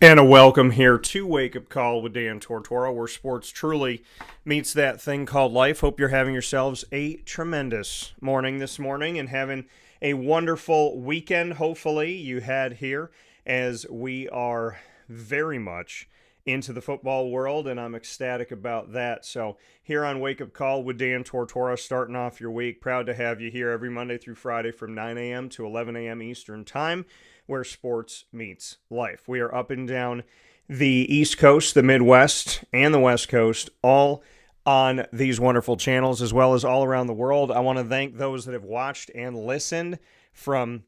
And a welcome here to Wake Up Call with Dan Tortora, where sports truly meets that thing called life. Hope you're having yourselves a tremendous morning this morning and having a wonderful weekend, hopefully, you had here, as we are very much into the football world, and I'm ecstatic about that. So here on Wake Up Call with Dan Tortora, starting off your week, proud to have you here every Monday through Friday from 9 a.m. to 11 a.m. Eastern Time, where sports meets life. We are up and down the East Coast, the Midwest, and the West Coast, all on these wonderful channels, as well as all around the world. I want to thank those that have watched and listened from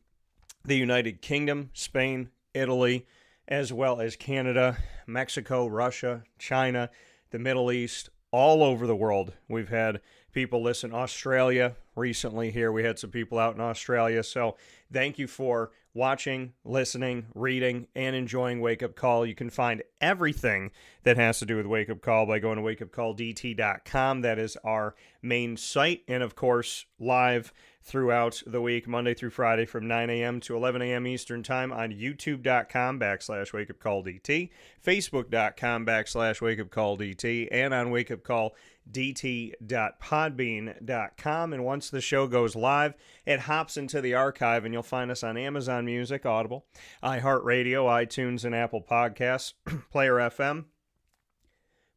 the United Kingdom, Spain, Italy, as well as Canada, Mexico, Russia, China, the Middle East, all over the world. We've had people listen. Australia recently here. We had some people out in Australia. So thank you for watching, listening, reading, and enjoying Wake Up Call. You can find everything that has to do with Wake Up Call by going to wakeupcalldt.com. That is our main site. And of course, live throughout the week, Monday through Friday from 9 a.m. to 11 a.m. Eastern Time on youtube.com/wakeupcalldt, facebook.com/wakeupcalldt, and on wakeupcalldt.podbean.com. And once the show goes live, it hops into the archive, and you'll find us on Amazon Music, Audible, iHeartRadio, iTunes, and Apple Podcasts, Player FM,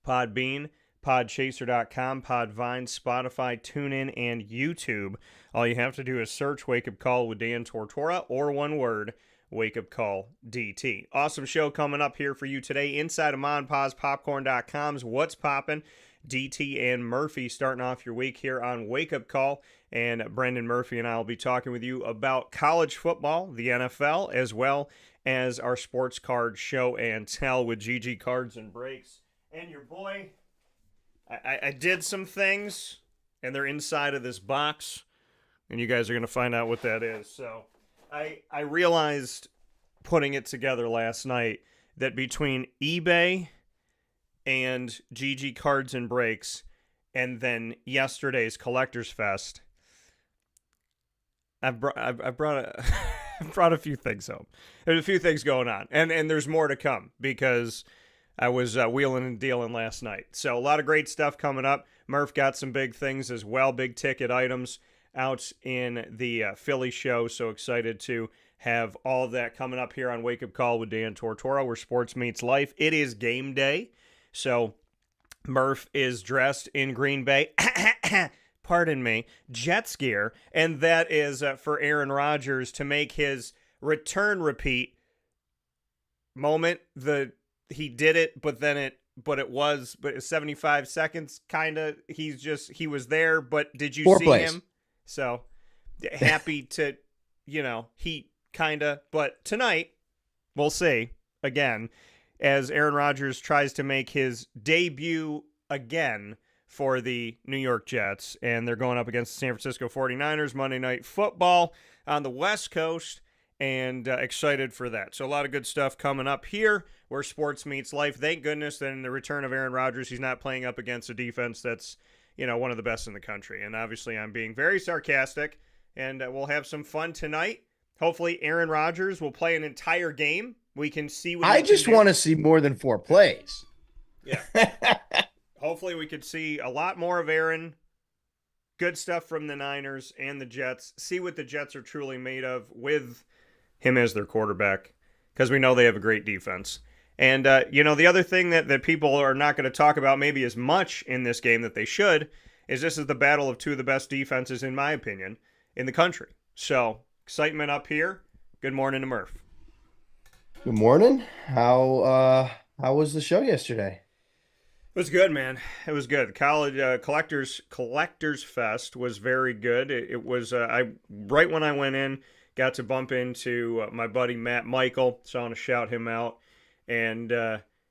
Podbean, Podchaser.com, Podvine, Spotify, TuneIn, and YouTube. All you have to do is search Wake Up Call with Dan Tortora, or one word, Wake Up Call DT. Awesome show coming up here for you today inside of MonPazPopcorn.com's What's Poppin'. DT and Murphy starting off your week here on Wake Up Call. And Brendan Murphy and I will be talking with you about college football, the NFL, as well as our sports card show and tell with GG Cards and Breaks. And your boy, I did some things, and they're inside of this box, and you guys are going to find out what that is. So I realized putting it together last night that between eBay and GG Cards and Breaks and then yesterday's Collectors Fest, I brought a a few things home. There's a few things going on, and there's more to come because I was wheeling and dealing last night. So a lot of great stuff coming up. Murph got some big things as well, big ticket items out in the Philly show. So excited to have all of that coming up here on Wake Up Call with Dan Tortora, where sports meets life. It is game day. So Murph is dressed in Green Bay, pardon me, Jets gear. And that is for Aaron Rodgers to make his return repeat moment. He did it, but it was 75 seconds, kind of. He was there, but did you Four see plays. him? So happy to, he kind of, but tonight we'll see again as Aaron Rodgers tries to make his debut again for the New York Jets, and they're going up against the San Francisco 49ers Monday Night Football on the West Coast, and excited for that. So a lot of good stuff coming up here where sports meets life. Thank goodness that in the return of Aaron Rodgers, he's not playing up against a defense that's, one of the best in the country. And obviously I'm being very sarcastic, and we'll have some fun tonight. Hopefully Aaron Rodgers will play an entire game. We can see what I just want to see more than 4 plays. Yeah. Hopefully we could see a lot more of Aaron. Good stuff from the Niners and the Jets. See what the Jets are truly made of with him as their quarterback, because we know they have a great defense. And, the other thing that people are not going to talk about maybe as much in this game that they should is this is the battle of two of the best defenses, in my opinion, in the country. So, excitement up here. Good morning to Murph. Good morning. How was the show yesterday? It was good, man. It was good. College Collectors Fest was very good. It was right when I went in, got to bump into my buddy Matt Michael, so I want to shout him out, and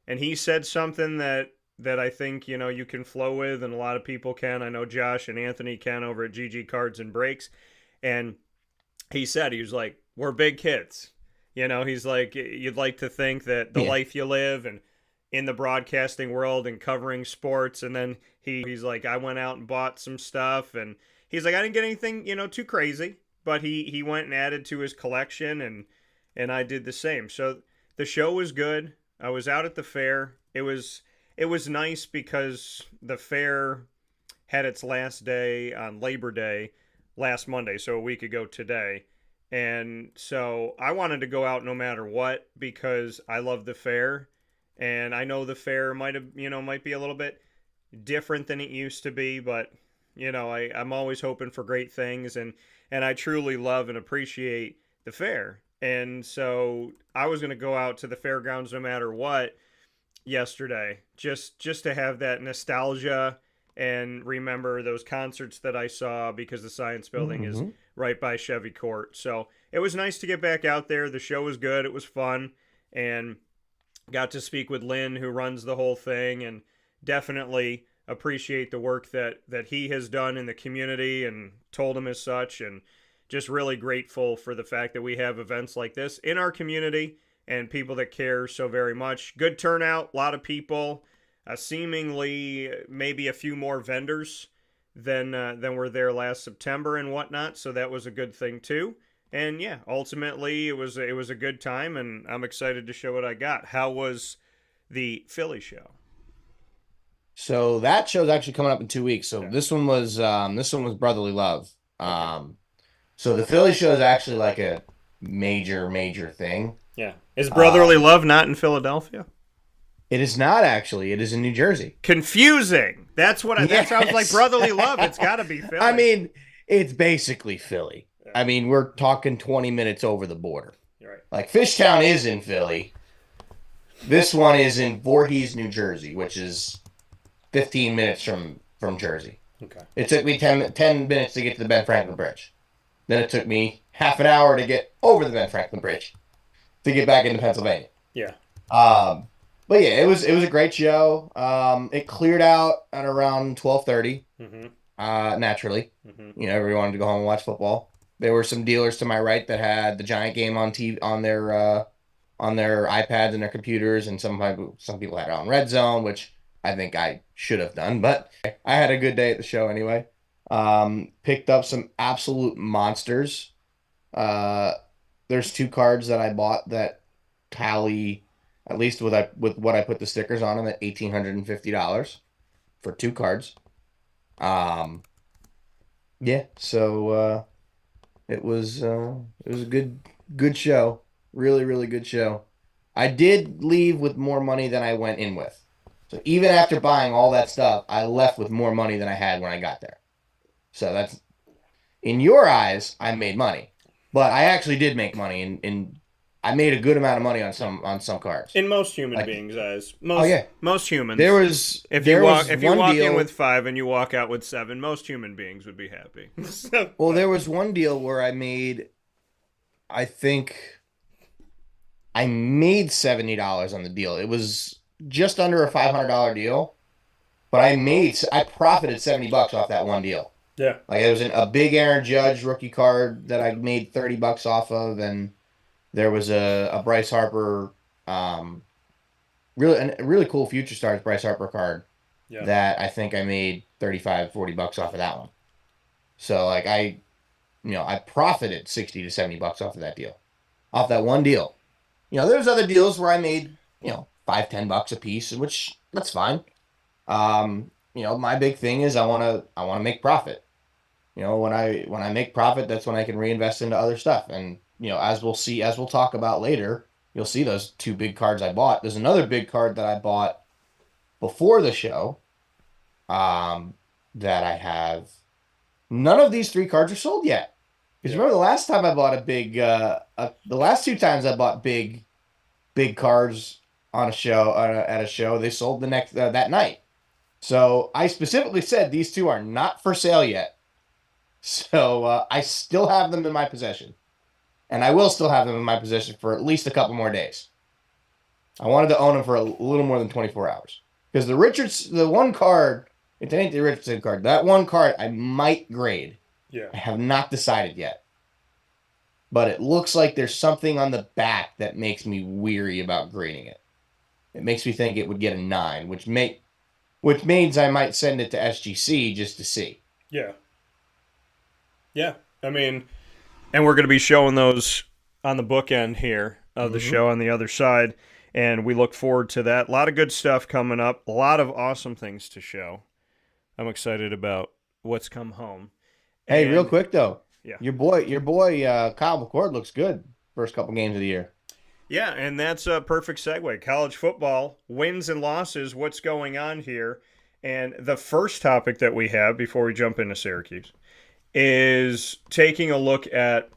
he said something that I think you can flow with, and a lot of people can. I know Josh and Anthony can over at GG Cards and Breaks, and he was like, "We're big kids." He's like, you'd like to think that the life you live and in the broadcasting world and covering sports, and then he's like, I went out and bought some stuff, and he's like, I didn't get anything, too crazy, but he went and added to his collection, and I did the same. So the show was good. I was out at the fair. It was nice because the fair had its last day on Labor Day last Monday, so a week ago today. And so I wanted to go out no matter what because I love the fair. And I know the fair might be a little bit different than it used to be, but I'm always hoping for great things, and I truly love and appreciate the fair. And so I was going to go out to the fairgrounds no matter what yesterday, just to have that nostalgia and remember those concerts that I saw because the Science Building is right by Chevy Court. So it was nice to get back out there. The show was good. It was fun, and got to speak with Lynn, who runs the whole thing, and definitely appreciate the work that he has done in the community, and told him as such, and just really grateful for the fact that we have events like this in our community and people that care so very much. Good turnout, a lot of people, seemingly maybe a few more vendors than were there last September and whatnot, so that was a good thing too. And yeah, ultimately it was a good time, and I'm excited to show what I got. How was the Philly show? So that show's actually coming up in 2 weeks. So Okay. this one was Brotherly Love. So the Philly show is actually like a major thing. Yeah. Is Brotherly Love not in Philadelphia? It is not actually. It is in New Jersey. Confusing. That sounds like Yes. Brotherly Love. It's got to be Philly. I mean, it's basically Philly. Yeah. I mean, we're talking 20 minutes over the border. You're right. Like Fishtown is in Philly. This one is in Voorhees, New Jersey, which is 15 minutes from Jersey. Okay. It took me 10 minutes to get to the Ben Franklin Bridge. Then it took me half an hour to get over the Ben Franklin Bridge to get back into Pennsylvania. Yeah. But yeah, it was a great show. It cleared out at around 12:30. Naturally, everyone wanted to go home and watch football. There were some dealers to my right that had the Giant game on TV on their iPads and their computers, and some people had it on Red Zone, which I think I should have done, but I had a good day at the show anyway. Picked up some absolute monsters. There's 2 cards that I bought that tally, at least with what I put the stickers on them, at $1,850 for 2 cards. Yeah, so it was a good show. Really, really good show. I did leave with more money than I went in with. So even after buying all that stuff, I left with more money than I had when I got there. So that's, in your eyes, I made money. But I actually did make money, and I made a good amount of money on some cards. In most human beings' eyes. Most humans. If you walk in with 5 and you walk out with 7, most human beings would be happy. Well, there was one deal where I think I made $70 on the deal. It was just under a $500 deal, but I profited $70 off that one deal. Yeah. Like, it was a big Aaron Judge rookie card that I made $30 off of, and there was a Bryce Harper, really cool Future Stars Bryce Harper card that I think I made $35-40 off of that one. So like I profited $60 to $70 off of that deal, off that one deal. There's other deals where I made $5-10 a piece, which that's fine. My big thing is I want to make profit. When I make profit, that's when I can reinvest into other stuff. And as we'll talk about later, you'll see those 2 big cards I bought. There's another big card that I bought before the show, that I have. None of these 3 cards are sold yet. Because remember the last time I bought the last 2 times I bought big cards on a show, at a show, they sold the next that night. So I specifically said these 2 are not for sale yet. So I still have them in my possession, and I will still have them in my possession for at least a couple more days. I wanted to own them for a little more than 24 hours because the one card, it ain't the Richardson card. That one card I might grade. Yeah. I have not decided yet, but it looks like there's something on the back that makes me weary about grading it. It makes me think it would get a 9, which means I might send it to SGC just to see. Yeah. Yeah. I mean, and we're going to be showing those on the bookend here of the show on the other side. And we look forward to that. A lot of good stuff coming up. A lot of awesome things to show. I'm excited about what's come home. Hey, real quick though. Yeah. Your boy, Kyle McCord looks good first couple games of the year. Yeah, and that's a perfect segue. College football, wins and losses, what's going on here. And the first topic that we have before we jump into Syracuse is taking a look at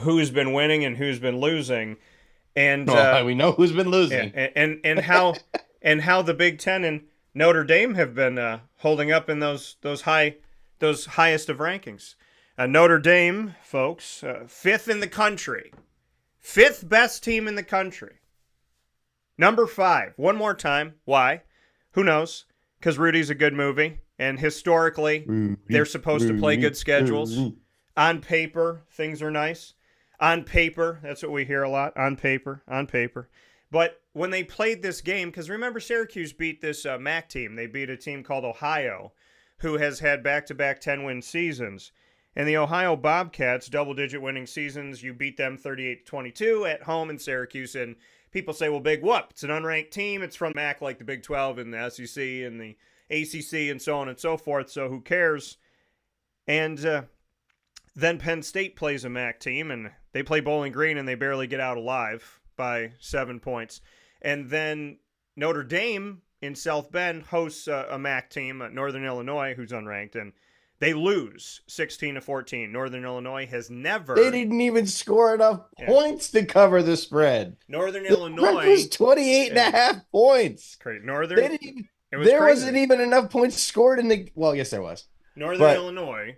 who's been winning and who's been losing. And we know who's been losing. And how the Big Ten and Notre Dame have been holding up in those highest of rankings. Notre Dame, folks, fifth in the country. Fifth best team in the country. Number 5. One more time. Why? Who knows? Because Rudy's a good movie. And historically, they're supposed to play good schedules. On paper, things are nice. On paper, that's what we hear a lot. On paper. But when they played this game, because remember Syracuse beat this MAC team. They beat a team called Ohio, who has had back-to-back 10-win seasons. And the Ohio Bobcats, double-digit winning seasons, you beat them 38-22 at home in Syracuse. And people say, well, big whoop. It's an unranked team. It's from MAC like the Big 12 and the SEC and the ACC and so on and so forth. So who cares? And then Penn State plays a MAC team, and they play Bowling Green, and they barely get out alive by 7 points. And then Notre Dame in South Bend hosts a MAC team, Northern Illinois, who's unranked, and they lose 16-14. Northern Illinois has never... They didn't even score enough points to cover the spread. Northern Illinois... Spread was 28.5 points. Great. Northern... They didn't even, there wasn't even enough points scored in the... Well, yes, there was. Northern Illinois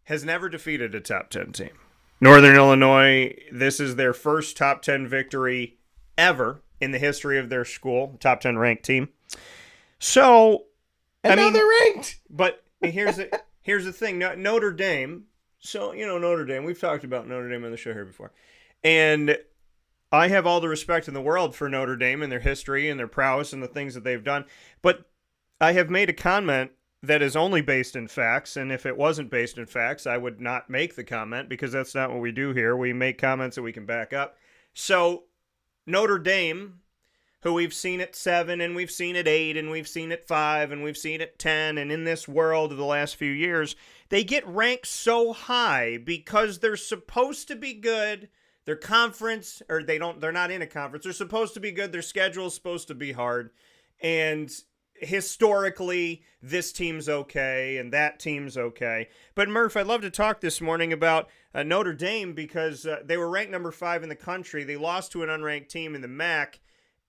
has never defeated a top 10 team. Northern Illinois, this is their first top 10 victory ever in the history of their school, top 10 ranked team. So, now they're ranked. But here's the thing. Notre Dame, so, Notre Dame, we've talked about Notre Dame on the show here before. And I have all the respect in the world for Notre Dame and their history and their prowess and the things that they've done. But I have made a comment that is only based in facts, and if it wasn't based in facts, I would not make the comment because that's not what we do here. We make comments that we can back up. So Notre Dame, who we've seen at 7, and we've seen at 8, and we've seen at 5, and we've seen at 10, and in this world of the last few years, they get ranked so high because they're supposed to be good. Their conference, or they're not in a conference. They're supposed to be good. Their schedule is supposed to be hard. And historically, this team's okay and that team's okay. But Murph, I'd love to talk this morning about Notre Dame because they were ranked number 5 in the country. They lost to an unranked team in the MAC,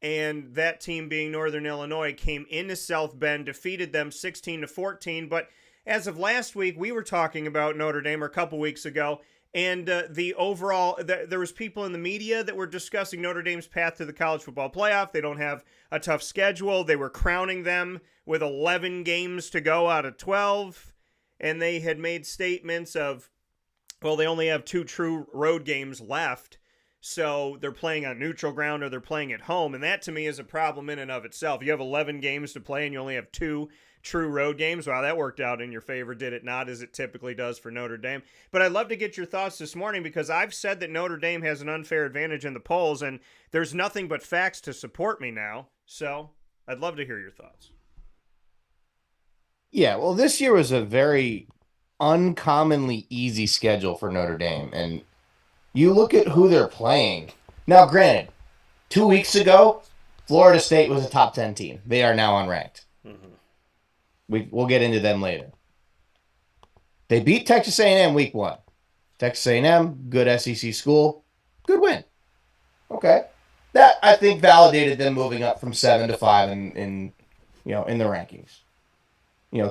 and that team being Northern Illinois came into South Bend, defeated them 16-14. But as of last week, we were talking about Notre Dame, or a couple weeks ago, and the overall, there was people in the media that were discussing Notre Dame's path to the college football playoff. They don't have a tough schedule. They were crowning them with 11 games to go out of 12. And they had made statements of, well, they only have 2 true road games left. So they're playing on neutral ground or they're playing at home. And that to me is a problem in and of itself. You have 11 games to play and you only have 2 true road games. Wow, that worked out in your favor, did it not, as it typically does for Notre Dame? But I'd love to get your thoughts this morning because I've said that Notre Dame has an unfair advantage in the polls, and there's nothing but facts to support me now. So I'd love to hear your thoughts. Yeah, well, this year was a very uncommonly easy schedule for Notre Dame, and you look at who they're playing. Now, granted, 2 weeks ago, Florida State was a top 10 team. They are now unranked. We'll get into them later. They beat Texas A&M week 1. Texas A&M, good SEC school, good win. Okay, that I think validated them moving up from 7 to 5 in the rankings.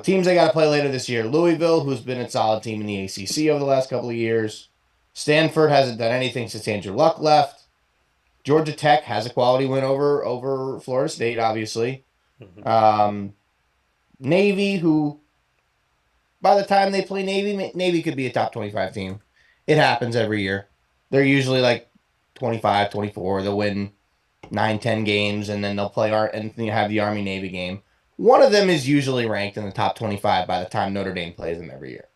Teams they got to play later this year. Louisville, who's been a solid team in the ACC over the last couple of years. Stanford hasn't done anything since Andrew Luck left. Georgia Tech has a quality win over Florida State, obviously. Navy, who, by the time they play Navy could be a top 25 team. It happens every year. They're usually like 25, 24. They'll win 9, 10 games, and then they'll play and have the Army-Navy game. One of them is usually ranked in the top 25 by the time Notre Dame plays them every year.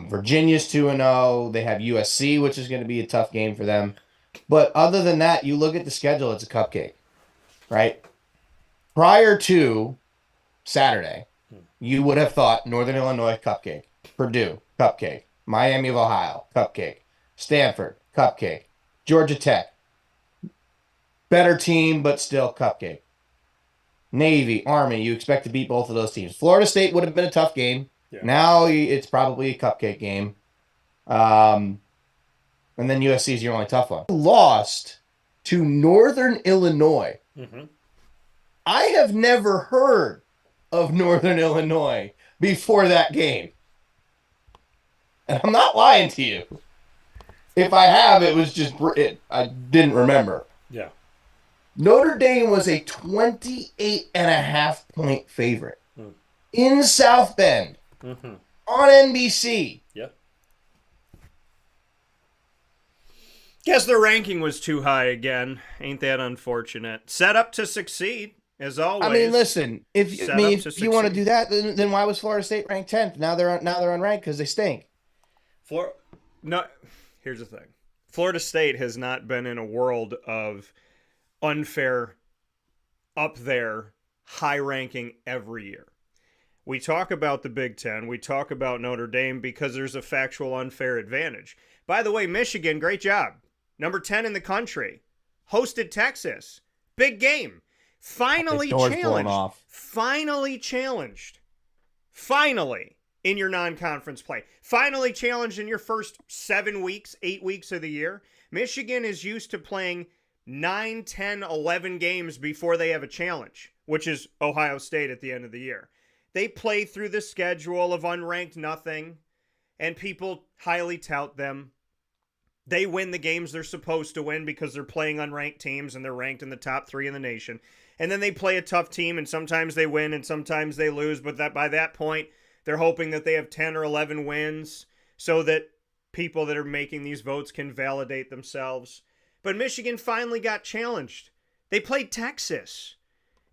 Virginia's 2-0. They have USC, which is going to be a tough game for them. But other than that, you look at the schedule, it's a cupcake, right? Prior to Saturday, you would have thought Northern Illinois, cupcake. Purdue, cupcake. Miami of Ohio, cupcake. Stanford, cupcake. Georgia Tech, better team, but still cupcake. Navy, Army, you expect to beat both of those teams. Florida State would have been a tough game. Yeah. Now it's probably a cupcake game. And then USC is your only tough one. Lost to Northern Illinois. Mm-hmm. I have never heard of Northern Illinois before that game. And I'm not lying to you. If I have, it was just I didn't remember. Yeah. Notre Dame was a 28.5-point favorite in South Bend on NBC. Yeah. Guess their ranking was too high again. Ain't that unfortunate? Set up to succeed, as always. I mean, listen. If you want to do that, then why was Florida State ranked 10th? Now they're unranked because they stink. Here's the thing. Florida State has not been in a world of unfair, up there, high ranking every year. We talk about the Big Ten. We talk about Notre Dame because there's a factual unfair advantage. By the way, Michigan, great job. Number 10 in the country. Hosted Texas. Big game. Finally challenged. Finally challenged. Finally in your non-conference play. Finally challenged in your first 7 weeks, 8 weeks of the year. Michigan is used to playing 9, 10, 11 games before they have a challenge, which is Ohio State at the end of the year. They play through the schedule of unranked nothing, and people highly tout them. They win the games they're supposed to win because they're playing unranked teams and they're ranked in the top 3 in the nation. And then they play a tough team, and sometimes they win and sometimes they lose, but by that point, they're hoping that they have 10 or 11 wins so that people that are making these votes can validate themselves. But Michigan finally got challenged. They played Texas.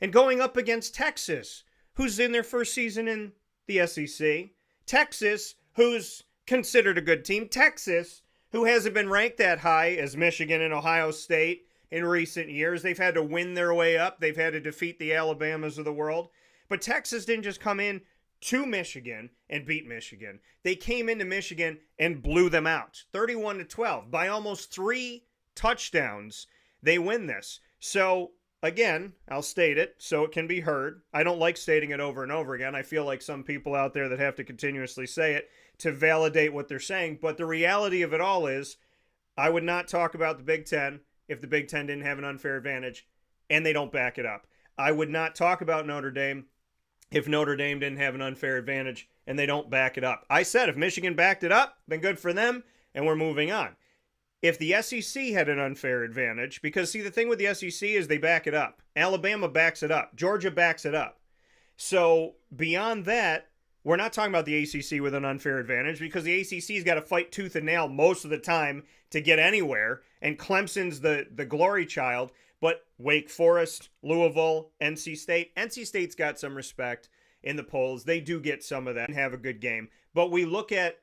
And going up against Texas, who's in their first season in the SEC. Texas, who's considered a good team. Texas, who hasn't been ranked that high as Michigan and Ohio State in recent years. They've had to win their way up. They've had to defeat the Alabamas of the world. But Texas didn't just come in to Michigan and beat Michigan. They came into Michigan and blew them out. 31-12 by almost 3 touchdowns. They win this. So, again, I'll state it so it can be heard. I don't like stating it over and over again. I feel like some people out there that have to continuously say it to validate what they're saying. But the reality of it all is I would not talk about the Big Ten if the Big Ten didn't have an unfair advantage and they don't back it up. I would not talk about Notre Dame if Notre Dame didn't have an unfair advantage and they don't back it up. I said if Michigan backed it up, then good for them, and we're moving on. If the SEC had an unfair advantage, because see, the thing with the SEC is they back it up. Alabama backs it up. Georgia backs it up. So beyond that, we're not talking about the ACC with an unfair advantage because the ACC's got to fight tooth and nail most of the time to get anywhere, and Clemson's the glory child. But Wake Forest, Louisville, NC State's got some respect in the polls. They do get some of that and have a good game. But we look at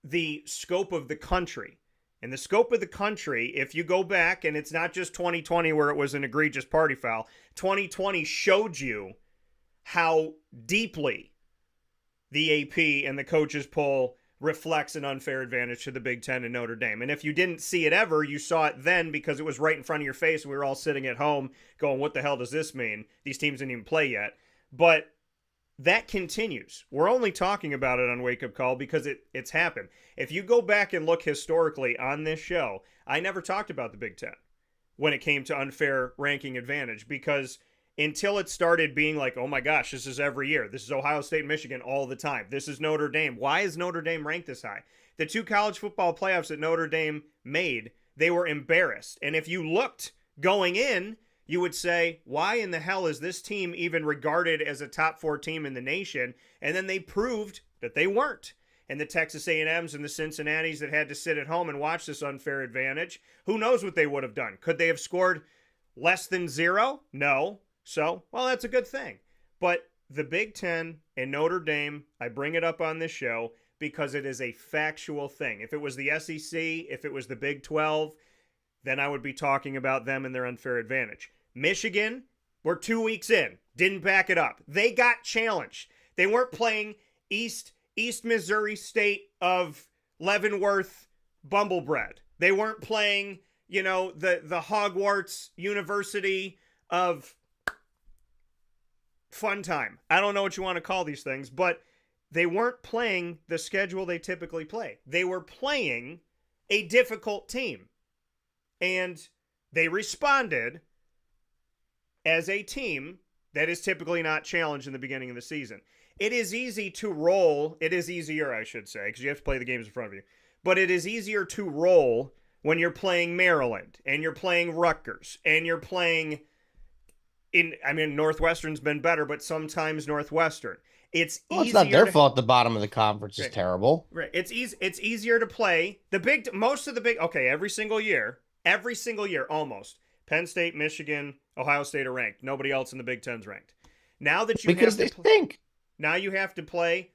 the scope of the country. And the scope of the country, if you go back, and it's not just 2020 where it was an egregious party foul, 2020 showed you how deeply the AP and the coaches poll reflects an unfair advantage to the Big Ten and Notre Dame. And if you didn't see it ever, you saw it then because it was right in front of your face. We were all sitting at home going, what the hell does this mean? These teams didn't even play yet. But that continues. We're only talking about it on Wake Up Call because it's happened. If you go back and look historically on this show, I never talked about the Big Ten when it came to unfair ranking advantage because until it started being like, oh my gosh, this is every year. This is Ohio State and Michigan all the time. This is Notre Dame. Why is Notre Dame ranked this high? The 2 college football playoffs that Notre Dame made, they were embarrassed. And if you looked going in, you would say, why in the hell is this team even regarded as a top 4 team in the nation? And then they proved that they weren't. And the Texas A&Ms and the Cincinnatis that had to sit at home and watch this unfair advantage, who knows what they would have done? Could they have scored less than 0? No. So, well, that's a good thing. But the Big Ten and Notre Dame, I bring it up on this show because it is a factual thing. If it was the SEC, if it was the Big 12, then I would be talking about them and their unfair advantage. Michigan, we're 2 weeks in, didn't back it up. They got challenged. They weren't playing East Missouri State of Leavenworth Bumblebread. They weren't playing, the Hogwarts University of Fun Time. I don't know what you want to call these things, but they weren't playing the schedule they typically play. They were playing a difficult team. And they responded as a team that is typically not challenged in the beginning of the season. It is easy to roll. It is easier, I should say, because you have to play the games in front of you. But it is easier to roll when you're playing Maryland and you're playing Rutgers and you're playing Northwestern's been better, but sometimes Northwestern. It's easier. It's not their fault the bottom of the conference is terrible. Right. It's easier to play every single year, almost. Penn State, Michigan, Ohio State are ranked. Nobody else in the Big Ten's ranked. Now that you because they stink. Now you have to play,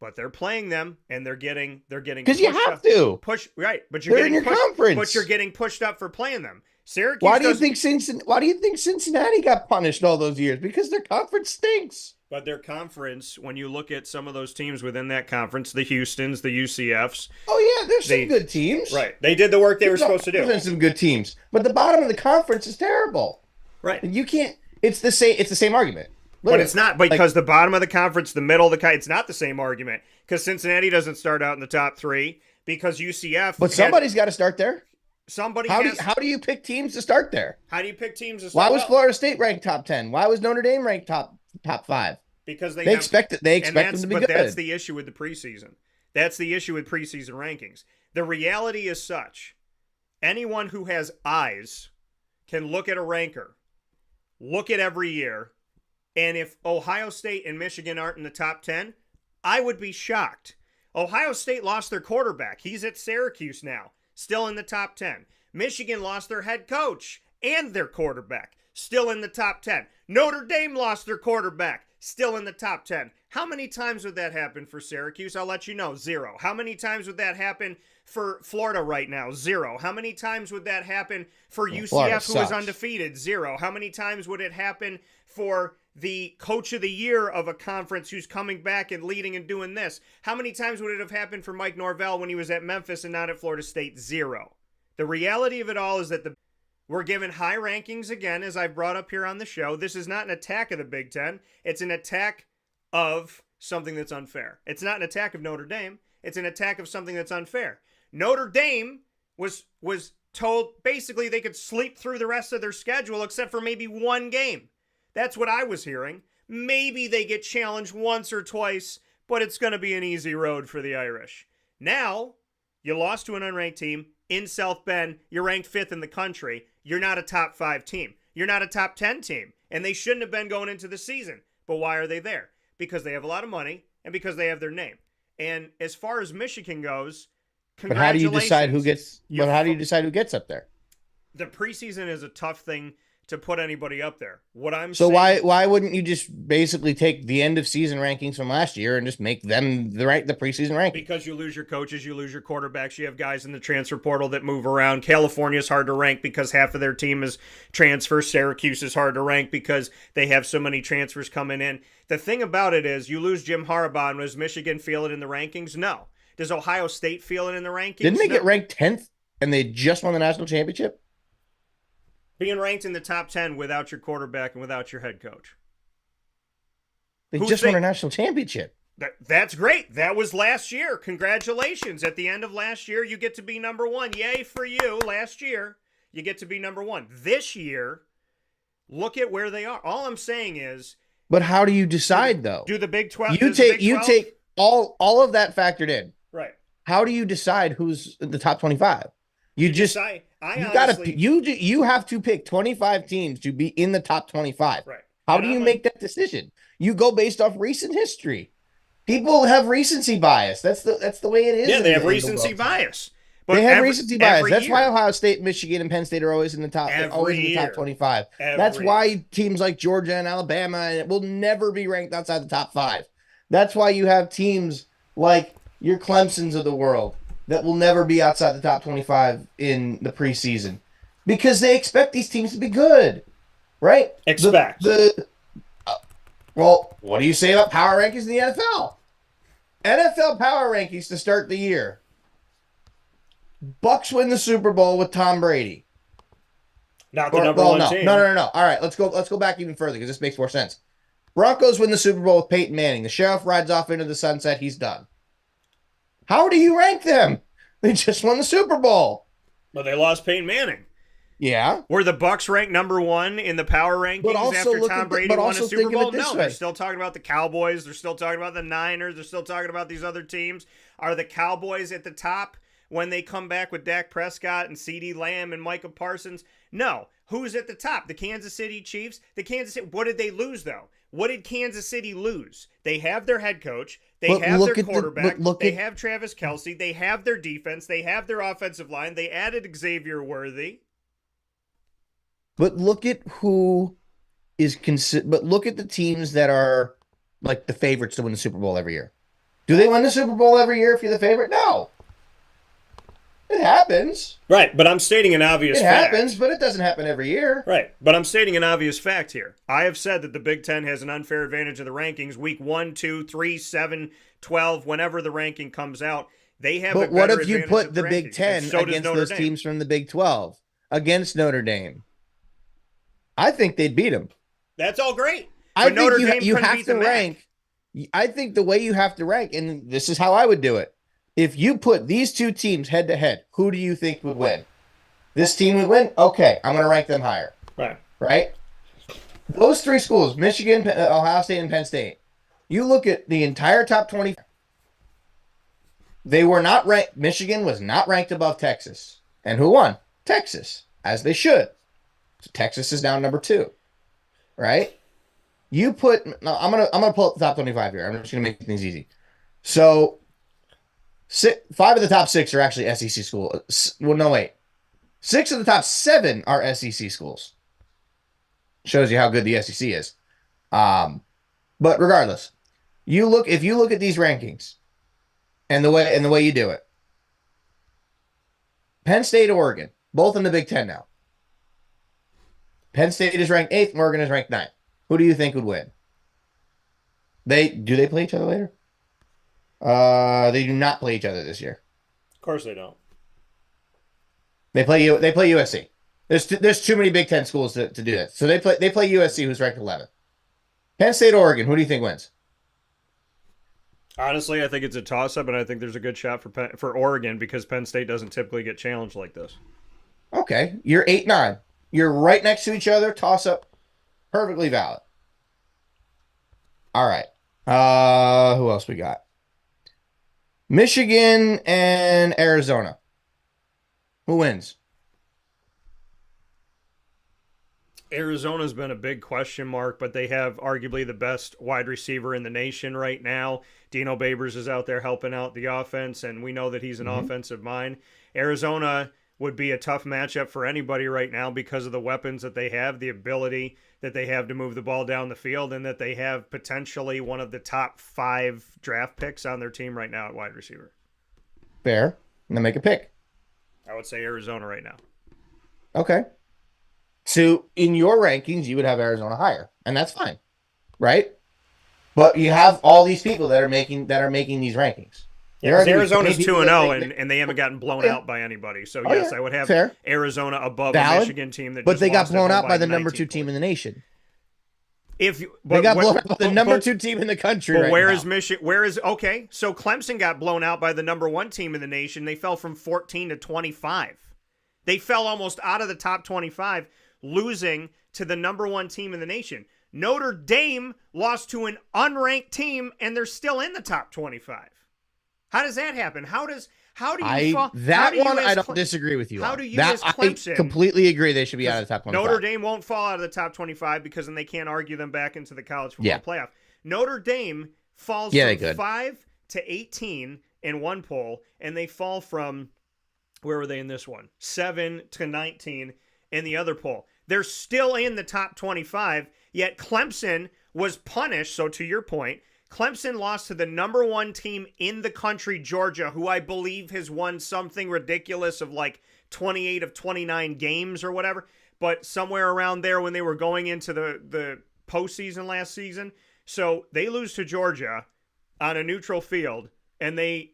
but they're playing them and they're getting because you have to push right. But they're in your conference. But you're getting pushed up for playing them. Syracuse. Why do you think Cincinnati got punished all those years? Because their conference stinks. But their conference, when you look at some of those teams within that conference, the Houstons, the UCFs. Oh, yeah, there's some good teams. Right. They did the work they were supposed to do. There's some good teams. But the bottom of the conference is terrible. Right. You can't – it's the same argument. Literally. But it's not because the bottom of the conference, the middle of the – it's not the same argument because Cincinnati doesn't start out in the top three because UCF – But somebody's got to start there. How do you pick teams to start there? How do you pick teams to start? Why was Florida State ranked top 10? Why was Notre Dame ranked top 5? Because they expect them to be good. But that's the issue with the preseason. That's the issue with preseason rankings. The reality is such: anyone who has eyes can look at a ranker, look at every year, and if Ohio State and Michigan aren't in the top 10, I would be shocked. Ohio State lost their quarterback. He's at Syracuse now, still in the top 10. Michigan lost their head coach and their quarterback, still in the top 10. Notre Dame lost their quarterback, still in the top 10. How many times would that happen for Syracuse? I'll let you know, 0. How many times would that happen for Florida right now? 0. How many times would that happen for UCF, who is undefeated? 0. How many times would it happen for the coach of the year of a conference who's coming back and leading and doing this? How many times would it have happened for Mike Norvell when he was at Memphis and not at Florida State? 0. The reality of it all is that we're given high rankings again, as I've brought up here on the show. This is not an attack of the Big Ten. It's an attack of something that's unfair. It's not an attack of Notre Dame. It's an attack of something that's unfair. Notre Dame was told basically they could sleep through the rest of their schedule except for maybe one game. That's what I was hearing. Maybe they get challenged once or twice, but it's going to be an easy road for the Irish. Now, you lost to an unranked team in South Bend. You're ranked 5th in the country. You're not a top 5 team. You're not a top 10 team. And they shouldn't have been going into the season. But why are they there? Because they have a lot of money and because they have their name. And as far as Michigan goes, congratulations. But how do you decide who gets up there? The preseason is a tough thing to put anybody up there. So why wouldn't you just basically take the end of season rankings from last year and just make them the preseason ranking? Because you lose your coaches, you lose your quarterbacks, you have guys in the transfer portal that move around. California's hard to rank because half of their team is transfer. Syracuse is hard to rank because they have so many transfers coming in. The thing about it is you lose Jim Harbaugh, and does Michigan feel it in the rankings? No. Does Ohio State feel it in the rankings? Didn't they get ranked 10th and they just won the national championship? Being ranked in the top 10 without your quarterback and without your head coach. They just won a national championship. That's great. That was last year. Congratulations. At the end of last year, you get to be number 1. Yay for you. Last year, you get to be number 1. This year, look at where they are. All I'm saying is... But how do you decide, though? Do the Big 12... You take all of that factored in. Right. How do you decide who's in the top 25? You have to pick 25 teams to be in the top 25. Right. How do you make that decision? You go based off recent history. People have recency bias. That's the way it is. Yeah, they have recency bias. But they have recency bias. That's why Ohio State, Michigan, and Penn State are always in the top. Always in the top 25. That's why teams like Georgia and Alabama will never be ranked outside the top 5. That's why you have teams like your Clemsons of the world that will never be outside the top 25 in the preseason because they expect these teams to be good, right? Expect. Well, what do you say about power rankings in the NFL? NFL power rankings to start the year. Bucks win the Super Bowl with Tom Brady. Not the number one team. No. All right, let's go back even further because this makes more sense. Broncos win the Super Bowl with Peyton Manning. The sheriff rides off into the sunset. He's done. How do you rank them? They just won the Super Bowl. But they lost Peyton Manning. Yeah. Were the Bucks ranked number one in the power rankings after Tom Brady won a Super Bowl? No, they're still talking about the Cowboys. They're still talking about the Niners. They're still talking about these other teams. Are the Cowboys at the top when they come back with Dak Prescott and CeeDee Lamb and Micah Parsons? No. Who's at the top? The Kansas City Chiefs? What did they lose, though? What did Kansas City lose? They have their head coach. They have their quarterback. They have Travis Kelce. They have their defense. They have their offensive line. They added Xavier Worthy. But look at who is But look at the teams that are like the favorites to win the Super Bowl every year. Do they win the Super Bowl every year if you're the favorite? No. It happens. Right, but I'm stating an obvious fact. It happens, but it doesn't happen every year. Right, but I'm stating an obvious fact here. I have said that the Big Ten has an unfair advantage of the rankings week 1, 2, 3, 7, 12, whenever the ranking comes out. They have But what if you put the Big Ten against those teams from the Big 12? Against Notre Dame? I think they'd beat them. That's all great. I think you have to rank. I think the way you have to rank, and this is how I would do it. If you put these two teams head to head, who do you think would win? This team would win? Okay, I'm going to rank them higher. Right? Those three schools, Michigan, Ohio State, and Penn State, you look at the entire top 20. They were not ranked. Michigan was not ranked above Texas. And who won? Texas, as they should. So Texas is now number 2. Right? I'm gonna pull up the top 25 here. I'm just gonna make things easy. So 5 of the top 6 are actually SEC schools. Well, no, wait. 6 of the top 7 are SEC schools. Shows you how good the SEC is. But regardless, if you look at these rankings and the way you do it, Penn State, Oregon, both in the Big Ten now. Penn State is ranked 8th, and Oregon is ranked 9th. Who do you think would win? Do they play each other later? They do not play each other this year. Of course they don't. They play USC. There's too many Big Ten schools to do that. So they play USC, who's ranked 11th. Penn State, Oregon. Who do you think wins? Honestly, I think it's a toss-up, and I think there's a good shot for Oregon because Penn State doesn't typically get challenged like this. Okay, you're 8-9. You're right next to each other. Toss-up, perfectly valid. All right. Who else we got? Michigan and Arizona. Who wins? Arizona's been a big question mark, but they have arguably the best wide receiver in the nation right now. Dino Babers is out there helping out the offense, and we know that he's an offensive mind. Arizona would be a tough matchup for anybody right now because of the weapons that they have, the ability that they have to move the ball down the field, and that they have potentially one of the top 5 draft picks on their team right now at wide receiver. Fair. And then make a pick. I would say Arizona right now. Okay. So in your rankings, you would have Arizona higher, and that's fine, right? But you have all these people that are making these rankings. Yeah, Arizona's 2-0, and they haven't gotten blown out by anybody. So yes, I would have Arizona above a Michigan team that. But they got blown out by the number 2 team in the nation. They got blown out by the number 2 team in the country. But where is Michigan? Okay? So Clemson got blown out by the number 1 team in the nation. They fell from 14 to 25. They fell almost out of the top 25, losing to the number 1 team in the nation. Notre Dame lost to an unranked team, and they're still in the top 25. How does that happen? How do you fall? I don't disagree with you. How do you as Clemson? I completely agree they should be out of the top 25. Notre Dame won't fall out of the top 25 because then they can't argue them back into the college football playoff. Notre Dame falls from 5 to 18 in one poll, and they fall from, where were they in this one? 7 to 19 in the other poll. They're still in the top 25, yet Clemson was punished. So to your point, Clemson lost to the number 1 team in the country, Georgia, who I believe has won something ridiculous of like 28 of 29 games or whatever, but somewhere around there when they were going into the postseason last season. So they lose to Georgia on a neutral field, and they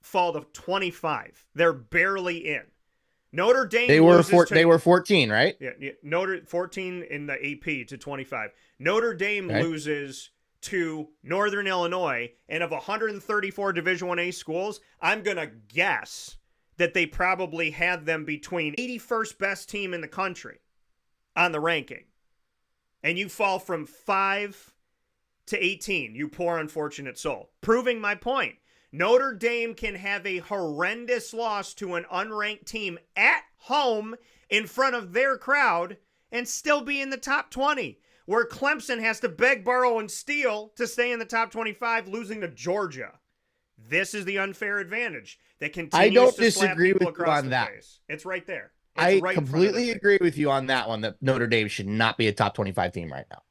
fall to 25. They're barely in. Notre Dame they were 14, right? Yeah, 14 in the AP to 25. Notre Dame loses to Northern Illinois, and of 134 Division I-A schools, I'm going to guess that they probably had them between 81st best team in the country on the ranking. And you fall from 5 to 18, you poor unfortunate soul. Proving my point. Notre Dame can have a horrendous loss to an unranked team at home in front of their crowd and still be in the top 20. Where Clemson has to beg, borrow, and steal to stay in the top 25, losing to Georgia. This is the unfair advantage that continues I don't to slap disagree people with you across on the that. face. It's right there. I completely agree with you on that one, that Notre Dame should not be a top 25 team right now.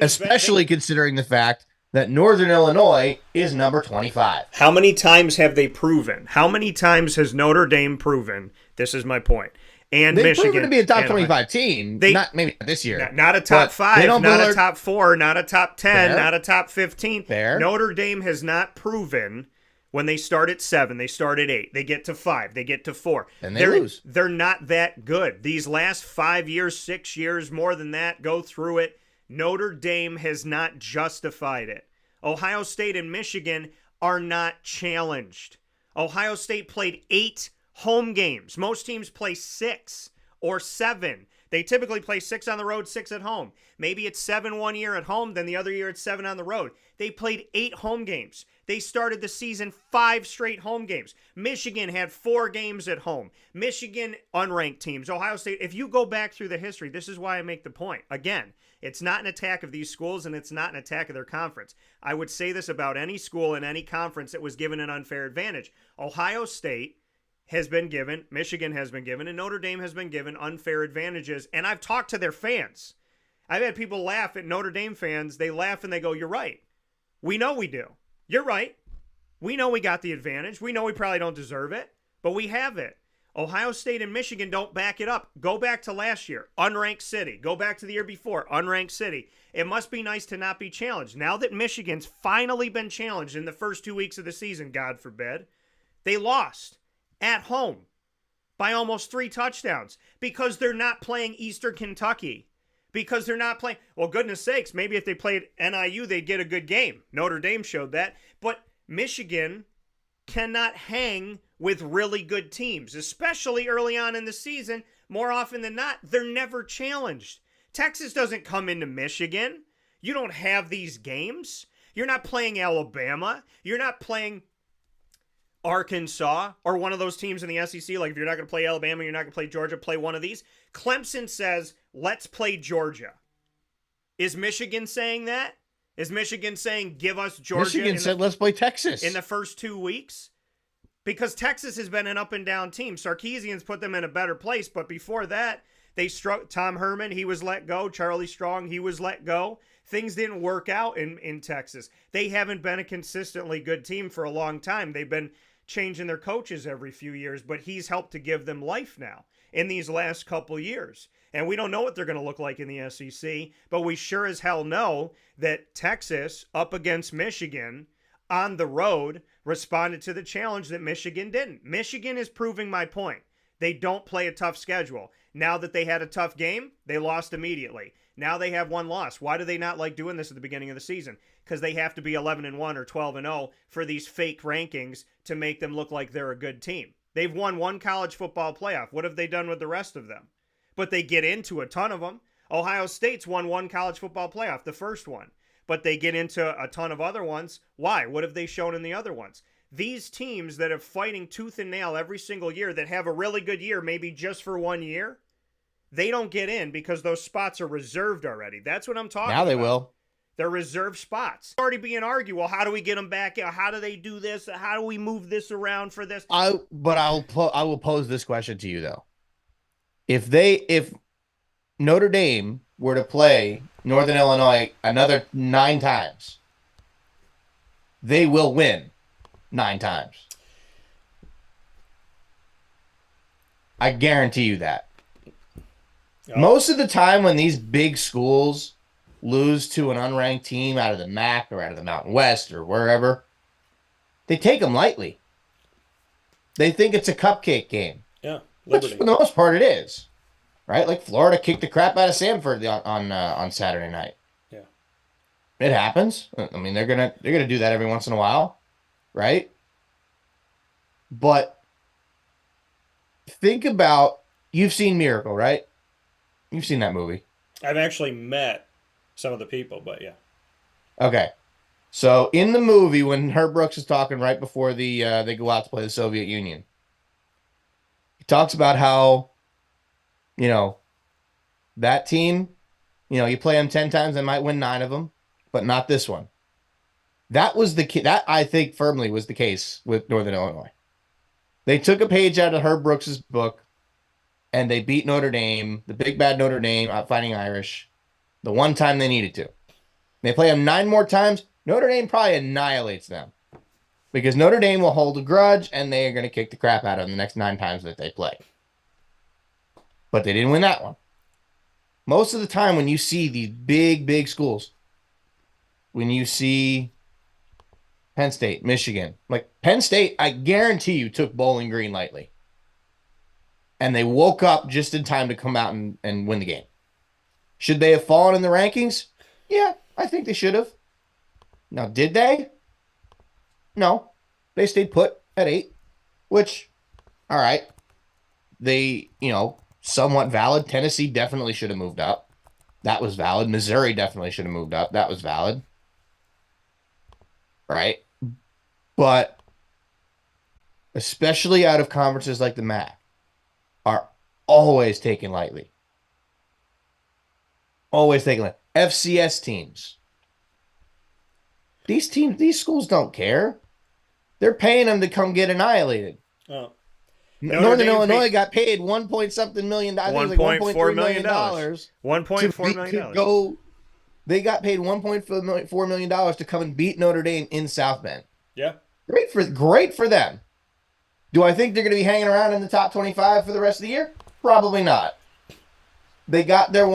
Especially considering the fact that Northern Illinois is number 25. How many times have they proven? How many times has Notre Dame proven? This is my point. And they've Michigan proven to be a top 25 team. Not maybe not this year. Not a top 5, not a top 4, not a top 10, not a top 15. Fair. Notre Dame has not proven when they start at 7, they start at 8, they get to 5, they get to 4. And they lose. They're not that good. These last 5 years, 6 years, more than that, go through it. Notre Dame has not justified it. Ohio State and Michigan are not challenged. Ohio State played 8 home games. Most teams play 6 or 7. They typically play 6 on the road, 6 at home. Maybe it's 7 one year at home, then the other year it's 7 on the road. They played 8 home games. They started the season 5 straight home games. Michigan had 4 games at home. Michigan, unranked teams. Ohio State, if you go back through the history, this is why I make the point. Again, it's not an attack of these schools, and it's not an attack of their conference. I would say this about any school in any conference that was given an unfair advantage. Ohio State has been given, Michigan has been given, and Notre Dame has been given unfair advantages. And I've talked to their fans. I've had people laugh at Notre Dame fans. They laugh and they go, "You're right. We know we do. You're right. We know we got the advantage. We know we probably don't deserve it, but we have it." Ohio State and Michigan don't back it up. Go back to last year, unranked city. Go back to the year before, unranked city. It must be nice to not be challenged. Now that Michigan's finally been challenged in the first 2 weeks of the season, God forbid, they lost at home by almost 3 touchdowns because they're not playing Eastern Kentucky. Because they're not playing, well, goodness sakes, maybe if they played NIU, they'd get a good game. Notre Dame showed that. But Michigan cannot hang with really good teams, especially early on in the season. More often than not, they're never challenged. Texas doesn't come into Michigan. You don't have these games. You're not playing Alabama. You're not playing Arkansas or one of those teams in the SEC. Like if you're not going to play Alabama, you're not going to play Georgia, play one of these. Clemson says, let's play Georgia. Is Michigan saying that? Is Michigan saying, give us Georgia? Michigan said, let's play Texas. In the first 2 weeks? Because Texas has been an up and down team. Sarkisian's put them in a better place, but before that, they struck Tom Herman, he was let go. Charlie Strong, he was let go. Things didn't work out in Texas. They haven't been a consistently good team for a long time. They've been changing their coaches every few years, but he's helped to give them life now in these last couple years. And we don't know what they're going to look like in the SEC, but we sure as hell know that Texas, up against Michigan, on the road, responded to the challenge that Michigan didn't. Michigan is proving my point. They don't play a tough schedule. Now that they had a tough game, they lost immediately. Now they have 1 loss. Why do they not like doing this at the beginning of the season? Because they have to be 11-1 or 12-0 for these fake rankings to make them look like they're a good team. They've won 1 college football playoff. What have they done with the rest of them? But they get into a ton of them. Ohio State's won 1 college football playoff, the first one. But they get into a ton of other ones. Why? What have they shown in the other ones? These teams that are fighting tooth and nail every single year, that have a really good year, maybe just for 1 year, they don't get in because those spots are reserved already. That's what I'm talking about. Now they will. They're reserved spots. Already being argued, well, how do we get them back? How do they do this? How do we move this around for this? I will pose this question to you, though. If Notre Dame were to play Northern Illinois another 9 times, they will win 9 times. I guarantee you that. Oh. Most of the time when these big schools lose to an unranked team out of the MAC or out of the Mountain West or wherever, they take them lightly. They think it's a cupcake game. Yeah, Liberty. Which for the most part it is, right? Like Florida kicked the crap out of Samford on Saturday night. Yeah, it happens. I mean, they're gonna do that every once in a while, right? But think about, you've seen Miracle, right? You've seen that movie. I've actually met some of the people, but yeah. Okay. So in the movie, when Herb Brooks is talking right before they go out to play the Soviet Union, he talks about how, that team, you play them 10 times, they might win 9 of them, but not this one. That I think firmly was the case with Northern Illinois. They took a page out of Herb Brooks's book, and they beat Notre Dame, the big bad Notre Dame, out Fighting Irish, the one time they needed to. They play them 9 more times, Notre Dame probably annihilates them. Because Notre Dame will hold a grudge, and they are going to kick the crap out of them the next 9 times that they play. But they didn't win that one. Most of the time when you see these big, big schools, when you see Penn State, Michigan, like Penn State, I guarantee you took Bowling Green lightly. And they woke up just in time to come out and win the game. Should they have fallen in the rankings? Yeah, I think they should have. Now, did they? No. They stayed put at 8, which, all right. They, somewhat valid. Tennessee definitely should have moved up. That was valid. Missouri definitely should have moved up. That was valid. Right? But especially out of conferences like the MAC, are always taken lightly. Always taken lightly. FCS teams. These schools don't care. They're paying them to come get annihilated. Oh. Northern Illinois got paid $1.something million. I think it was like $1.4 million. $1.4 million. They got paid $1.4 million to come and beat Notre Dame in South Bend. Yeah. Great for them. Do I think they're going to be hanging around in the top 25 for the rest of the year? Probably not. They got their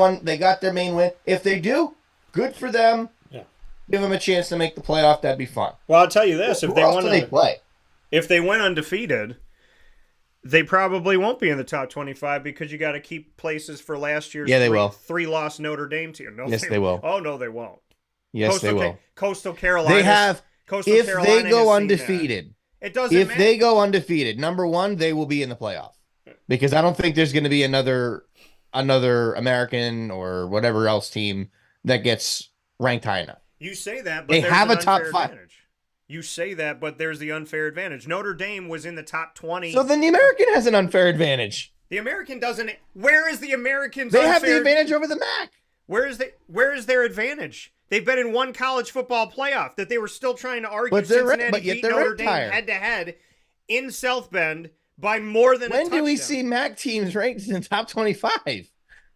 main win. If they do, good for them. Yeah. Give them a chance to make the playoff. That'd be fun. Well, I'll tell you this: Who else do they play? If they went undefeated, they probably won't be in the top 25 because you got to keep places for last year's 3-loss Notre Dame team. No, yes, they will. Oh no, they won't. Yes, they will. Coastal Carolina. They have. If they go undefeated. It doesn't matter. If they go undefeated, number one, they will be in the playoff. Because I don't think there's going to be another American or whatever else team that gets ranked high enough. You say that, but they have a top 5. Advantage. You say that, but there's the unfair advantage. Notre Dame was in the top 20. So then the American has an unfair advantage. The American doesn't. Where is the American's They have the advantage over the MAC. Where is their advantage? They've been in one college football playoff that they were still trying to argue. Cincinnati beat Notre Dame head-to-head in South Bend by more than a touchdown. When do we see MAC teams ranked in the top 25?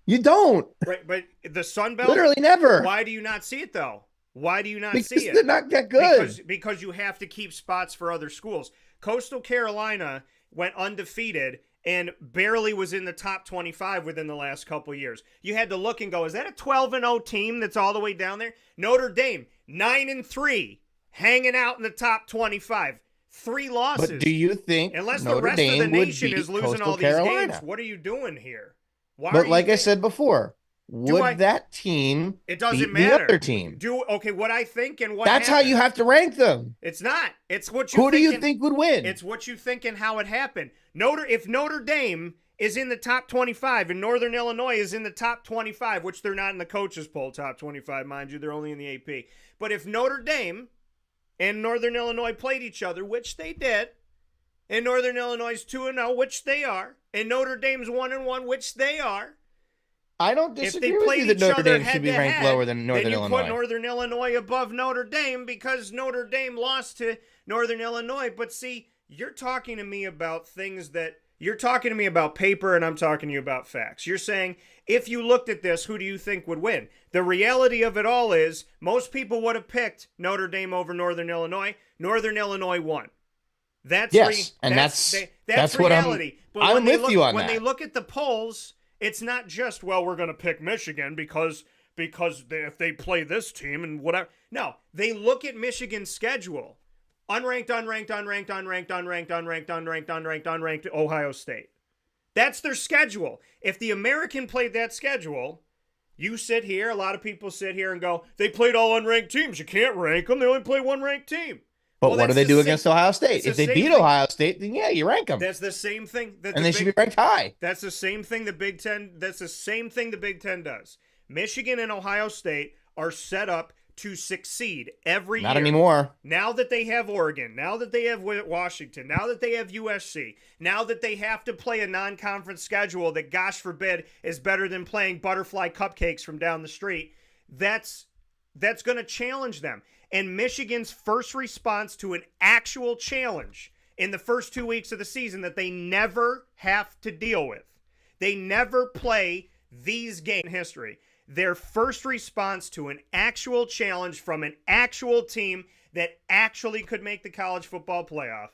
You don't. Right, but the Sun Belt? Literally never. Why do you not see it, though? Why do you not see it? They're not that good. Because you have to keep spots for other schools. Coastal Carolina went undefeated and barely was in the top 25 within the last couple of years. You had to look and go, is that a 12-0 team that's all the way down there? Notre Dame, 9-3, hanging out in the top 25. 3 losses. But do you think unless Notre the rest Dame of the nation is losing Coastal all Carolina? These games, what are you doing here? But like I said before, would that team it doesn't beat matter. the other team? Okay, what I think and what That's happened. how you have to rank them. It's not. It's what you Who do you think would win? It's what you think and how it happened. If Notre Dame is in the top 25 and Northern Illinois is in the top 25, which they're not in the coaches poll top 25, mind you, they're only in the AP. But if Notre Dame and Northern Illinois played each other, which they did, and Northern Illinois is 2-0, which they are, and Notre Dame's 1-1, which they are, I don't disagree with you that Notre Dame should be ranked lower than Northern Illinois. Then you put Northern Illinois above Notre Dame because Notre Dame lost to Northern Illinois. But see, you're talking to me about things that You're talking to me about paper, and I'm talking to you about facts. You're saying, if you looked at this, who do you think would win? The reality of it all is most people would have picked Notre Dame over Northern Illinois. Northern Illinois won. That's that's reality. What I'm with you on when that. they look at the polls, it's not just, well, we're going to pick Michigan because if they play this team and whatever. No, they look at Michigan's schedule. Unranked, Ohio State. That's their schedule. If the American played that schedule, you sit here, a lot of people sit here and go, they played all unranked teams. You can't rank them. They only play one ranked team. But what do they do against Ohio State? If they beat Ohio State, then yeah, you rank them. That's the same thing. And they should be ranked high. That's the same thing the Big Ten. That's the same thing the Big Ten does. Michigan and Ohio State are set up to succeed every year. Not anymore. Now that they have Oregon, now that they have Washington, now that they have USC, now that they have to play a non-conference schedule that, gosh forbid, is better than playing butterfly cupcakes from down the street, that's going to challenge them. And Michigan's first response to an actual challenge in the first 2 weeks of the season that they never have to deal with. They never play these games in history. Their first response to an actual challenge from an actual team that actually could make the college football playoff,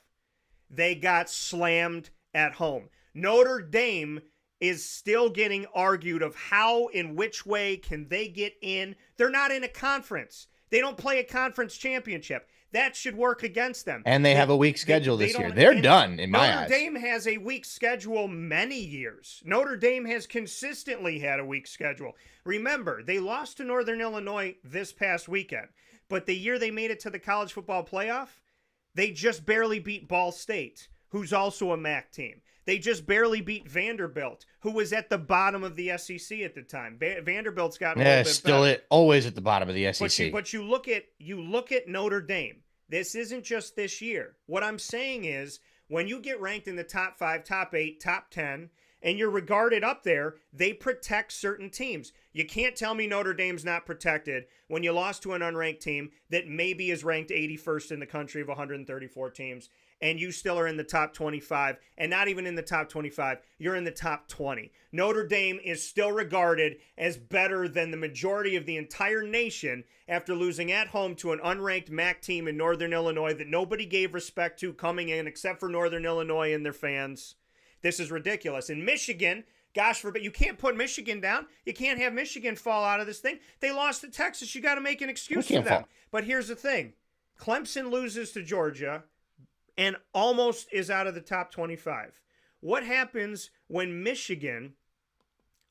they got slammed at home. Notre Dame is still getting argued of how, in which way can they get in. They're not in a conference. They don't play a conference championship. That should work against them. And they have a weak schedule this year. They're done, in my eyes. Notre Dame has a weak schedule many years. Notre Dame has consistently had a weak schedule. Remember, they lost to Northern Illinois this past weekend. But the year they made it to the college football playoff, they just barely beat Ball State, who's also a MAC team. They just barely beat Vanderbilt, who was at the bottom of the SEC at the time. Vanderbilt's gotten a little bit better. Always at the bottom of the SEC. But you look at Notre Dame. This isn't just this year. What I'm saying is, when you get ranked in the top 5, top 8, top 10, and you're regarded up there, they protect certain teams. You can't tell me Notre Dame's not protected when you lost to an unranked team that maybe is ranked 81st in the country of 134 teams, and you still are in the top 25, and not even in the top 25, you're in the top 20. Notre Dame is still regarded as better than the majority of the entire nation after losing at home to an unranked MAC team in Northern Illinois that nobody gave respect to coming in except for Northern Illinois and their fans. This is ridiculous. In Michigan, gosh forbid, you can't put Michigan down. You can't have Michigan fall out of this thing. They lost to Texas. You got to make an excuse for them. But here's the thing. Clemson loses to Georgia and almost is out of the top 25. What happens when Michigan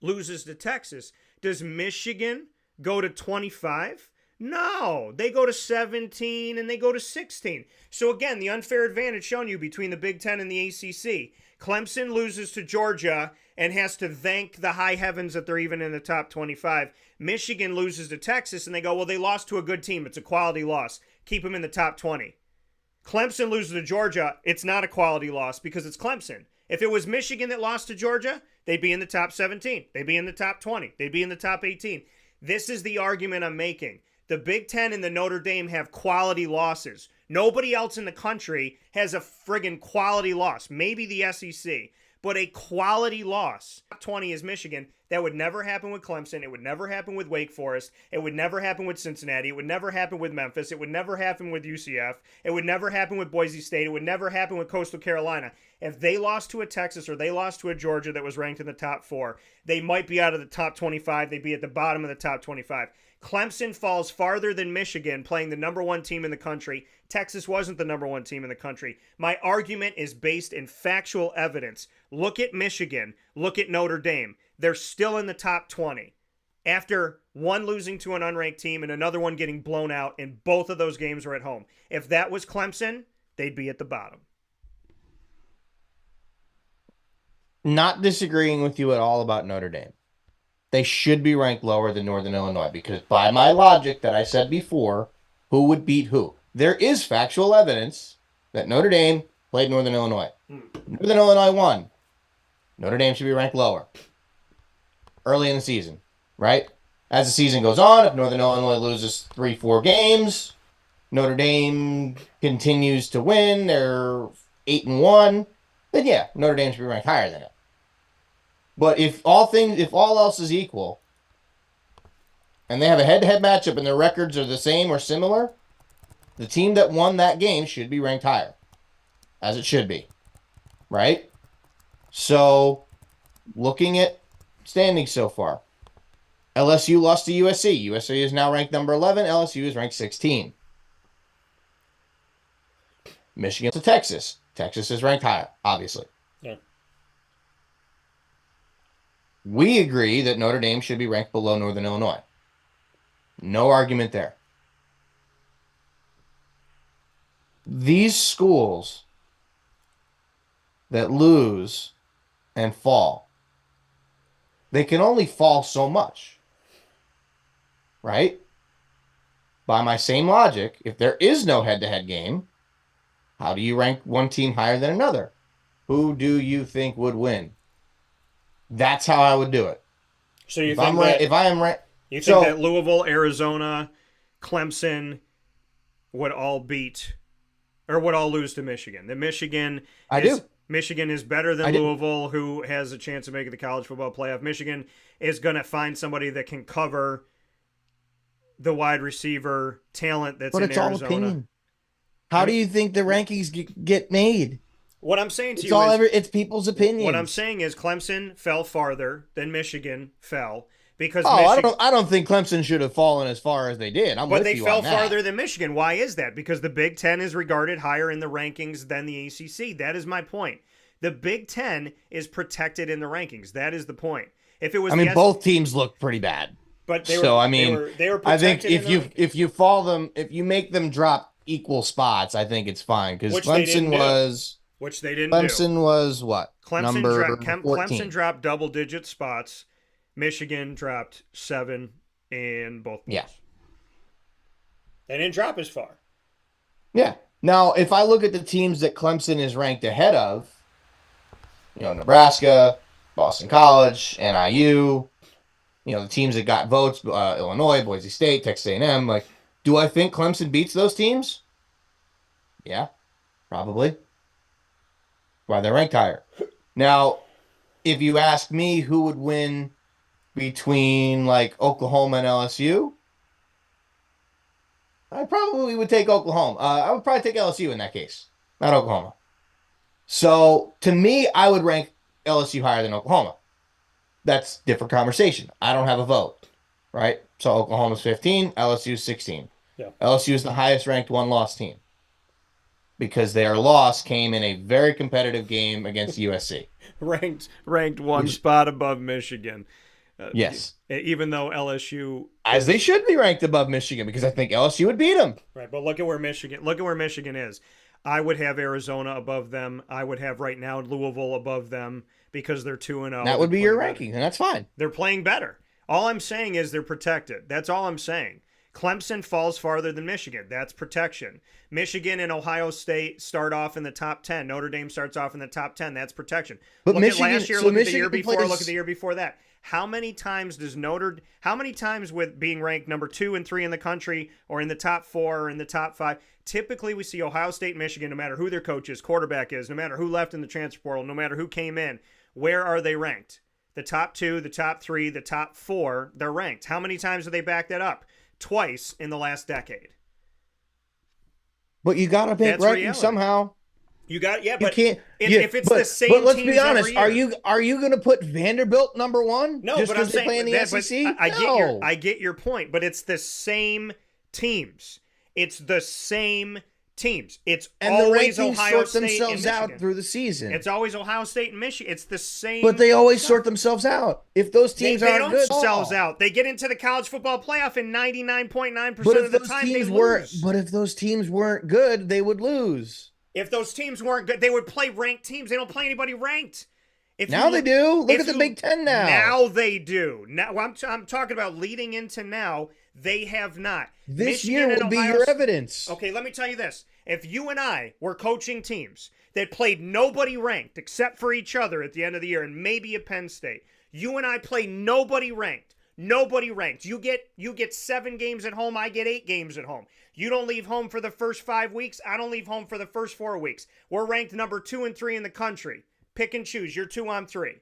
loses to Texas? Does Michigan go to 25? No, they go to 17 and they go to 16. So again, the unfair advantage shown you between the Big Ten and the ACC. Clemson loses to Georgia and has to thank the high heavens that they're even in the top 25. Michigan loses to Texas and they go, well, they lost to a good team. It's a quality loss. Keep them in the top 20. Clemson loses to Georgia. It's not a quality loss because it's Clemson. If it was Michigan that lost to Georgia, they'd be in the top 17. They'd be in the top 20. They'd be in the top 18. This is the argument I'm making. The Big Ten and the Notre Dame have quality losses. Nobody else in the country has a friggin' quality loss. Maybe the SEC, but a quality loss. Top 20 is Michigan. That would never happen with Clemson. It would never happen with Wake Forest. It would never happen with Cincinnati. It would never happen with Memphis. It would never happen with UCF. It would never happen with Boise State. It would never happen with Coastal Carolina. If they lost to a Texas or they lost to a Georgia that was ranked in the top 4, they might be out of the top 25. They'd be at the bottom of the top 25. Clemson falls farther than Michigan, playing the number 1 team in the country. Texas wasn't the number 1 team in the country. My argument is based in factual evidence. Look at Michigan. Look at Notre Dame. They're still in the top 20. After one losing to an unranked team and another one getting blown out, and both of those games were at home. If that was Clemson, they'd be at the bottom. Not disagreeing with you at all about Notre Dame. They should be ranked lower than Northern Illinois because by my logic that I said before, who would beat who? There is factual evidence that Notre Dame played Northern Illinois. Northern Illinois won. Notre Dame should be ranked lower. Early in the season, right? As the season goes on, if Northern Illinois loses 3-4 games, Notre Dame continues to win. They're 8-1. then yeah, Notre Dame should be ranked higher than it. But if all else is equal, and they have a head-to-head matchup and their records are the same or similar, the team that won that game should be ranked higher, as it should be, right? So, looking at standings so far, LSU lost to USC. USC is now ranked number 11. LSU is ranked 16. Michigan to Texas. Texas is ranked higher, obviously. Yeah. We agree that Notre Dame should be ranked below Northern Illinois. No argument there. These schools that lose and fall, they can only fall so much. Right? By my same logic, if there is no head-to-head game, how do you rank one team higher than another? Who do you think would win? That's how I would do it. So you think that Louisville, Arizona, Clemson would all beat or would all lose to Michigan? That Michigan is better than Louisville, who has a chance of making the college football playoff. Michigan is going to find somebody that can cover the wide receiver talent that's in Arizona. But it's all opinion. How do you think the rankings get made? What I'm saying to it's people's opinions. What I'm saying is Clemson fell farther than Michigan fell because I don't think Clemson should have fallen as far as they did. But they fell farther than Michigan. Why is that? Because the Big Ten is regarded higher in the rankings than the ACC. That is my point. The Big Ten is protected in the rankings. That is the point. If it was, both teams look pretty bad. But they were protected. I think if you make them drop equal spots, I think it's fine because Clemson was. Which they didn't Clemson was what? Clemson dropped double-digit spots. Michigan dropped 7 in both. Yeah. They didn't drop as far. Yeah. Now, if I look at the teams that Clemson is ranked ahead of, Nebraska, Boston College, NIU, the teams that got votes, Illinois, Boise State, Texas A&M, do I think Clemson beats those teams? Yeah, probably. Why they're ranked higher. Now, if you ask me who would win between Oklahoma and LSU, I probably would take Oklahoma. I would probably take LSU in that case, not Oklahoma. So to me, I would rank LSU higher than Oklahoma. That's a different conversation. I don't have a vote, right? So Oklahoma's 15, LSU's 16. Yeah. LSU is the highest ranked one-loss team, because their loss came in a very competitive game against USC. ranked one spot above Michigan. Yes. Even though LSU... As they should be ranked above Michigan, because I think LSU would beat them. Right, but look at where Michigan is. I would have Arizona above them. I would have right now Louisville above them because they're 2-0. That would be your ranking, and that's fine. They're playing better. All I'm saying is they're protected. That's all I'm saying. Clemson falls farther than Michigan. That's protection. Michigan and Ohio State start off in the top 10. Notre Dame starts off in the top 10. That's protection. But look at last year, look at the year before, look at the year before that. How many times with being ranked number 2 and 3 in the country or in the top 4 or in the top 5, typically we see Ohio State, Michigan, no matter who their coach is, quarterback is, no matter who left in the transfer portal, no matter who came in, where are they ranked? The top 2, the top 3, the top 4, they're ranked. How many times do they back that up? Twice in the last decade. But you got to pick ranking somehow. You got but if it's the same. But let's be honest. Are you going to put Vanderbilt number 1? No, just but I'm saying they play in the SEC. I get your point, but it's the same teams. It's the same teams. It's always Ohio State and Michigan. And the rankings sort themselves out through the season. It's always Ohio State and Michigan. It's the same. But they always sort themselves out. If those teams aren't good, they don't themselves out. They get into the college football playoff in 99.9% of the time. They lose. But if those teams weren't good, they would lose. If those teams weren't good, they would play ranked teams. They don't play anybody ranked. Now they do. Look at the Big Ten now. Now they do. Now I'm talking about leading into now. They have not. This year will be your evidence. Okay, let me tell you this. If you and I were coaching teams that played nobody ranked except for each other at the end of the year and maybe a Penn State, you and I play nobody ranked, Nobody ranked. You get 7 games at home. I get 8 games at home. You don't leave home for the first 5 weeks. I don't leave home for the first 4 weeks. We're ranked number 2 and 3 in the country. Pick and choose. You're 2, I'm 3.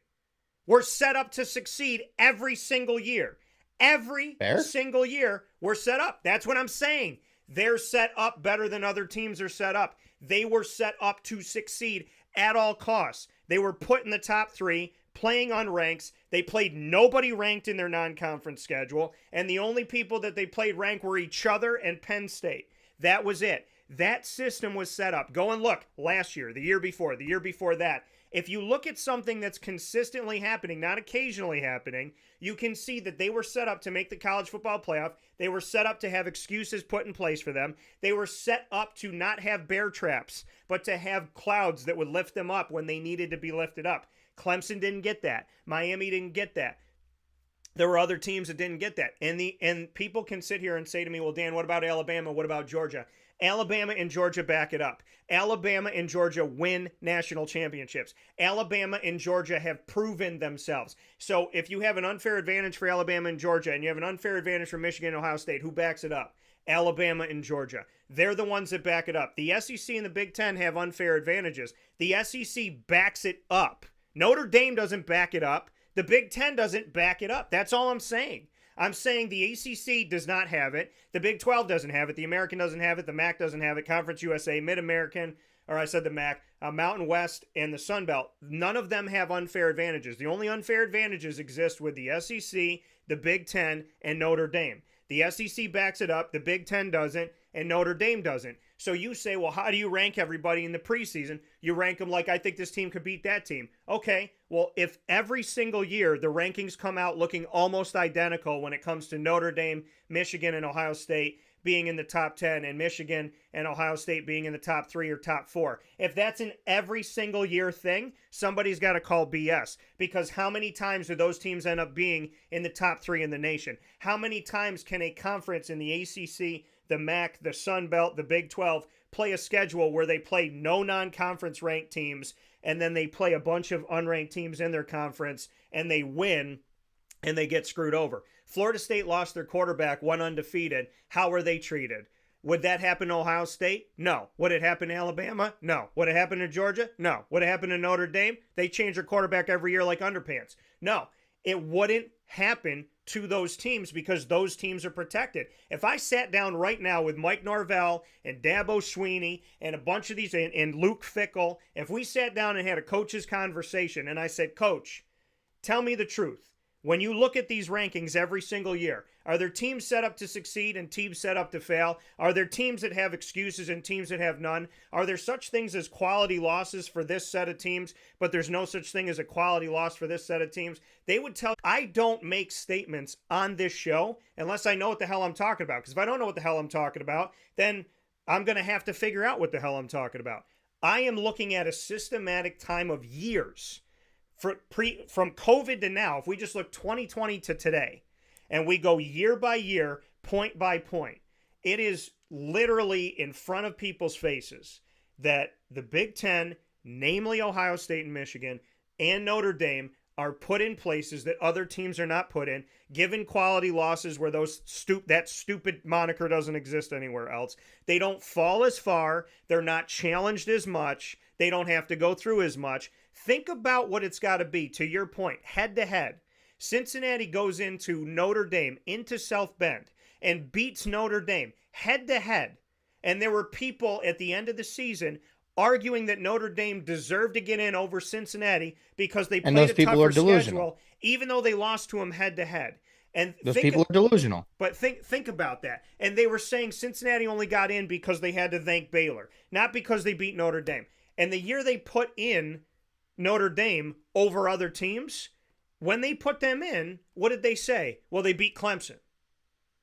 We're set up to succeed every single year. Every single year, we're set up. That's what I'm saying. They're set up better than other teams are set up. They were set up to succeed at all costs. They were put in the top 3, playing on ranks. They played nobody ranked in their non-conference schedule, and the only people that they played ranked were each other and Penn State. That was it. That system was set up. Go and look last year, the year before that. If you look at something that's consistently happening, not occasionally happening, you can see that they were set up to make the college football playoff. They were set up to have excuses put in place for them. They were set up to not have bear traps, but to have clouds that would lift them up when they needed to be lifted up. Clemson didn't get that. Miami didn't get that. There were other teams that didn't get that. And people can sit here and say to me, well, Dan, what about Alabama? What about Georgia? Alabama and Georgia back it up. Alabama and Georgia win national championships. Alabama and Georgia have proven themselves. So if you have an unfair advantage for Alabama and Georgia, and you have an unfair advantage for Michigan and Ohio State, who backs it up? Alabama and Georgia. They're the ones that back it up. The SEC and the Big Ten have unfair advantages. The SEC backs it up. Notre Dame doesn't back it up. The Big Ten doesn't back it up. That's all I'm saying. I'm saying the ACC does not have it. The Big 12 doesn't have it. The American doesn't have it. The MAC doesn't have it. Conference USA, Mid-American, or I said the MAC, Mountain West, and the Sun Belt. None of them have unfair advantages. The only unfair advantages exist with the SEC, the Big 10, and Notre Dame. The SEC backs it up. The Big 10 doesn't, and Notre Dame doesn't. So you say, well, how do you rank everybody in the preseason? You rank them like, I think this team could beat that team. Okay, well, if every single year the rankings come out looking almost identical when it comes to Notre Dame, Michigan, and Ohio State being in the top 10, and Michigan and Ohio State being in the top 3 or top 4, if that's an every single year thing, somebody's got to call BS. Because how many times do those teams end up being in the top 3 in the nation? How many times can a conference in the ACC, the MAC, the Sun Belt, the Big 12 play a schedule where they play no non-conference ranked teams, and then they play a bunch of unranked teams in their conference, and they win, and they get screwed over? Florida State lost their quarterback, went undefeated. How were they treated? Would that happen to Ohio State? No. Would it happen to Alabama? No. Would it happen to Georgia? No. Would it happen to Notre Dame? They change their quarterback every year like underpants. No. It wouldn't happen to those teams because those teams are protected. If I sat down right now with Mike Norvell and Dabo Sweeney and a bunch of these, and Luke Fickell, if we sat down and had a coach's conversation and I said, Coach, tell me the truth. When you look at these rankings every single year, are there teams set up to succeed and teams set up to fail? Are there teams that have excuses and teams that have none? Are there such things as quality losses for this set of teams, but there's no such thing as a quality loss for this set of teams? They would tell. I don't make statements on this show unless I know what the hell I'm talking about. Because if I don't know what the hell I'm talking about, then I'm going to have to figure out what the hell I'm talking about. I am looking at a systematic time of years. From COVID to now, if we just look 2020 to today, and we go year by year, point by point, it is literally in front of people's faces that the Big Ten, namely Ohio State and Michigan, and Notre Dame, are put in places that other teams are not put in, given quality losses where that stupid moniker doesn't exist anywhere else. They don't fall as far. They're not challenged as much. They don't have to go through as much. Think about what it's got to be, to your point, head-to-head. Cincinnati goes into Notre Dame, into South Bend, and beats Notre Dame head-to-head. And there were people at the end of the season arguing that Notre Dame deserved to get in over Cincinnati because they played a tougher schedule, even though they lost to them head-to-head. And those people are delusional. But think about that. And they were saying Cincinnati only got in because they had to thank Baylor, not because they beat Notre Dame. And the year they put in Notre Dame over other teams, when they put them in, what did they say? Well, they beat Clemson.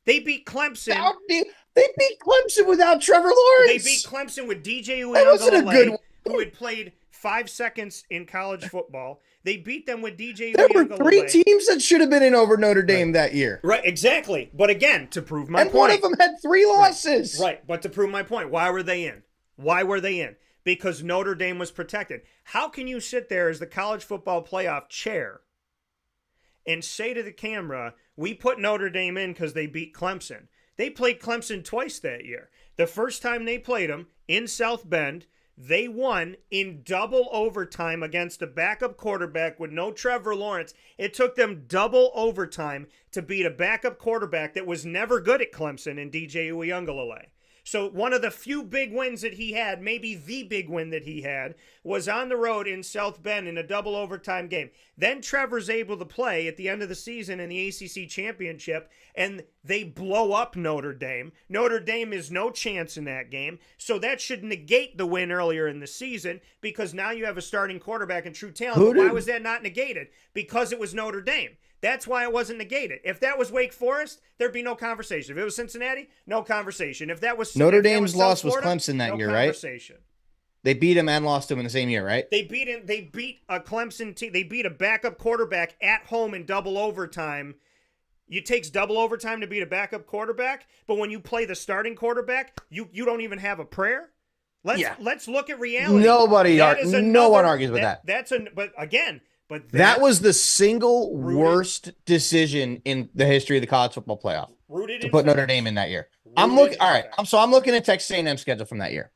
They beat Clemson. They beat Clemson without Trevor Lawrence. They beat Clemson with DJ Uiagalelei, who had played 5 seconds in college football. They beat them with DJ Uiagalelei. There were 3 teams that should have been in over Notre Dame that year. Right, exactly. But again, to prove my point. And one of them had 3 losses. Right, but to prove my point, why were they in? Why were they in? Because Notre Dame was protected. How can you sit there as the college football playoff chair and say to the camera, we put Notre Dame in because they beat Clemson. They played Clemson twice that year. The first time they played them in South Bend, they won in double overtime against a backup quarterback with no Trevor Lawrence. It took them double overtime to beat a backup quarterback that was never good at Clemson in DJ Uiagalelei. So one of the few big wins that he had, maybe the big win that he had, was on the road in South Bend in a double overtime game. Then Trevor's able to play at the end of the season in the ACC championship, and they blow up Notre Dame. Notre Dame is no chance in that game, so that should negate the win earlier in the season because now you have a starting quarterback and true talent. But why was that not negated? Because it was Notre Dame. That's why it wasn't negated. If that was Wake Forest, there'd be no conversation. If it was Cincinnati, no conversation. If that was Notre Dame's loss Florida, was Clemson that year, right? They beat him and lost him in the same year, right? They beat a Clemson team. They beat a backup quarterback at home in double overtime. It takes double overtime to beat a backup quarterback, but when you play the starting quarterback, you don't even have a prayer. Let's look at reality. No one argues with that. That was the single worst decision in the history of the college football playoff to put Notre Dame in that year. I'm looking at Texas A&M's schedule from that year.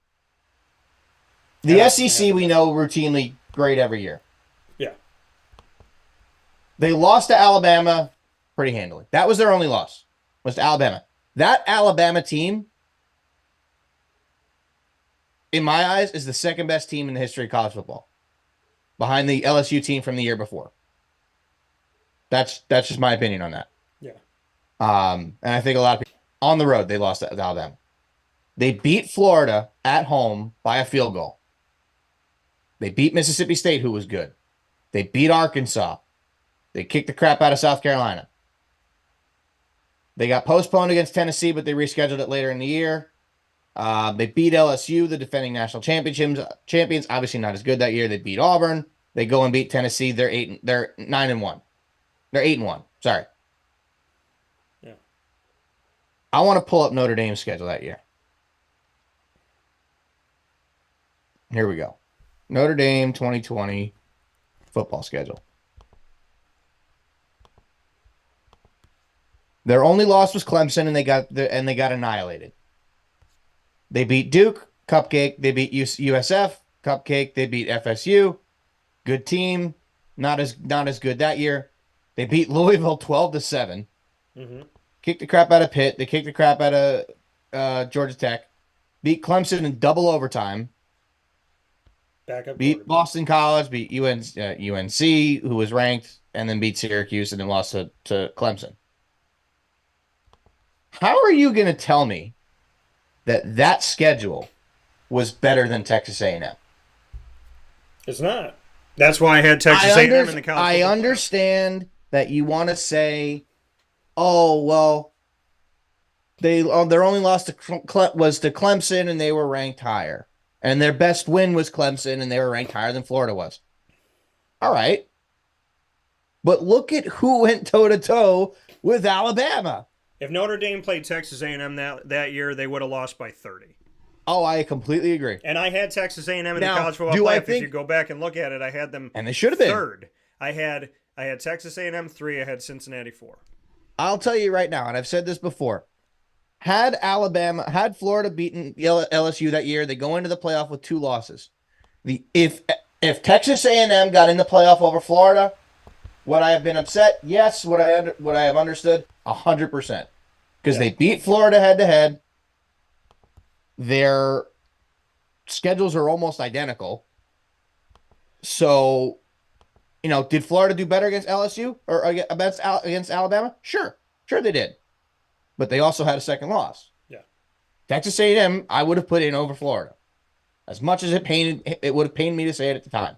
The SEC we know routinely great every year. Yeah. They lost to Alabama pretty handily. That was their only loss, was to Alabama. That Alabama team, in my eyes, is the second best team in the history of college football, behind the LSU team from the year before. That's just my opinion on that. Yeah. And I think a lot of people on the road, they lost to Alabama. They beat Florida at home by a field goal. They beat Mississippi State, who was good. They beat Arkansas. They kicked the crap out of South Carolina. They got postponed against Tennessee, but they rescheduled it later in the year. They beat LSU, the defending national champions. Obviously not as good that year. They beat Auburn. They go and beat Tennessee. They're 9-1. They're 8-1. Sorry. Yeah. I want to pull up Notre Dame's schedule that year. Here we go. Notre Dame 2020 football schedule. Their only loss was Clemson, and they got annihilated. They beat Duke, cupcake. They beat USF, cupcake. They beat FSU, good team, not as good that year. They beat Louisville 12-7. Mm-hmm. Kicked the crap out of Pitt. They kicked the crap out of Georgia Tech. Beat Clemson in double overtime. Beat Boston College. Beat UNC, who was ranked, and then beat Syracuse, and then lost to Clemson. How are you going to tell me that schedule was better than Texas A&M? It's not. That's why I had Texas A&M in the college. I understand that you want to say, "Oh well, their only loss was to Clemson, and they were ranked higher, and their best win was Clemson, and they were ranked higher than Florida was." All right, but look at who went toe to toe with Alabama. If Notre Dame played Texas A&M that year, they would have lost by 30. Oh, I completely agree. And I had Texas A&M in the college football playoff. If you go back and look at it, I had them and they should have been third. I had Texas A&M 3. I had Cincinnati 4. I'll tell you right now, and I've said this before. Had Florida beaten LSU that year, they go into the playoff with 2 losses. If Texas A&M got in the playoff over Florida, would I have been upset? Yes. Would I have understood? 100%. Because they beat Florida head-to-head. Their schedules are almost identical. So, did Florida do better against LSU or against Alabama? Sure they did. But they also had a second loss. Yeah. Texas A&M, I would have put in over Florida. As much as it would have pained me to say it at the time.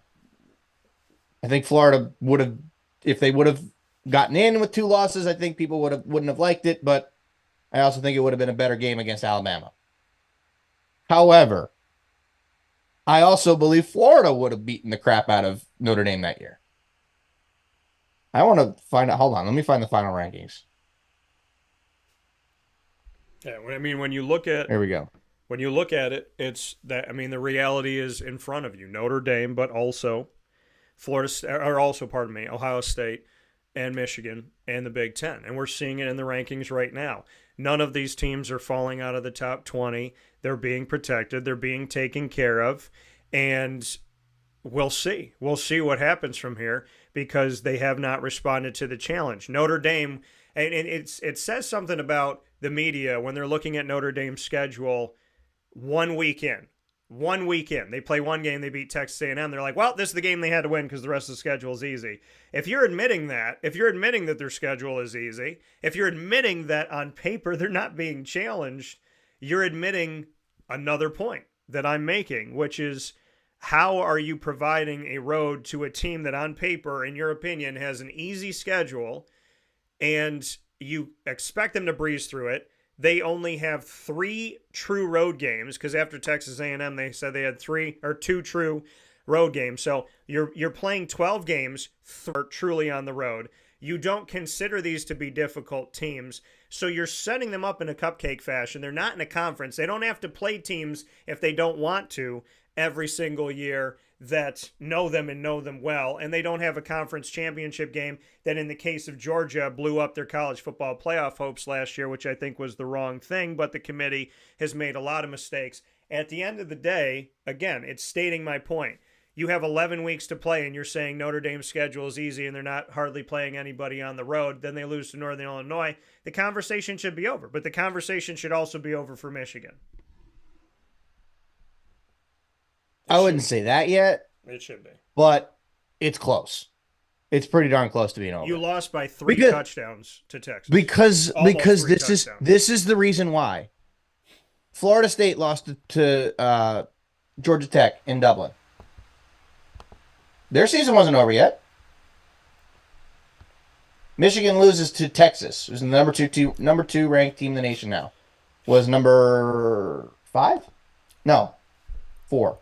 I think Florida would have, if they would have gotten in with 2 losses, I think people wouldn't have liked it, but I also think it would have been a better game against Alabama. However, I also believe Florida would have beaten the crap out of Notre Dame that year. I want to find out. Hold on. Let me find the final rankings. Yeah, when you look at... Here we go. When you look at it, it's that, the reality is in front of you. Notre Dame, but also Ohio State, and Michigan and the Big Ten. And we're seeing it in the rankings right now. None of these teams are falling out of the top 20. They're being protected. They're being taken care of. And we'll see. We'll see what happens from here because they have not responded to the challenge. Notre Dame, and it says something about the media when they're looking at Notre Dame's schedule 1 week in. 1 week in. They play one game, they beat Texas A&M. They're like, well, this is the game they had to win because the rest of the schedule is easy. If you're admitting that, if you're admitting that their schedule is easy, if you're admitting that on paper they're not being challenged, you're admitting another point that I'm making, which is how are you providing a road to a team that on paper, in your opinion, has an easy schedule and you expect them to breeze through it? They only have 3 true road games because after Texas A&M, they said they had 2 true road games. So you're playing 12 games truly on the road. You don't consider these to be difficult teams. So you're setting them up in a cupcake fashion. They're not in a conference. They don't have to play teams if they don't want to every single year that know them and know them well. And they don't have a conference championship game that, in the case of Georgia, blew up their college football playoff hopes last year, which I think was the wrong thing. But the committee has made a lot of mistakes. At the end of the day, again, it's stating my point. You have 11 weeks to play, and you're saying Notre Dame's schedule is easy and they're not hardly playing anybody on the road. Then they lose to Northern Illinois. The conversation should be over. But the conversation should also be over for Michigan. I wouldn't say that yet. It should be. But it's close. It's pretty darn close to being over. You lost by 3 touchdowns to Texas. Because this is the reason why. Florida State lost to Georgia Tech in Dublin. Their season wasn't over yet. Michigan loses to Texas, who's the number two ranked team in the nation now. Was number 5? No, 4.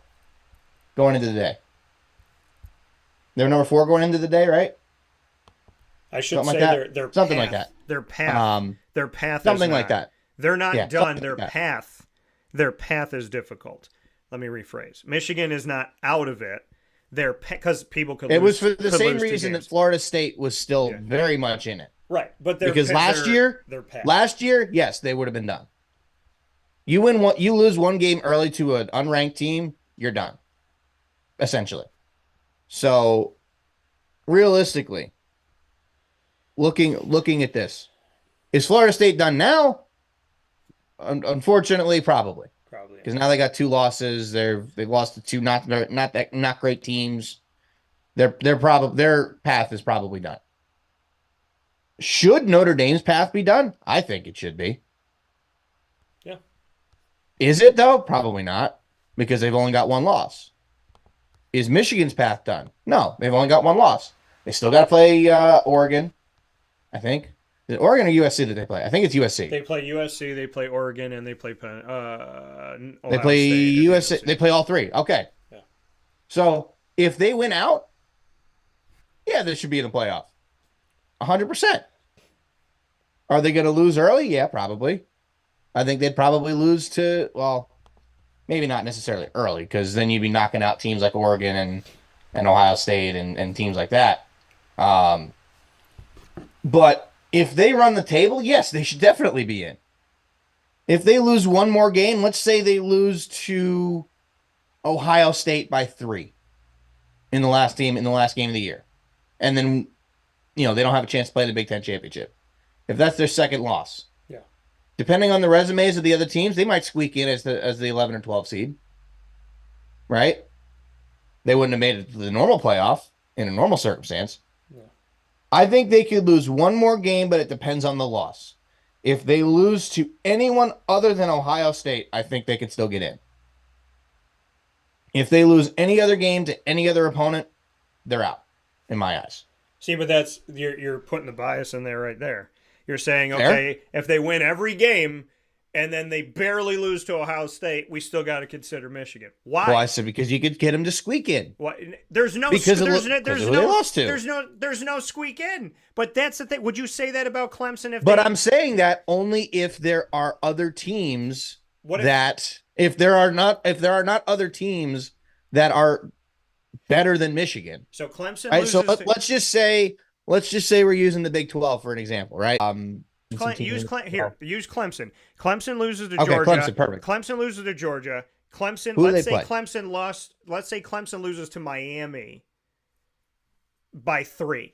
Going into the day. They're number 4 going into the day, right? I should say like their something path, like that. Their path. Their path. Something is like that. They're not done. Their like path. Their path is difficult. Let me rephrase. Michigan is not out of it. Because people could. It was for the same reason that Florida State was still very much in it. Right, but because last year, yes, they would have been done. You lose one game early to an unranked team, you're done. Essentially. So, realistically, looking at this, is Florida State done now? Unfortunately, probably. Because now they got 2 losses. They've lost to 2 not great teams. Their path is probably done. Should Notre Dame's path be done? I think it should be. Yeah. Is it though? Probably not, because they've only got 1 loss. Is Michigan's path done? No, they've only got 1 loss. They still got to play Oregon, I think. Is it Oregon or USC that they play? I think it's USC. They play USC, they play Oregon, and they play Ohio They play State USC. They play all 3. Okay. Yeah. So if they win out, yeah, they should be in the playoff. 100%. Are they going to lose early? Yeah, probably. I think they'd probably lose to, well, maybe not necessarily early, because then you'd be knocking out teams like Oregon and Ohio State and teams like that. But if they run the table, yes, they should definitely be in. If they lose one more game, let's say they lose to Ohio State by 3 in the last game of the year, and then they don't have a chance to play the Big Ten championship. If that's their second loss, depending on the resumes of the other teams, they might squeak in as the 11 or 12 seed. Right? They wouldn't have made it to the normal playoff in a normal circumstance. Yeah. I think they could lose one more game, but it depends on the loss. If they lose to anyone other than Ohio State, I think they could still get in. If they lose any other game to any other opponent, they're out, in my eyes. See, but that's you're putting the bias in there right there. You're saying, okay, if they win every game and then they barely lose to Ohio State, we still got to consider Michigan. Why? Well, I said because you could get them to squeak in. There's no squeak in. But that's the thing. Would you say that about Clemson? I'm saying that only if there are other teams if there are not other teams that are better than Michigan. So Clemson right? loses. So let's just say let's just say we're using the Big 12 for an example, right? Use Clemson. Clemson loses to Okay, Georgia. Clemson, perfect. Clemson loses to Georgia. Clemson. Who do Let's they say play? Clemson lost. Let's say Clemson loses to Miami by 3.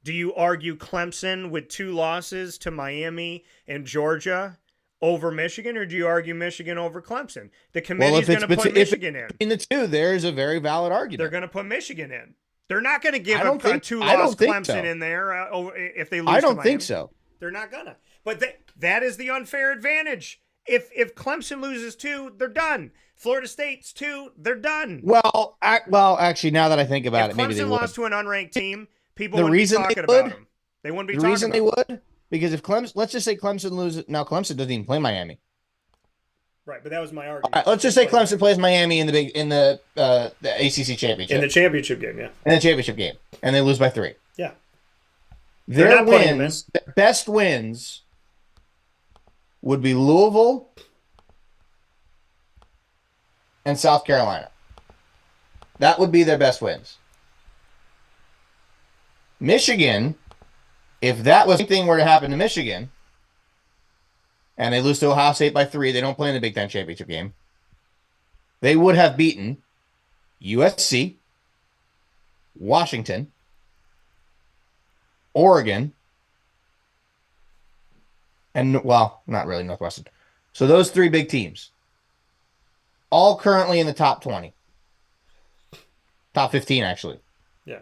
Do you argue Clemson with 2 losses to Miami and Georgia over Michigan, or do you argue Michigan over Clemson? The committee's going to put Michigan in. In the two, there is a very valid argument. They're going to put Michigan in. They're not going to give a 2-loss Clemson in there if they lose to Miami. I don't think so. They're not going to. But that is the unfair advantage. If Clemson loses 2, they're done. Florida State's 2, they're done. Well, actually, now that I think about it, maybe they would. If Clemson lost to an unranked team, people wouldn't be talking about them. They wouldn't be talking about them. The reason they would? Because if Clemson, let's just say Clemson loses. Now, Clemson doesn't even play Miami. Right, but that was my argument. Right, let's just say Clemson plays Miami in the ACC championship. In the championship game, yeah. In the championship game, and they lose by 3. Yeah. Their best wins would be Louisville and South Carolina. That would be their best wins. Michigan, if that was thing were to happen to Michigan, and they lose to Ohio State by 3, they don't play in the Big Ten championship game, they would have beaten USC, Washington, Oregon, and, well, not really Northwestern. So those 3 big teams, all currently in the top 20. Top 15, actually. Yeah.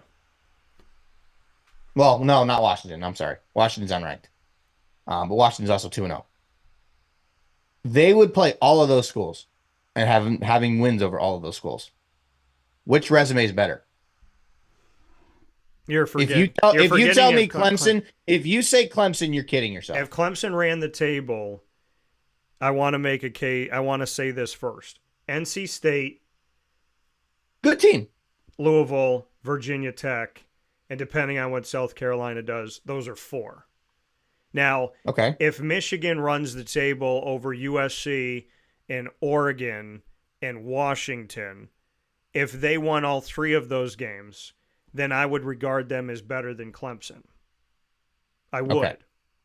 Well, no, not Washington. I'm sorry. Washington's unranked. But Washington's also 2-0. They would play all of those schools and having wins over all of those schools. Which resume is better? You're forgetting. If you tell me Clemson, if you say Clemson, you're kidding yourself. If Clemson ran the table, I want to make a case. I want to say this first. NC State, good team. Louisville, Virginia Tech, and depending on what South Carolina does, those are 4. Now, if Michigan runs the table over USC and Oregon and Washington, if they won all 3 of those games, then I would regard them as better than Clemson. I would. Okay.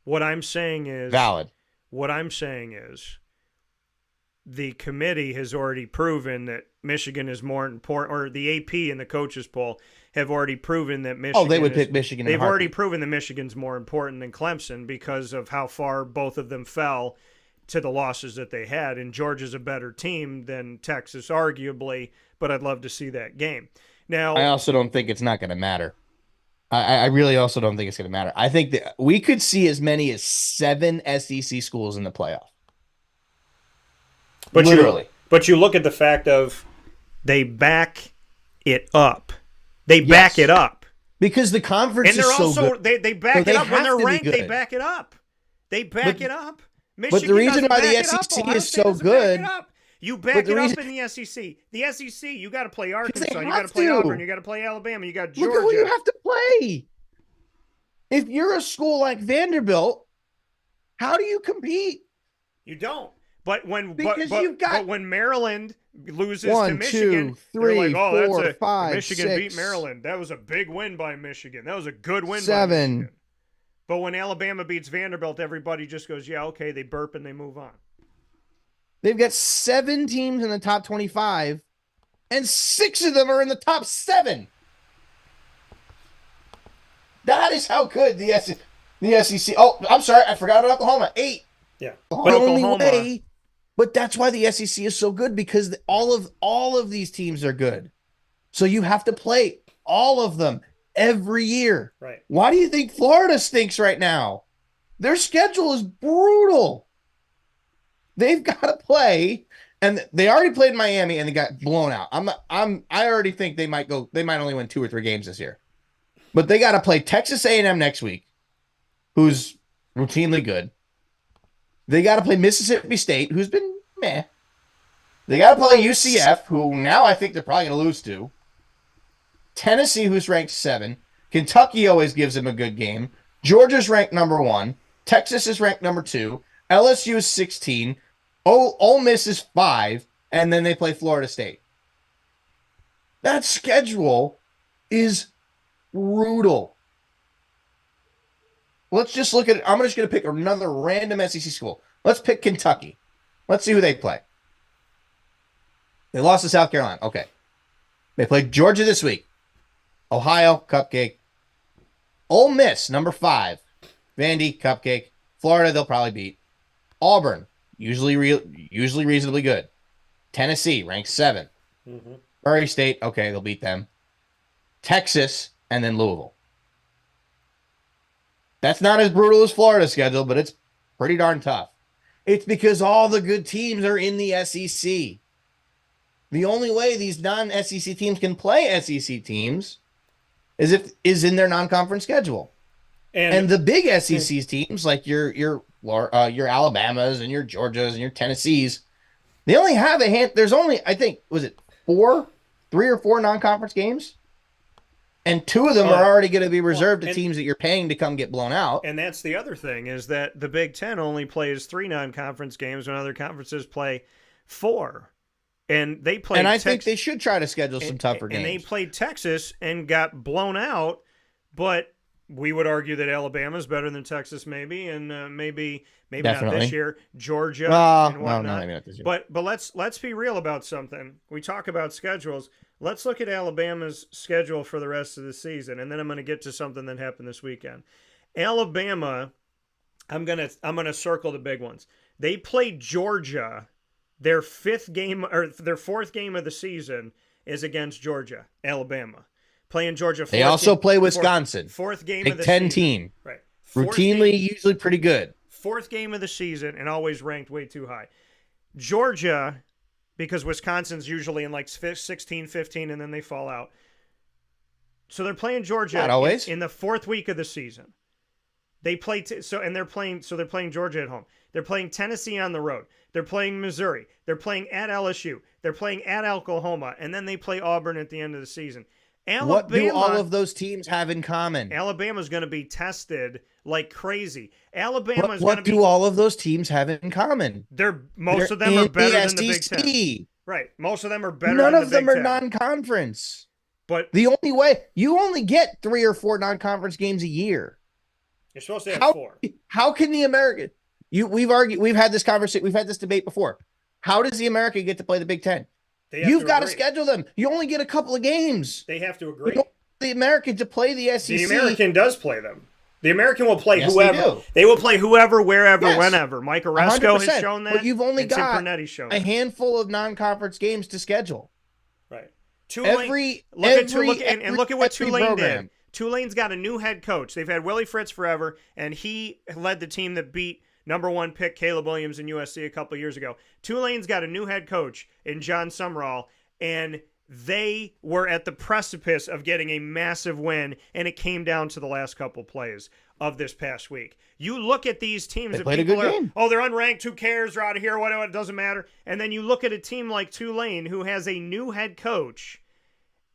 What I'm saying is valid. What I'm saying is the committee has already proven that Michigan is more important, or the AP and the coaches poll have already proven that Michigan. Oh, they would pick Michigan. They've already proven that Michigan's more important than Clemson because of how far both of them fell to the losses that they had. And Georgia's a better team than Texas, arguably, but I'd love to see that game. Now, I also don't think it's not going to matter. I really also don't think it's going to matter. I think that we could see as many as 7 SEC schools in the playoff. But literally. But you look at the fact of they back it up. They back it up. Because the conference is so good. They back it up when they're ranked. They back it up. They back it up. Michigan, but the reason why the SEC is so good. You back it up in the SEC. The SEC, you got to play Arkansas. You got to play Auburn. You got to play Alabama. You got Georgia. Look at who you have to play. If you're a school like Vanderbilt, how do you compete? You don't. But when when Maryland loses to Michigan, 2, 3, they're like, 4, 5, Michigan 6, beat Maryland. That was a big win by Michigan. That was a good win 7. by Michigan. But when Alabama beats Vanderbilt, everybody just goes, yeah, okay, they burp and they move on. They've got 7 teams in the top 25, and 6 of them are in the top 7. That is how good the SEC. Oh, I'm sorry, I forgot about Oklahoma. 8. Yeah, but only way. But that's why the SEC is so good, because all of these teams are good. So you have to play all of them every year. Right. Why do you think Florida stinks right now? Their schedule is brutal. They've got to play, and they already played Miami and they got blown out. I already think they might only win 2 or 3 games this year. But they got to play Texas A&M next week, who's routinely good. They got to play Mississippi State, who's been meh. They got to play UCF, who now I think they're probably going to lose to. Tennessee, who's ranked 7. Kentucky always gives them a good game. Georgia's ranked number 1. Texas is ranked number 2. LSU is 16. Ole Miss is 5. And then they play Florida State. That schedule is brutal. let's just look at it. I'm just going to pick another random SEC school. Let's pick Kentucky. Let's see who they play. They lost to South Carolina. Okay. They played Georgia this week. Ohio, cupcake. Ole Miss, number 5. Vandy, cupcake. Florida, they'll probably beat. Auburn, usually reasonably good. Tennessee, ranked 7. Mm-hmm. Murray State, okay, they'll beat them. Texas, and then Louisville. That's not as brutal as Florida's schedule, but it's pretty darn tough. It's because all the good teams are in the SEC. The only way these non-SEC teams can play SEC teams is in their non-conference schedule. And the big SEC teams, like your Alabamas and your Georgias and your Tennessees, they only have a hand. There's only, I think, was it 3 or 4 non-conference games? And 2 of them are already going to be reserved to teams that you're paying to come get blown out. And that's the other thing, is that the Big Ten only plays 3 non-conference games when other conferences play 4. And they played. And I think they should try to schedule some tougher games. And they played Texas and got blown out, but we would argue that Alabama's better than Texas, maybe, and maybe Definitely. not this year. Georgia and whatnot. No, maybe not this year. But let's be real about something. We talk about schedules. Let's look at Alabama's schedule for the rest of the season, and then I'm going to get to something that happened this weekend. Alabama, I'm gonna circle the big ones. They played Georgia. Their 4th game of the season is against Georgia, Alabama. Playing Georgia. They also play Wisconsin. 4th game Big of the Ten season. team. Right. Routinely, usually pretty good. 4th game of the season and always ranked way too high. Georgia, because Wisconsin's usually in like 16, 15, and then they fall out. So they're playing Georgia Not always. In the 4th week of the season. They play they're playing Georgia at home. They're playing Tennessee on the road. They're playing Missouri. They're playing at LSU. They're playing at Oklahoma, and then they play Auburn at the end of the season. What do all of those teams have in common? Alabama's going to be tested like crazy. What do all of those teams have in common? Most of them are better than the Big Ten. Right. Most of them are better than the Big Ten. None of them are non-conference. But the only way you only get 3 or 4 non-conference games a year. You're supposed to have 4. How can the American? We've had this conversation. We've had this debate before. How does the American get to play the Big Ten? You've got to schedule them. You only get a couple of games. They have to agree. The American to play the SEC. The American does play them. The American will play whoever. They will play whoever, wherever, whenever. Mike Oresco has shown that. But you've only got a handful of non-conference games to schedule. Right. Look at what Tulane did. Tulane's got a new head coach. They've had Willie Fritz forever, and he led the team that beat number 1 pick Caleb Williams in USC a couple of years ago. Tulane's got a new head coach in John Sumrall, and they were at the precipice of getting a massive win, and it came down to the last couple plays of this past week. You look at these teams that people are, they're unranked, who cares, they're out of here, whatever, it doesn't matter. And then you look at a team like Tulane, who has a new head coach,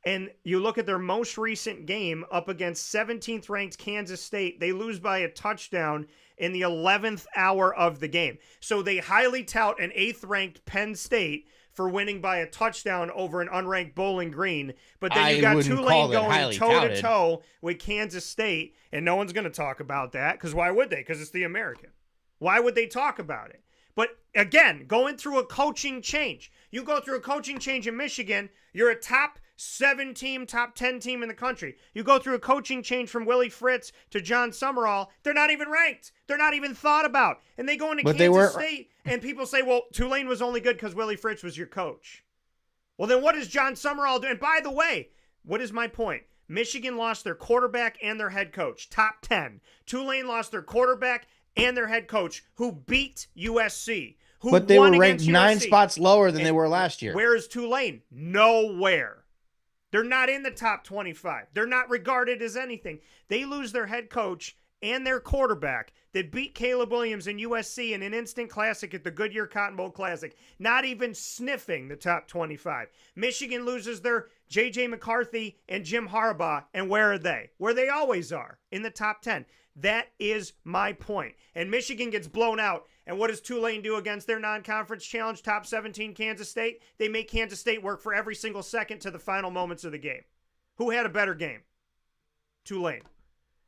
and you look at their most recent game up against 17th ranked Kansas State. They lose by a touchdown in the 11th hour of the game. So they highly tout an 8th ranked Penn State for winning by a touchdown over an unranked Bowling Green. But then you got Tulane going toe-to-toe with Kansas State, and no one's going to talk about that, because why would they? Because it's the American. Why would they talk about it? But again, going through a coaching change. You go through a coaching change in Michigan, you're a top 7 team, top 10 team in the country. You go through a coaching change from Willie Fritz to John Sumrall, they're not even ranked. They're not even thought about. And they go into Kansas State, and people say, well, Tulane was only good because Willie Fritz was your coach. Well, then what does John Sumrall do? And by the way, what is my point? Michigan lost their quarterback and their head coach, top 10. Tulane lost their quarterback and their head coach, who beat USC. But they were ranked 9 spots lower than they were last year. Where is Tulane? Nowhere. They're not in the top 25. They're not regarded as anything. They lose their head coach and their quarterback that beat Caleb Williams and USC in an instant classic at the Goodyear Cotton Bowl Classic, not even sniffing the top 25. Michigan loses their J.J. McCarthy and Jim Harbaugh, and where are they? Where they always are, in the top 10. That is my point. And Michigan gets blown out. And what does Tulane do against their non-conference challenge, top 17 Kansas State? They make Kansas State work for every single second to the final moments of the game. Who had a better game? Tulane.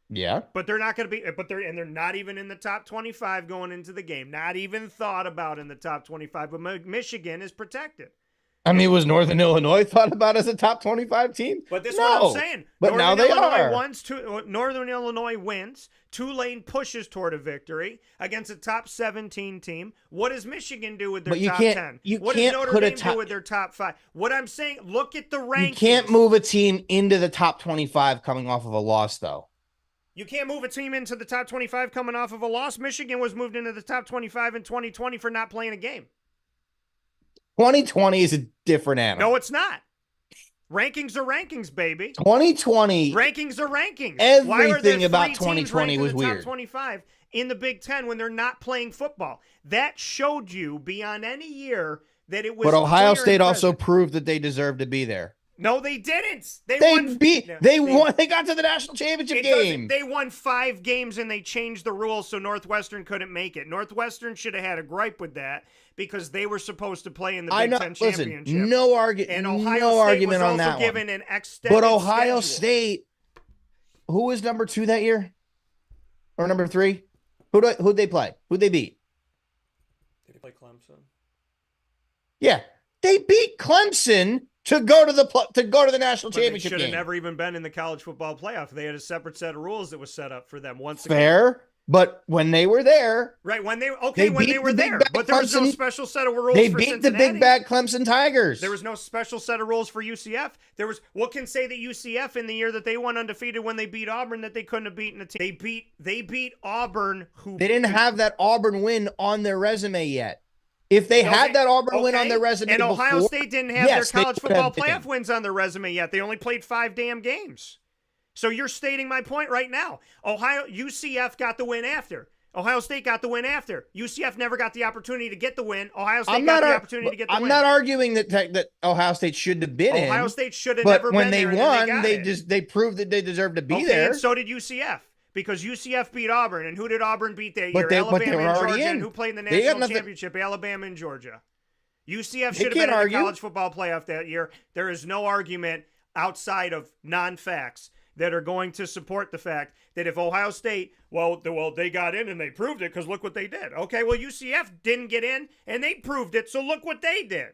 Yeah. But they're not going to be. They're not even in the top 25 going into the game. Not even thought about in the top 25. But Michigan is protected. I mean, was Northern Illinois thought about as a top 25 team? But this is what I'm saying. But now they are. Northern Illinois wins. Tulane pushes toward a victory against a top 17 team. What does Michigan do with their top 10? What does Notre Dame do with their top 5? What I'm saying, look at the rankings. You can't move a team into the top 25 coming off of a loss, though. You can't move a team into the top 25 coming off of a loss. Michigan was moved into the top 25 in 2020 for not playing a game. 2020 is a different animal. No, it's not. Rankings are rankings, baby. 2020. Rankings are rankings. Everything about 2020 was weird. Top 25 in the Big Ten when they're not playing football. That showed you beyond any year that it was. But Ohio State also proved that they deserved to be there. No, they didn't. They won. They got to the national championship game. They won 5 games and they changed the rules so Northwestern couldn't make it. Northwestern should have had a gripe with that because they were supposed to play in the Big Ten championship. No argument. And Ohio State was also given an extended But Ohio schedule. State, who was number 2 that year, or number 3? Who'd they play? Who'd they beat? Did they play Clemson? Yeah, they beat Clemson to go to the national championship game. They should have never even been in the college football playoff. They had a separate set of rules that was set up for them. Fair, but when they were there, right? When they were there, but there was no special set of rules. They for beat Cincinnati. the big bad Clemson Tigers. There was no special set of rules for UCF. There was. What can say that UCF in the year that they went undefeated when they beat Auburn that they couldn't have beaten a team? They beat Auburn. They didn't have that Auburn win on their resume yet. If they had that Auburn win on their resume and before, Ohio State didn't have their college football playoff wins on their resume yet. They only played 5 damn games. So you're stating my point right now. UCF got the win after. Ohio State got the win after. UCF never got the opportunity to get the win. Ohio State got the opportunity to get the win. I'm not arguing that Ohio State should have been in. Ohio State should have never been there. But when they won, they proved that they deserved to be there. And so did UCF. Because UCF beat Auburn, and who did Auburn beat that year? Alabama and Georgia. And who played in the national championship? Alabama and Georgia. UCF should have been in the college football playoff that year. There is no argument outside of non-facts that are going to support the fact that if Ohio State, they got in and they proved it because look what they did. Okay, well, UCF didn't get in, and they proved it, so look what they did.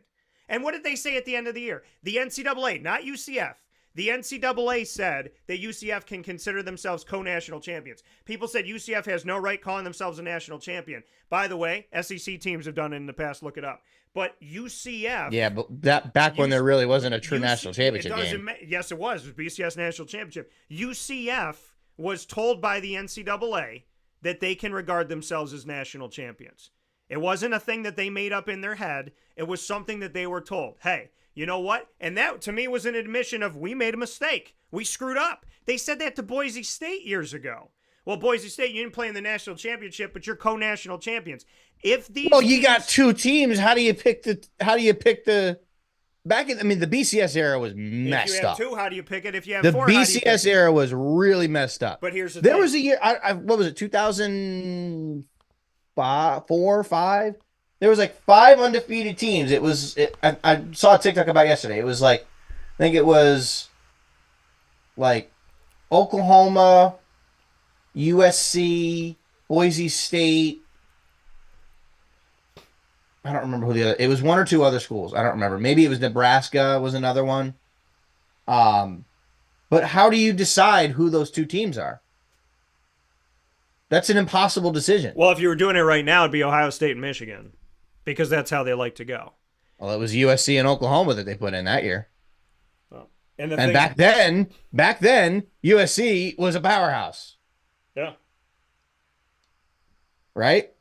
And what did they say at the end of the year? The NCAA, not UCF. The NCAA said that UCF can consider themselves co-national champions. People said UCF has no right calling themselves a national champion. By the way, SEC teams have done it in the past. Look it up. But UCF... Yeah, but that back when there really wasn't a true national championship game. Yes, it was. It was BCS National Championship. UCF was told by the NCAA that they can regard themselves as national champions. It wasn't a thing that they made up in their head. It was something that they were told. Hey... You know what? And that, to me, was an admission of we made a mistake. We screwed up. They said that to Boise State years ago. Well, Boise State, you didn't play in the national championship, but you're co-national champions. You got 2 teams. How do you pick the the BCS era was messed up. If you have 2, how do you pick it? If you have 4, the BCS era was really messed up. But here's the thing. There was a year, what was it, 2004 or 5? There was like 5 undefeated teams. I saw a TikTok about yesterday. It was like, I think it was like Oklahoma, USC, Boise State. I don't remember who the other. It was 1 or 2 other schools. I don't remember. Maybe it was Nebraska was another one. But how do you decide who those 2 teams are? That's an impossible decision. Well, if you were doing it right now, it'd be Ohio State and Michigan. Because that's how they like to go. Well, it was USC and Oklahoma that they put in that year. Well, back then, USC was a powerhouse. Yeah. Right?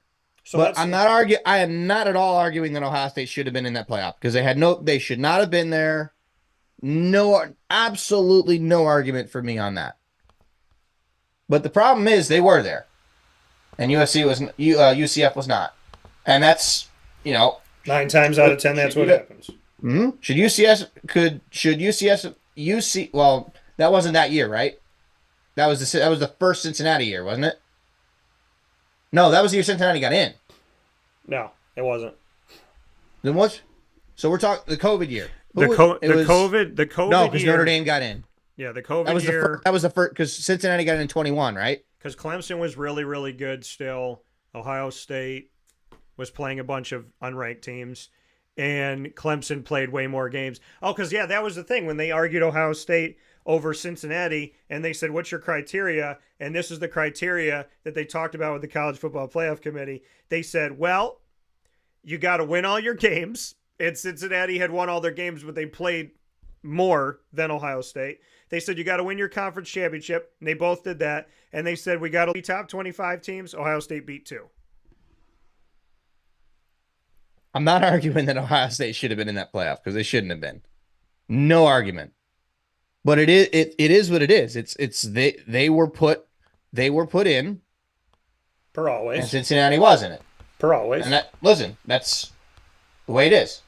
But I am not at all arguing that Ohio State should have been in that playoff because they should not have been there. Absolutely no argument for me on that. But the problem is they were there. And UCF was not. And that's, 9 times out of 10, that's what happens. Mm-hmm. Well, that wasn't that year, right? That was the first Cincinnati year, wasn't it? No, that was the year Cincinnati got in. No, it wasn't. Then what? So we're talking the COVID year. The COVID No, because year. Notre Dame got in. Yeah, the COVID year. That was the first because Cincinnati got in 21, right? Because Clemson was really, really good still. Ohio State was playing a bunch of unranked teams, and Clemson played way more games. Oh, because, yeah, that was the thing. When they argued Ohio State over Cincinnati, and they said, what's your criteria? And this is the criteria that they talked about with the College Football Playoff Committee. They said, well, you got to win all your games. And Cincinnati had won all their games, but they played more than Ohio State. They said you got to win your conference championship, and they both did that. And they said we got to be top 25 teams. Ohio State beat 2. I'm not arguing that Ohio State should have been in that playoff because they shouldn't have been. No argument. But it is what it is. They were put in. Per always. And Cincinnati wasn't it. Per always. And that's the way it is,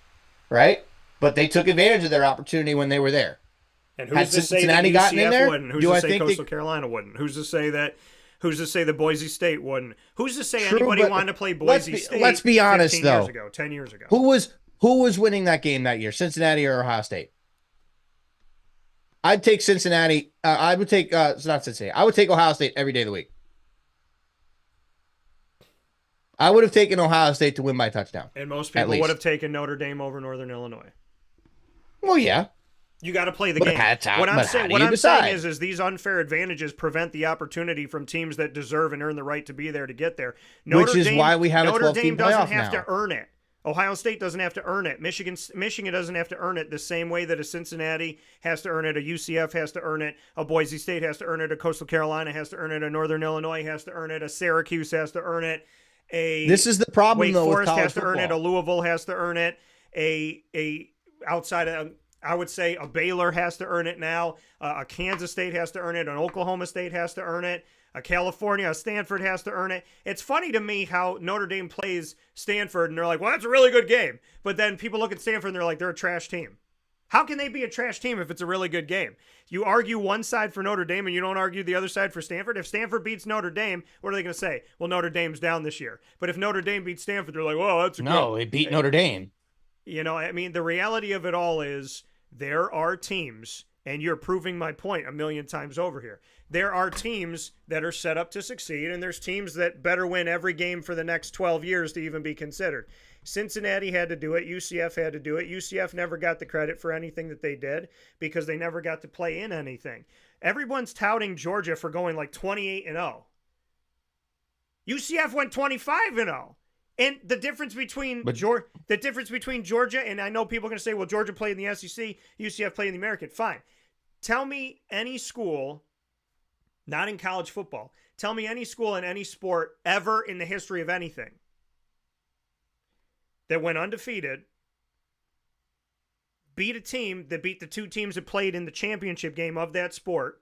right? But they took advantage of their opportunity when they were there. And who's to say that UCF wouldn't? Who's to say Coastal Carolina wouldn't? Who's to say that? Who's to say that Boise State wouldn't? Who's to say anybody wanted to play Boise State? Let's be honest, though. 10 years ago. Who was winning that game that year? Cincinnati or Ohio State? I'd take Cincinnati. I would take not Cincinnati. I would take Ohio State every day of the week. I would have taken Ohio State to win by touchdown. And most people would have taken Notre Dame over Northern Illinois. Well, yeah. You got to play the game. What I'm saying is these unfair advantages prevent the opportunity from teams that deserve and earn the right to be there to get there. Which is why we have a 12-team playoff now. Notre Dame doesn't have to earn it. Ohio State doesn't have to earn it. Michigan doesn't have to earn it the same way that a Cincinnati has to earn it, a UCF has to earn it, a Boise State has to earn it, a Coastal Carolina has to earn it, a Northern Illinois has to earn it, a Syracuse has to earn it, this is the problem, Wake though, Forest with has to football. earn it, a Louisville has to earn it, a outside of, I would say a Baylor has to earn it now, a Kansas State has to earn it, an Oklahoma State has to earn it, a California, a Stanford has to earn it. It's funny to me how Notre Dame plays Stanford, and they're like, well, that's a really good game. But then people look at Stanford, and they're like, they're a trash team. How can they be a trash team if it's a really good game? You argue one side for Notre Dame, and you don't argue the other side for Stanford? If Stanford beats Notre Dame, what are they going to say? Well, Notre Dame's down this year. But if Notre Dame beats Stanford, they're like, well, that's a good... No, they beat Notre Dame. You know, I mean, the reality of it all is there are teams, and you're proving my point a million times over here. There are teams that are set up to succeed, and there's teams that better win every game for the next 12 years to even be considered. Cincinnati had to do it. UCF had to do it. UCF never got the credit for anything that they did because they never got to play in anything. Everyone's touting Georgia for going like 28-0. UCF went 25-0. And the difference between Georgia, and I know people are going to say, well, Georgia played in the SEC, UCF played in the American. Fine. Tell me any school, not in college football, tell me any school in any sport ever in the history of anything that went undefeated, beat a team that beat the two teams that played in the championship game of that sport,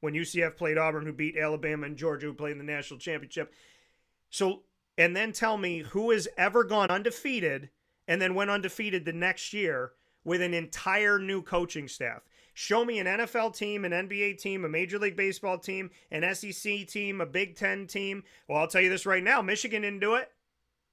when UCF played Auburn, who beat Alabama, and Georgia, who played in the national championship. So, and then tell me who has ever gone undefeated and then went undefeated the next year with an entire new coaching staff. Show me an NFL team, an NBA team, a Major League Baseball team, an SEC team, a Big Ten team. Well, I'll tell you this right now. Michigan didn't do it.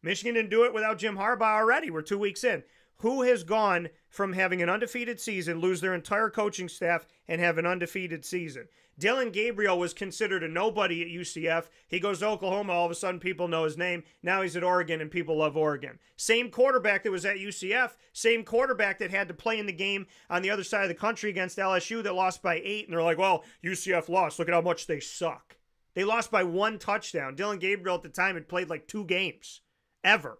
Michigan didn't do it without Jim Harbaugh already. We're 2 weeks in. Who has gone from having an undefeated season, lose their entire coaching staff, and have an undefeated season? Dylan Gabriel was considered a nobody at UCF. He goes to Oklahoma. All of a sudden, people know his name. Now he's at Oregon, and people love Oregon. Same quarterback that was at UCF. Same quarterback that had to play in the game on the other side of the country against LSU that lost by 8. And they're like, well, UCF lost. Look at how much they suck. They lost by 1 touchdown. Dylan Gabriel at the time had played like 2 games. Ever.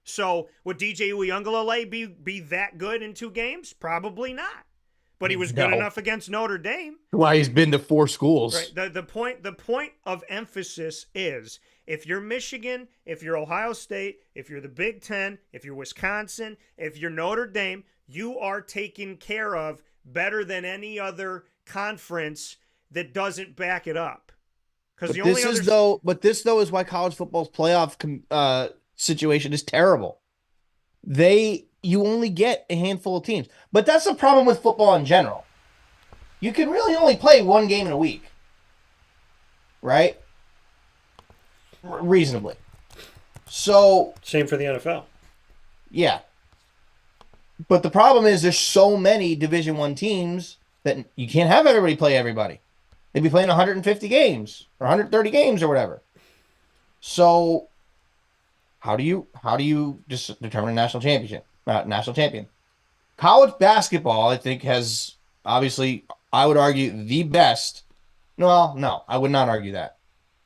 So, would DJ Uiagalelei be that good in 2 games? Probably not. But he was good enough against Notre Dame. Why he's been to 4 schools. Right. The point of emphasis is if you're Michigan, if you're Ohio State, if you're the Big Ten, if you're Wisconsin, if you're Notre Dame, you are taken care of better than any other conference that doesn't back it up. But this is why college football's playoff situation is terrible. You only get a handful of teams. But that's the problem with football in general. You can really only play 1 game in a week. Right? Reasonably. So... Same for the NFL. Yeah. But the problem is there's so many Division I teams that you can't have everybody play everybody. They'd be playing 150 games or 130 games or whatever. So how do you just determine a national champion? College basketball, I think, has obviously, I would argue, the best. No, I would not argue that.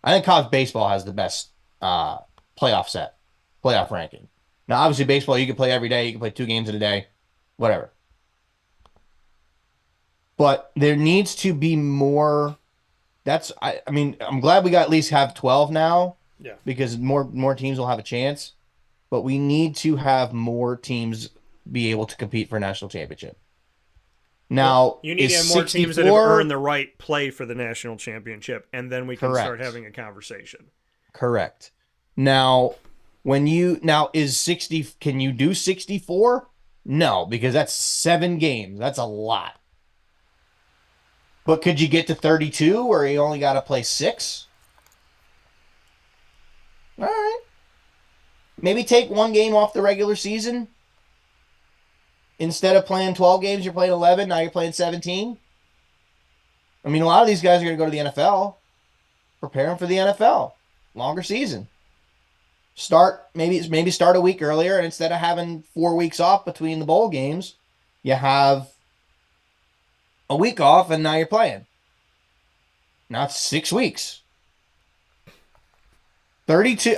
I think college baseball has the best playoff ranking. Now, obviously, baseball, you can play every day. You can play 2 games in a day, whatever. But there needs to be more. I mean, I'm glad we at least have 12 now. Yeah. Because more teams will have a chance. But we need to have more teams be able to compete for a national championship. Now, you need to have more teams that have earned the right play for the national championship, and then we can start having a conversation. Correct. Now, is 60? Can you do 64? No, because that's 7 games. That's a lot. But could you get to 32, where you only got to play 6? All right. Maybe take 1 game off the regular season. Instead of playing 12 games, you're playing 11. Now you're playing 17. I mean, a lot of these guys are going to go to the NFL. Prepare them for the NFL. Longer season. Maybe start a week earlier, and instead of having 4 weeks off between the bowl games, you have a week off, and now you're playing. Now it's 6 weeks. 32.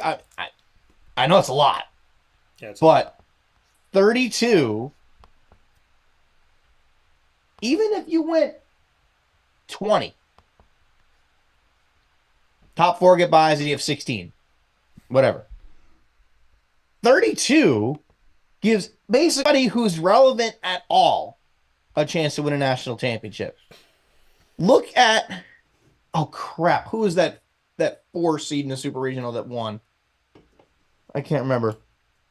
I know it's a lot. Yeah, but 32, even if you went 20, top 4 get buys and you have 16, whatever. 32 gives basically who's relevant at all a chance to win a national championship. Look at, oh crap, who was that 4 seed in the Super Regional that won? I can't remember.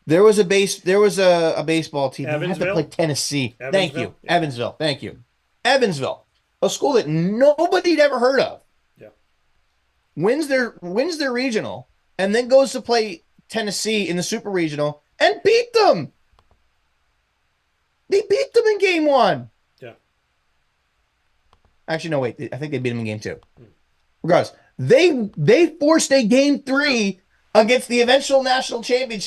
There was a baseball team that had to play Tennessee. Thank you. Yeah. Evansville. Thank you. Evansville, a school that nobody'd ever heard of. Yeah. Wins their regional and then goes to play Tennessee in the Super Regional and beat them. They beat them in game 1. Yeah. Actually, no, wait. I think they beat them in game 2. Regardless, they forced a game 3 against the eventual national champions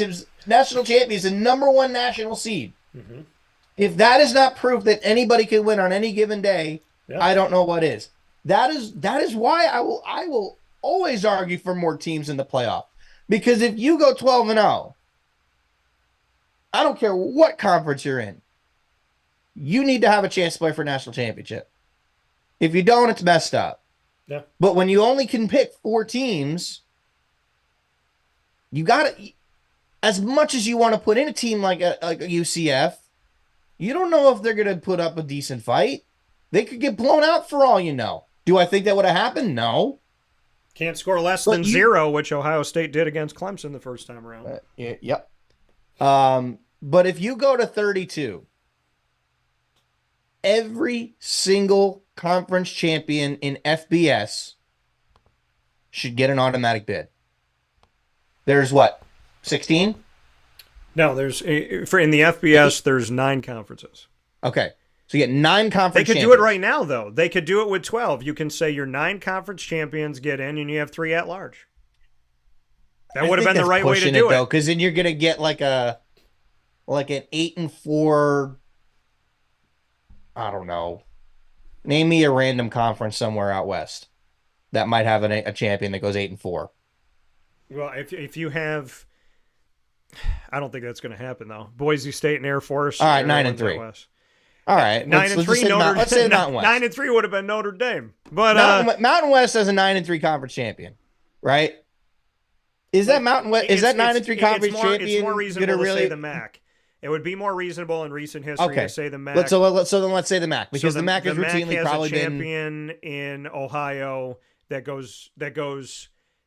and number 1 national seed. Mm-hmm. If that is not proof that anybody can win on any given day, I don't know what is. That is why I will always argue for more teams in the playoff. Because if you go 12-0, I don't care what conference you're in, you need to have a chance to play for a national championship. If you don't, it's messed up. Yeah. But when you only can pick 4 teams, you got to, as much as you want to put in a team like a UCF, you don't know if they're going to put up a decent fight. They could get blown out for all you know. Do I think that would have happened? No. Can't score less than 0, which Ohio State did against Clemson the first time around. Yep. But if you go to 32, every single conference champion in FBS should get an automatic bid. There's what? 16? No, in the FBS, there's 9 conferences. Okay. So you get 9 conference champions. They could do it right now, though. They could do it with 12. You can say your 9 conference champions get in, and you have 3 at large. That would have been the right way to do it. Because then you're going to get like an 8-4. I don't know. Name me a random conference somewhere out west that might have a champion that goes 8-4. Well, if you have, I don't think that's going to happen though. Boise State and Air Force. All right, 9-3. All right, 9-3. Let's say Mountain West. 9-3 would have been Notre Dame, but Mountain West has a 9-3 conference champion, right? Is that Mountain West? Is that 9-3 conference champion? It's more reasonable to say the MAC. It would be more reasoned in recent history to say the MAC. So then let's say the MAC, because the MAC has routinely probably been a champion in Ohio that goes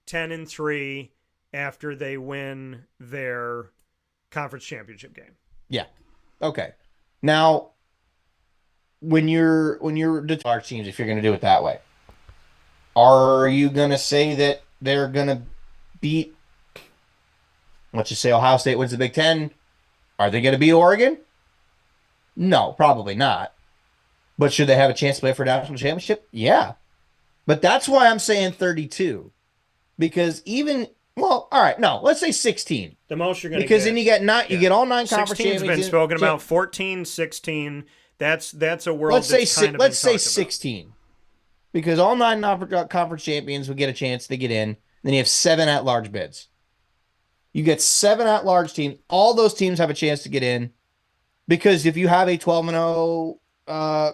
10-3 after they win their conference championship game. Yeah. Okay. Now, when you're large teams, if you're going to do it that way, are you going to say that they're going to beat? Let's just say Ohio State wins the Big Ten. Are they going to beat Oregon? No, probably not. But should they have a chance to play for a national championship? Yeah. But that's why I'm saying 32. Because all right, no, let's say 16. The most you're going to get. Because then you get you get all 9 conference 16's champions. Been spoken about. 14, 16. That's a world. Let's say 16. About. Because all 9 conference champions would get a chance to get in. Then you have 7 at-large bids. You get 7 at-large teams. All those teams have a chance to get in. Because if you have a 12-0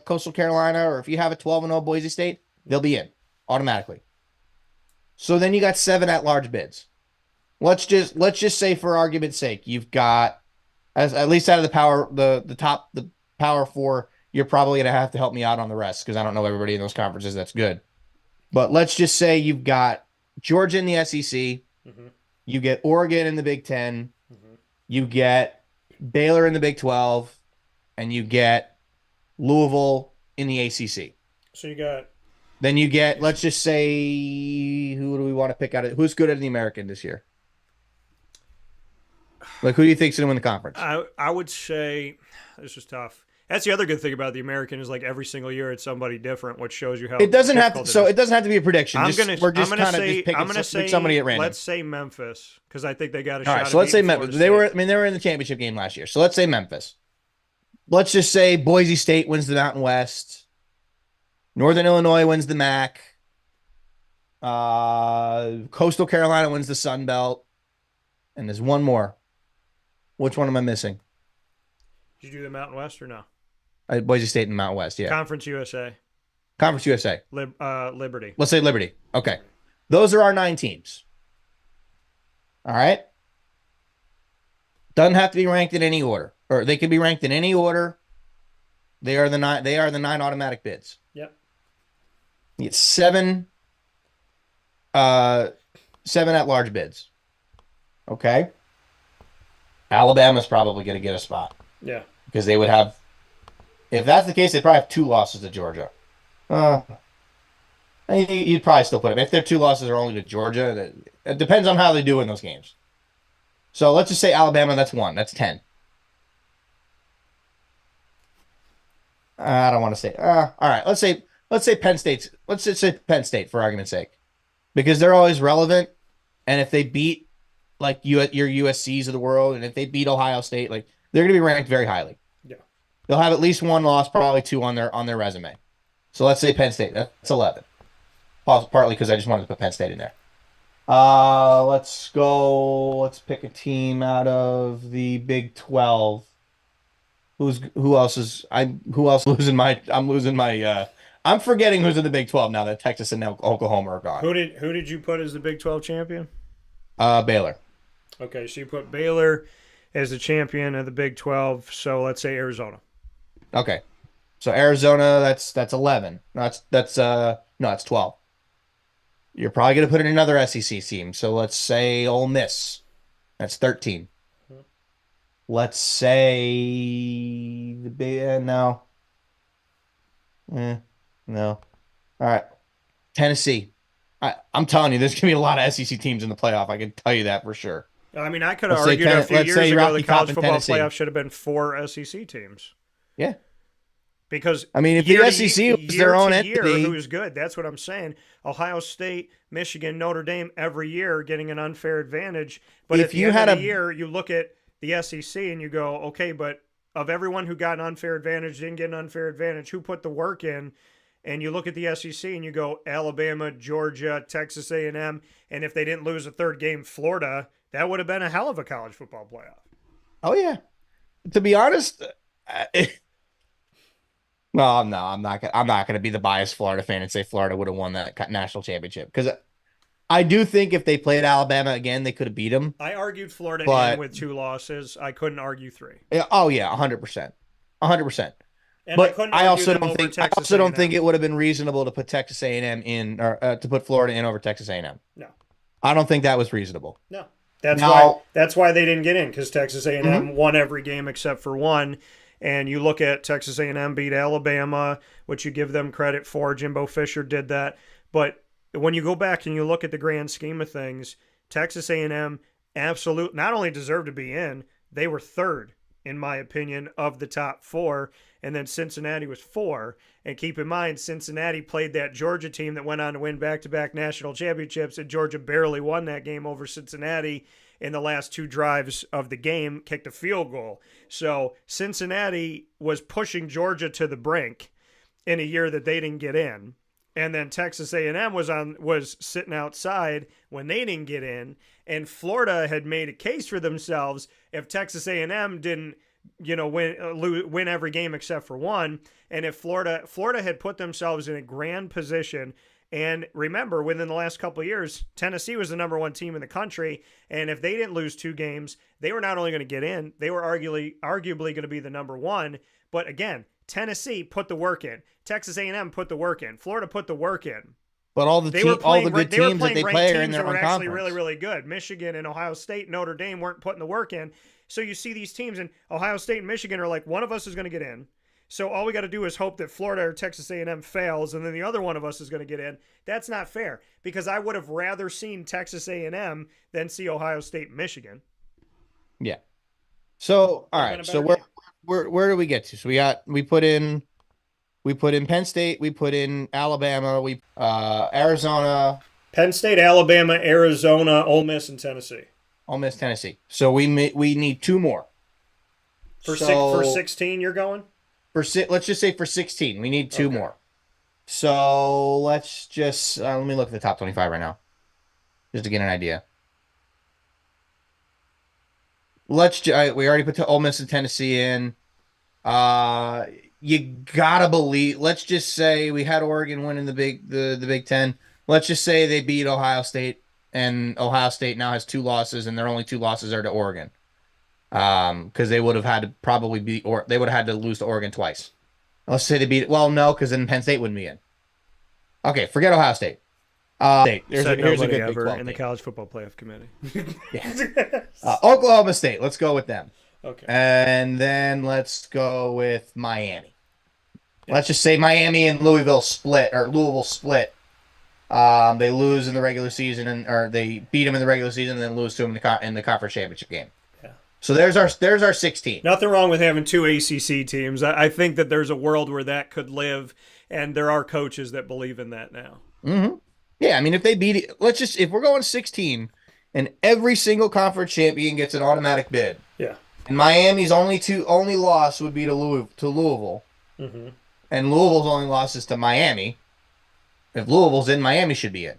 Coastal Carolina, or if you have a 12-0 Boise State, they'll be in automatically. So then you got 7 at-large bids. Let's just say, for argument's sake, you've got, at least out of the power 4, you're probably gonna have to help me out on the rest because I don't know everybody in those conferences. That's good, but let's just say you've got Georgia in the SEC, you get Oregon in the Big Ten, you get Baylor in the Big 12, and you get Louisville in the ACC. So then you get, let's just say, who do we want to pick out? Who's good at the American this year? Like, who do you think's gonna win the conference? I would say this is tough. That's the other good thing about the American is like every single year it's somebody different, which shows you how it doesn't have to. So it doesn't have to be a prediction. I'm gonna say somebody at random. Let's say Memphis because I think they got a shot. All right, so let's say Memphis. They were in the championship game last year. So let's say Memphis. Let's just say Boise State wins the Mountain West. Northern Illinois wins the MAC. Coastal Carolina wins the Sun Belt. And there's one more. Which one am I missing? Did you do the Mountain West or no? Boise State and Mountain West, yeah. Conference USA. Liberty. Let's say Liberty. Okay. Those are our 9 teams. All right? Doesn't have to be ranked in any order. Or they can be ranked in any order. They are the 9 automatic bids. Yep. You get 7 at-large bids. Okay? Alabama's probably going to get a spot. Yeah. Because they would have, if that's the case, they'd probably have 2 losses to Georgia. You'd probably still put them. If their 2 losses are only to Georgia, it depends on how they do in those games. So let's just say Alabama, that's 1. That's 10. I don't want to say. All right, let's say Penn State's. Let's just say Penn State for argument's sake, because they're always relevant, and if they beat like your USC's of the world, and if they beat Ohio State, like they're going to be ranked very highly. Yeah, they'll have at least 1 loss, probably 2 on their resume. So let's say Penn State. That's 11. Partly because I just wanted to put Penn State in there. Let's go. Let's pick a team out of the Big 12. Who else losing my? I'm forgetting who's in the Big 12 now that Texas and Oklahoma are gone. Who did you put as the Big 12 champion? Baylor. Okay, so you put Baylor as the champion of the Big 12. So let's say Arizona. Okay, so Arizona, that's 11. No, that's 12. You're probably gonna put in another SEC team. So let's say Ole Miss. That's 13. Let's say the Big no. No. All right. Tennessee. I'm telling you, there's going to be a lot of SEC teams in the playoff. I can tell you that for sure. I mean, I could have argued a few years ago the college football playoff should have been 4 SEC teams. Yeah. Because I mean, if the SEC was their own entity, who's good? That's what I'm saying. Ohio State, Michigan, Notre Dame, every year getting an unfair advantage. But if you had a year, you look at the SEC and you go, okay, but of everyone who got an unfair advantage, didn't get an unfair advantage, who put the work in? And you look at the SEC and you go Alabama, Georgia, Texas A&M, and if they didn't lose a 3rd game, Florida, that would have been a hell of a college football playoff. Oh yeah. To be honest, well, no, I'm not going to be the biased Florida fan and say Florida would have won that national championship because I do think if they played Alabama again, they could have beat them. I argued Florida in with 2 losses. I couldn't argue 3. Oh yeah, 100%, 100%. And but I also don't think it would have been reasonable to put Texas A&M in, or to put Florida in over Texas A&M. No, I don't think that was reasonable. No, that's why they didn't get in, because Texas A&M won every game except for 1. And you look at Texas A&M beat Alabama, which you give them credit for. Jimbo Fisher did that, but when you go back and you look at the grand scheme of things, Texas A&M absolutely not only deserved to be in, they were 3rd, in my opinion, of the top 4. and then Cincinnati was 4. And keep in mind, Cincinnati played that Georgia team that went on to win back-to-back national championships, and Georgia barely won that game over Cincinnati in the last 2 drives of the game, kicked a field goal. So Cincinnati was pushing Georgia to the brink in a year that they didn't get in. And then Texas A&M was sitting outside when they didn't get in, and Florida had made a case for themselves if Texas A&M didn't, win every game except for one, and if Florida had put themselves in a grand position. And remember, within the last couple of years, Tennessee was the number 1 team in the country, and if they didn't lose 2 games, they were not only going to get in, they were arguably going to be the number 1. But again, Tennessee put the work in. Texas A&M put the work in. Florida put the work in. But all the good teams that they play are in their own conference. Actually really, really good. Michigan and Ohio State and Notre Dame weren't putting the work in. So you see these teams, and Ohio State and Michigan are like, one of us is going to get in. So all we got to do is hope that Florida or Texas A&M fails, and then the other one of us is going to get in. That's not fair, because I would have rather seen Texas A&M than see Ohio State and Michigan. Yeah. So all right. So where do we get to? So we put in Penn State, we put in Alabama, Arizona, Penn State, Alabama, Arizona, Ole Miss, and Tennessee. Ole Miss, Tennessee. So we need 2 more. For 16, you're going? Let's just say for 16, we need 2 more. So let's just let me look at the top 25 right now, just to get an idea. We already put Ole Miss and Tennessee in. You gotta believe. Let's just say we had Oregon winning the Big Ten. Let's just say they beat Ohio State, and Ohio State now has 2 losses, and their only 2 losses are to Oregon. Because they would have had to they would have had to lose to Oregon twice. Let's say they beat it. Well, no, because then Penn State wouldn't be in. Okay, forget Ohio State. Here's a good ever in the college football playoff committee. Oklahoma State. Let's go with them. Okay. And then let's go with Miami. Yeah. Let's just say Miami and Louisville split. They lose in the regular season, or they beat them in the regular season, and then lose to them in the conference championship game. Yeah. So there's our 16. Nothing wrong with having 2 ACC teams. I think that there's a world where that could live, and there are coaches that believe in that now. Mm-hmm. Yeah, I mean, if they beat it, if we're going 16, and every single conference champion gets an automatic bid. Yeah. And Miami's only loss would be to Louisville. Mm-hmm. And Louisville's only loss is to Miami. If Louisville's in, Miami should be in.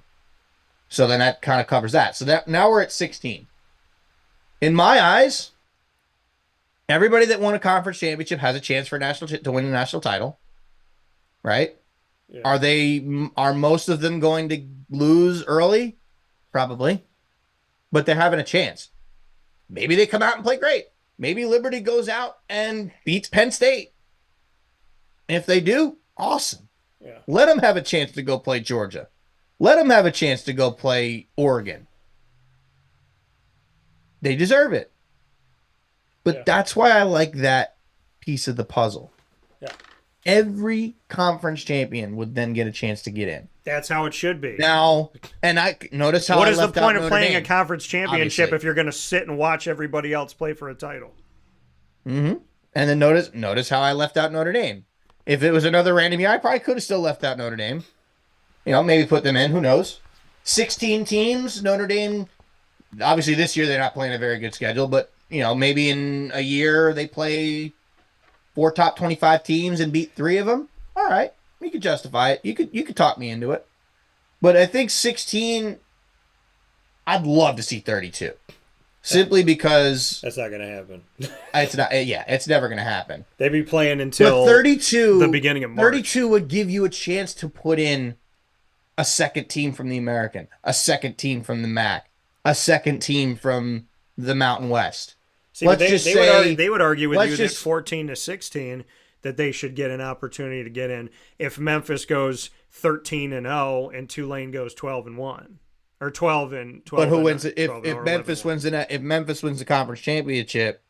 So then that kind of covers that. So now we're at 16. In my eyes, everybody that won a conference championship has a chance for to win a national title. Right? Yeah. Are most of them going to lose early? Probably. But they're having a chance. Maybe they come out and play great. Maybe Liberty goes out and beats Penn State. If they do, awesome. Yeah. Let them have a chance to go play Georgia. Let them have a chance to go play Oregon. They deserve it. But that's why I like that piece of the puzzle. Yeah. Every conference champion would then get a chance to get in. That's how it should be. Now, and I notice how what I is left the point out of Notre playing Dame, a conference championship obviously. if you're going to sit and watch everybody else play for a title? Mm-hmm. And then notice how I left out Notre Dame. If it was another random year, I probably could have still left out Notre Dame. Maybe put them in. Who knows? 16 teams. Notre Dame. Obviously, this year they're not playing a very good schedule, but maybe in a year they play 4 top 25 teams and beat 3 of them. All right, we could justify it. You could talk me into it. But I think 16. I'd love to see 32. Simply because that's not going to happen. It's not. Yeah, it's never going to happen. They'd be playing until 32. The beginning of March. 32 would give you a chance to put in a second team from the American, a second team from the MAC, a second team from the Mountain West. See, they would argue with you that 14 to 16 that they should get an opportunity to get in if Memphis goes 13-0 and Tulane goes 12-1. Or 12 and 12. But who wins it? If Memphis wins the conference championship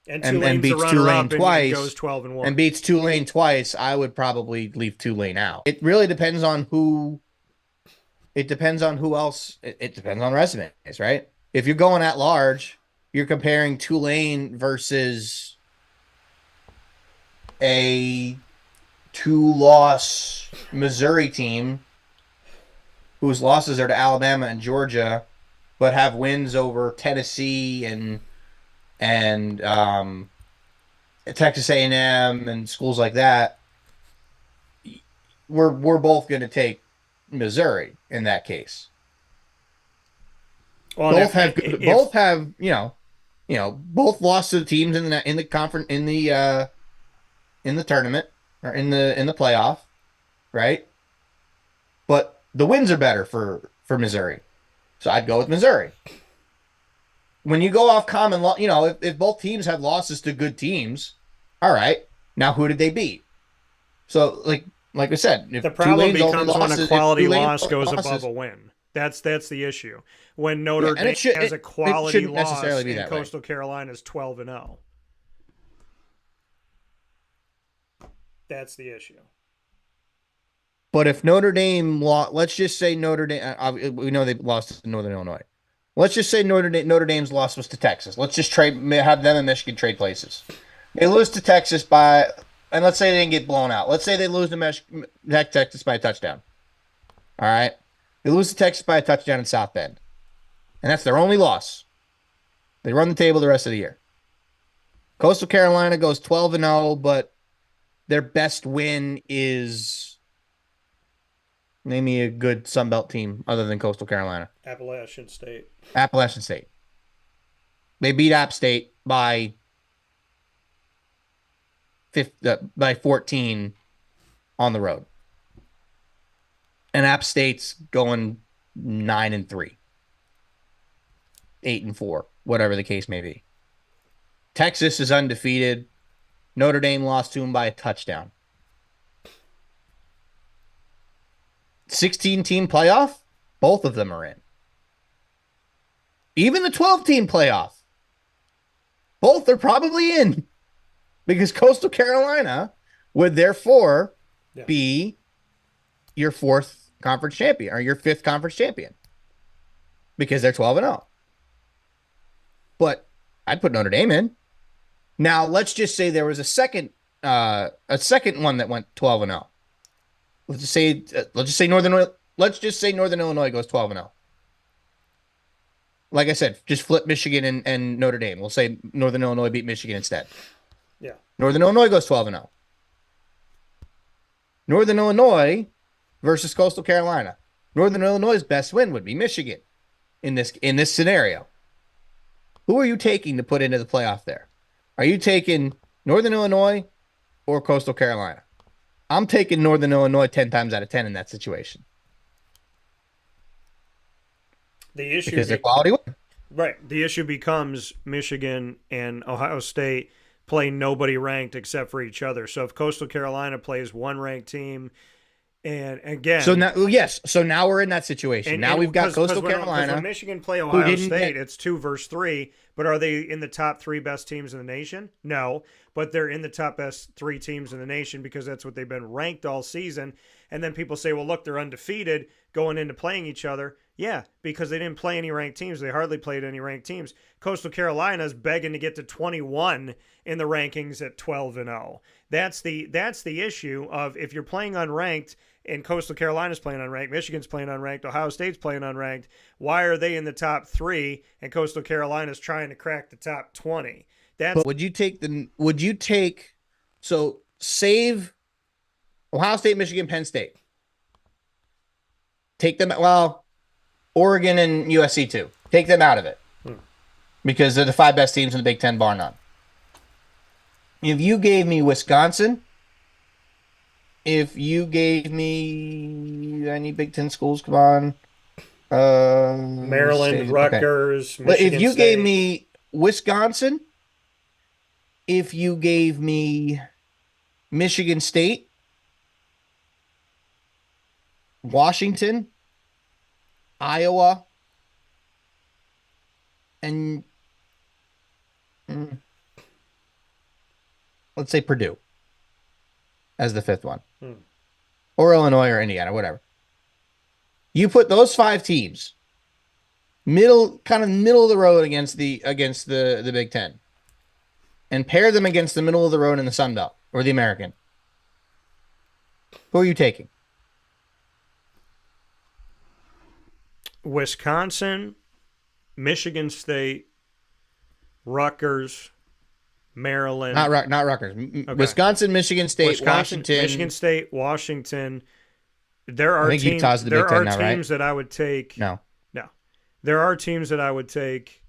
and beats Tulane twice, goes 12-1. and beats Tulane twice, I would probably leave Tulane out. It really depends on who. It depends on who else. It depends on resumes, right? If you're going at large, you're comparing Tulane versus a 2-loss Missouri team whose losses are to Alabama and Georgia, but have wins over Tennessee and Texas A&M and schools like that, we're both going to take Missouri in that case. Well, both have both lost to the teams in the conference in the tournament or in the playoff, right? But the wins are better for Missouri, so I'd go with Missouri. When you go off common law, if both teams have losses to good teams, all right. Now who did they beat? So like I said, if the problem Tulane's becomes when a quality loss goes above a win. That's the issue. When Notre Dame has a quality loss and Coastal Carolina is 12-0. That's the issue. But if Notre Dame lost, let's just say Notre Dame, we know they lost to Northern Illinois. Let's just say Notre Dame's loss was to Texas. Let's just have them and Michigan trade places. They lose to Texas and let's say they didn't get blown out. Let's say they lose to Texas by a touchdown. All right? They lose to Texas by a touchdown in South Bend. And that's their only loss. They run the table the rest of the year. Coastal Carolina goes 12-0, but their best win is, name me a good Sun Belt team other than Coastal Carolina. Appalachian State. They beat App State by 14 on the road. And App State's going 9-3. 8-4, whatever the case may be. Texas is undefeated. Notre Dame lost to them by a touchdown. 16-team playoff, both of them are in. Even the 12-team playoff, both are probably in. Because Coastal Carolina would therefore be your fourth conference champion or your fifth conference champion. Because they're 12-0. But I'd put Notre Dame in. Now, let's just say there was a second one that went 12-0. Let's just say Northern Illinois goes 12-0. Like I said, just flip Michigan and Notre Dame. We'll say Northern Illinois beat Michigan instead. Yeah. Northern Illinois goes 12-0. Northern Illinois versus Coastal Carolina. Northern Illinois' best win would be Michigan in this scenario. Who are you taking to put into the playoff there? Are you taking Northern Illinois or Coastal Carolina? I'm taking Northern Illinois 10 times out of 10 in that situation. The issue because they're quality win. Right. The issue becomes Michigan and Ohio State play nobody ranked except for each other. So if Coastal Carolina plays one ranked team, and again, so now we're in that situation. Now we've got Coastal Carolina. When Michigan play Ohio State, it's 2 versus 3. But are they in the top 3 best teams in the nation? No, but they're in the top best 3 teams in the nation because that's what they've been ranked all season. And then people say, well, look, they're undefeated going into playing each other. Yeah, because they didn't play any ranked teams. They hardly played any ranked teams. Coastal Carolina's begging to get to 21 in the rankings at 12-0. That's the issue of if you're playing unranked and Coastal Carolina's playing unranked, Michigan's playing unranked, Ohio State's playing unranked, why are they in the top 3 and Coastal Carolina's trying to crack the top 20? But save Ohio State, Michigan, Penn State. Take them, Oregon and USC too. Take them out of it. Because they're the 5 best teams in the Big Ten, bar none. If you gave me Wisconsin, if you gave me any Big Ten schools, come on. Maryland, Rutgers, okay. Michigan If you State. gave me Wisconsin, if you gave me Michigan State, Washington, Iowa, and let's say Purdue as the 5th one. Or Illinois or Indiana, whatever. You put those 5 teams middle of the road against the Big Ten and pair them against the middle of the road in the Sun Belt or the American? Who are you taking? Wisconsin, Michigan State, Rutgers, Maryland. Not Rutgers. Okay. Wisconsin, Michigan State, Washington. Michigan State, Washington. There are I think teams, Utah's the Big Ten now, right? that I would take. No. There are teams that I would take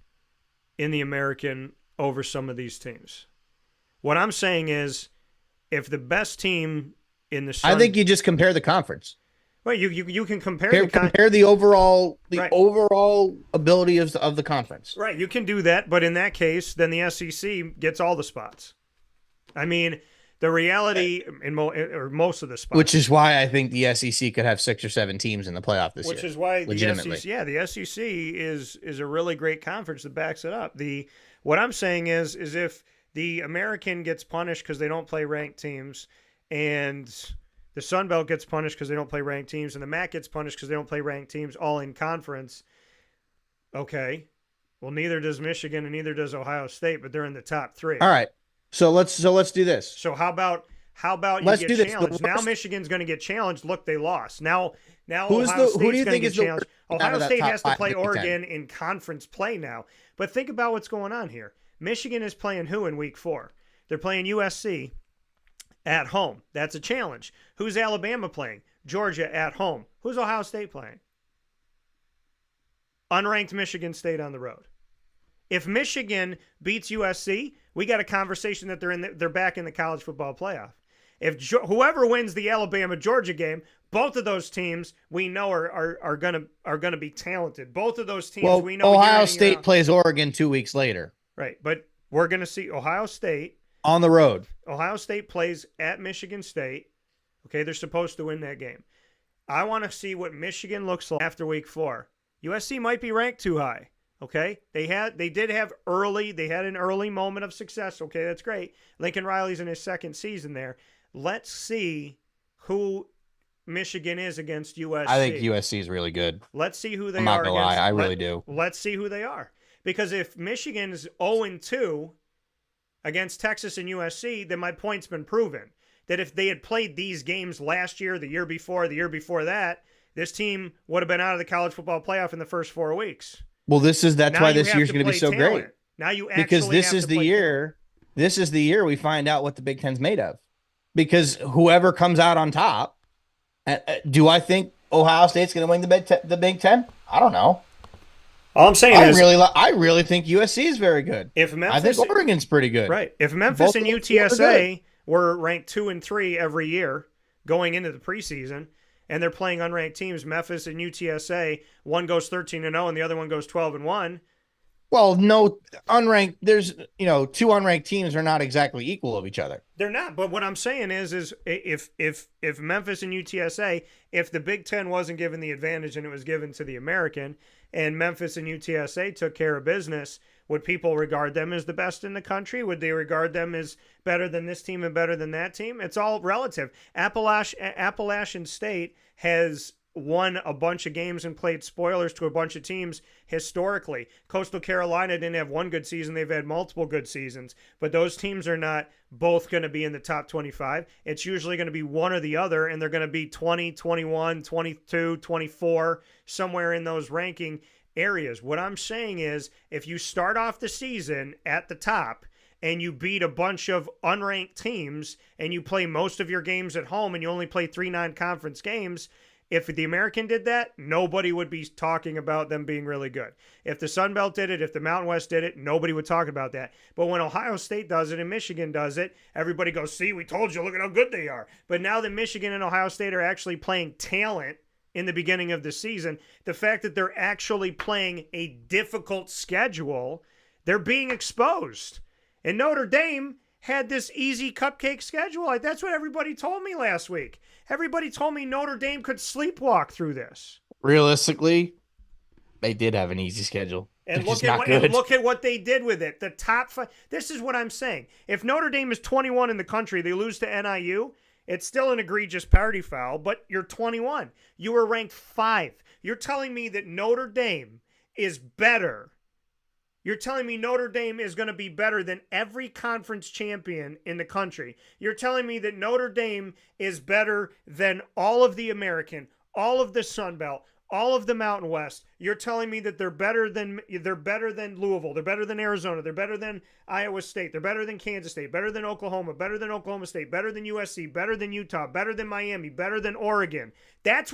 in the American over some of these teams. What I'm saying is, if the best team in the I think you just compare the conference. Right, you can compare the overall right. overall ability of the conference. Right, you can do that, but in that case, then the SEC gets all the spots. I mean, the reality or most of the spots. Which is why I think the SEC could have 6 or 7 teams in the playoff this year. Which is why legitimately. the SEC is a really great conference that backs it up. What I'm saying is if the American gets punished because they don't play ranked teams, and the Sun Belt gets punished because they don't play ranked teams, and the MAC gets punished because they don't play ranked teams, all in conference. Okay, well, neither does Michigan and neither does Ohio State, but they're in the top 3. All right. So let's do this. So how about let's you do get this. challenged? Now Michigan's going to get challenged. Look, they lost. Now who do you think is challenged. Ohio State has to play 10? Oregon in conference play now. But think about what's going on here. Michigan is playing who in week 4? They're playing USC at home. That's a challenge. Who's Alabama playing? Georgia at home. Who's Ohio State playing? Unranked Michigan State on the road. If Michigan beats USC, we got a conversation that they're back in the college football playoff. If whoever wins the Alabama-Georgia game, both of those teams we know are gonna be talented. Both of those teams we know. Ohio State plays Oregon 2 weeks later. Right, but we're gonna see Ohio State on the road. Ohio State plays at Michigan State. Okay, they're supposed to win that game. I want to see what Michigan looks like after week 4. USC might be ranked too high. Okay, they had an early moment of success. Okay, that's great. Lincoln Riley's in his 2nd season there. Let's see who Michigan is against USC. I think USC is really good. Let's see who they are. I'm not gonna lie, I really do. Let's see who they are. Because if Michigan is 0-2 against Texas and USC, then my point's been proven. That if they had played these games last year, the year before that, this team would have been out of the college football playoff in the first 4 weeks. Well, that's why this year's going to be so great. Now you because this is the year. This is the year we find out what the Big Ten's made of. Because whoever comes out on top, do I think Ohio State's going to win the Big Ten? I don't know. All I'm saying is I really think USC is very good. I think Oregon's pretty good. Right. If Memphis and UTSA were ranked 2 and 3 every year going into the preseason, and they're playing unranked teams, Memphis and UTSA, one goes 13-0 and the other one goes 12-1. Well, no unranked. There's 2 unranked teams are not exactly equal of each other. They're not. But what I'm saying is if Memphis and UTSA, if the Big Ten wasn't given the advantage and it was given to the American, and Memphis and UTSA took care of business, would people regard them as the best in the country? Would they regard them as better than this team and better than that team? It's all relative. Appalachian State has won a bunch of games and played spoilers to a bunch of teams historically. Coastal Carolina didn't have one good season. They've had multiple good seasons. But those teams are not both going to be in the top 25. It's usually going to be one or the other, and they're going to be 20, 21, 22, 24, somewhere in those ranking areas. What I'm saying is if you start off the season at the top and you beat a bunch of unranked teams and you play most of your games at home and you only play 3 non-conference games, if the American did that, nobody would be talking about them being really good. If the Sun Belt did it, if the Mountain West did it, nobody would talk about that. But when Ohio State does it and Michigan does it, everybody goes, see, we told you, look at how good they are. But now that Michigan and Ohio State are actually playing talent in the beginning of the season, the fact that they're actually playing a difficult schedule, they're being exposed. And Notre Dame had this easy cupcake schedule. That's what everybody told me last week. Everybody told me Notre Dame could sleepwalk through this. Realistically, they did have an easy schedule. And look at what they did with it. The top 5. This is what I'm saying. If Notre Dame is 21 in the country, they lose to NIU, it's still an egregious party foul, but you're 21. You were ranked 5. You're telling me that Notre Dame is better You're telling me Notre Dame is going to be better than every conference champion in the country. You're telling me that Notre Dame is better than all of the American, all of the Sun Belt, all of the Mountain West. You're telling me that they're better than Louisville, they're better than Arizona, they're better than Iowa State, they're better than Kansas State, better than Oklahoma, better than Oklahoma State, better than USC, better than Utah, better than Miami, better than Oregon. That's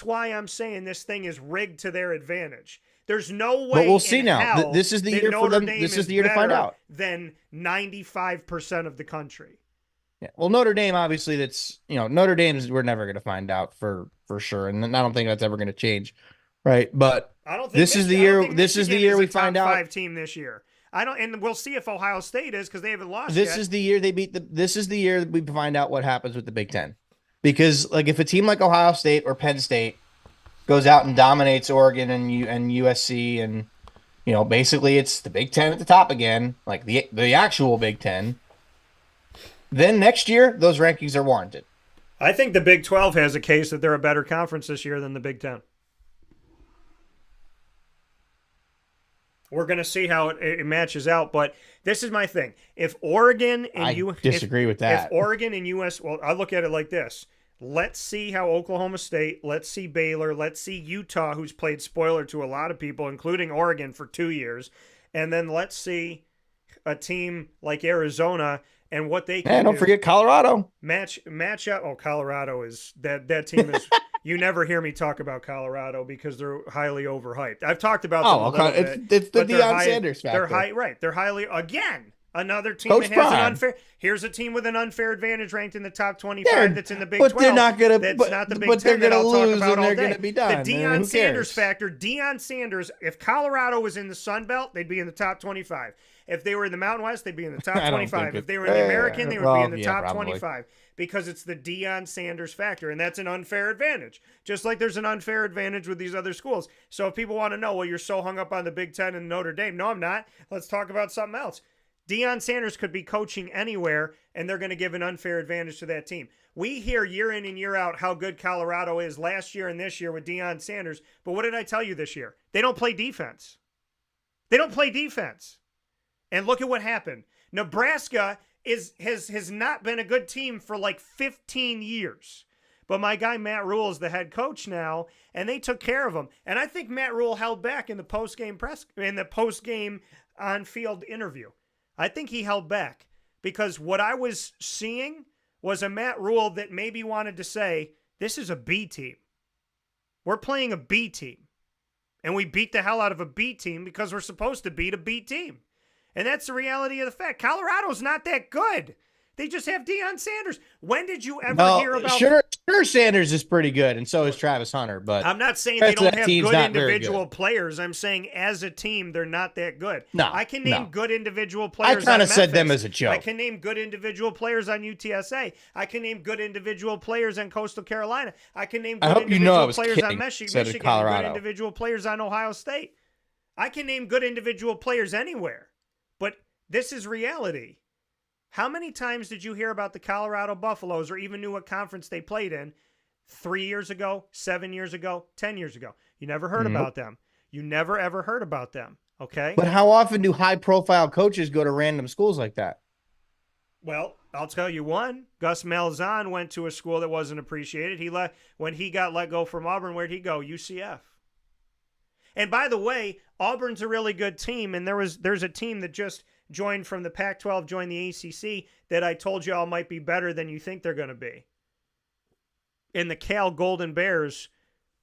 why I'm saying this thing is rigged to their advantage. There's no way. But we'll see now. This is the year for them. This is the year to find out. Than 95% of the country. Yeah. Well, Notre Dame, obviously, Notre Dame's. We're never going to find out for sure, and I don't think that's ever going to change, right? But I don't think this is the year. This is the year we find out. 5 team this year. And we'll see if Ohio State is because they haven't lost. This is the year they beat the. This is the year that we find out what happens with the Big Ten, because like if a team like Ohio State or Penn State goes out and dominates Oregon and USC, and basically it's the Big Ten at the top again, like the actual Big Ten. Then next year, those rankings are warranted. I think the Big 12 has a case that they're a better conference this year than the Big 10. We're going to see how it matches out, but this is my thing. If Oregon and disagree with that. If Oregon and US, well, I look at it like this. Let's see how Oklahoma State, let's see Baylor, let's see Utah, who's played spoiler to a lot of people, including Oregon for 2 years, and then let's see a team like Arizona and what they can do. Don't forget Colorado. Match up. Oh, Colorado is that team is. You never hear me talk about Colorado because they're highly overhyped. I've talked about them a little bit. It's the Deion Sanders factor. They're highly again. Another team Coach that has Prime. an unfair. Here's a team with an unfair advantage ranked in the top 25 that's in the Big 12. But they're not going to. That's not the Big but 10 they're that going to I'll lose talk about and they're all going day. to be done. The Deion Sanders factor. Deion Sanders. If Colorado was in the Sun Belt, they'd be in the top 25. If they were in the Mountain West, they'd be in the top 25. If they were in the American, they would be in the top 25 because it's the Deion Sanders factor, and that's an unfair advantage. Just like there's an unfair advantage with these other schools. So if people want to know, well, you're so hung up on the Big Ten and Notre Dame. No, I'm not. Let's talk about something else. Deion Sanders could be coaching anywhere, and they're going to give an unfair advantage to that team. We hear year in and year out how good Colorado is last year and this year with Deion Sanders, but what did I tell you this year? They don't play defense. They don't play defense. And look at what happened. Nebraska has not been a good team for like 15 years. But my guy Matt Rule is the head coach now, and they took care of him. And I think Matt Rule held back in the post-game on-field interview. I think he held back because what I was seeing was a Matt Rule that maybe wanted to say, this is a B team. We're playing a B team. And we beat the hell out of a B team because we're supposed to beat a B team. And that's the reality of the fact. Colorado's not that good. They just have Deion Sanders. When did you ever hear about... Sure, Sanders is pretty good, and so is Travis Hunter. But I'm not saying they don't have good individual players. I'm saying as a team, they're not that good. No, I can name good individual players. I kind of said them as a joke. I can name good individual players on UTSA. I can name good individual players on Coastal Carolina. I can name good individual players on Michigan. Good individual players on Ohio State. I can name good individual players anywhere. But this is reality. How many times did you hear about the Colorado Buffaloes or even knew what conference they played in 3 years ago, 7 years ago, 10 years ago? You never heard about them. You never, ever heard about them, okay? But how often do high-profile coaches go to random schools like that? Well, I'll tell you one. Gus Malzahn went to a school that wasn't appreciated. When he got let go from Auburn, where'd he go? UCF. And by the way, Auburn's a really good team, and there's a team that just joined from the Pac-12, joined the ACC, that I told you all might be better than you think they're going to be. And the Cal Golden Bears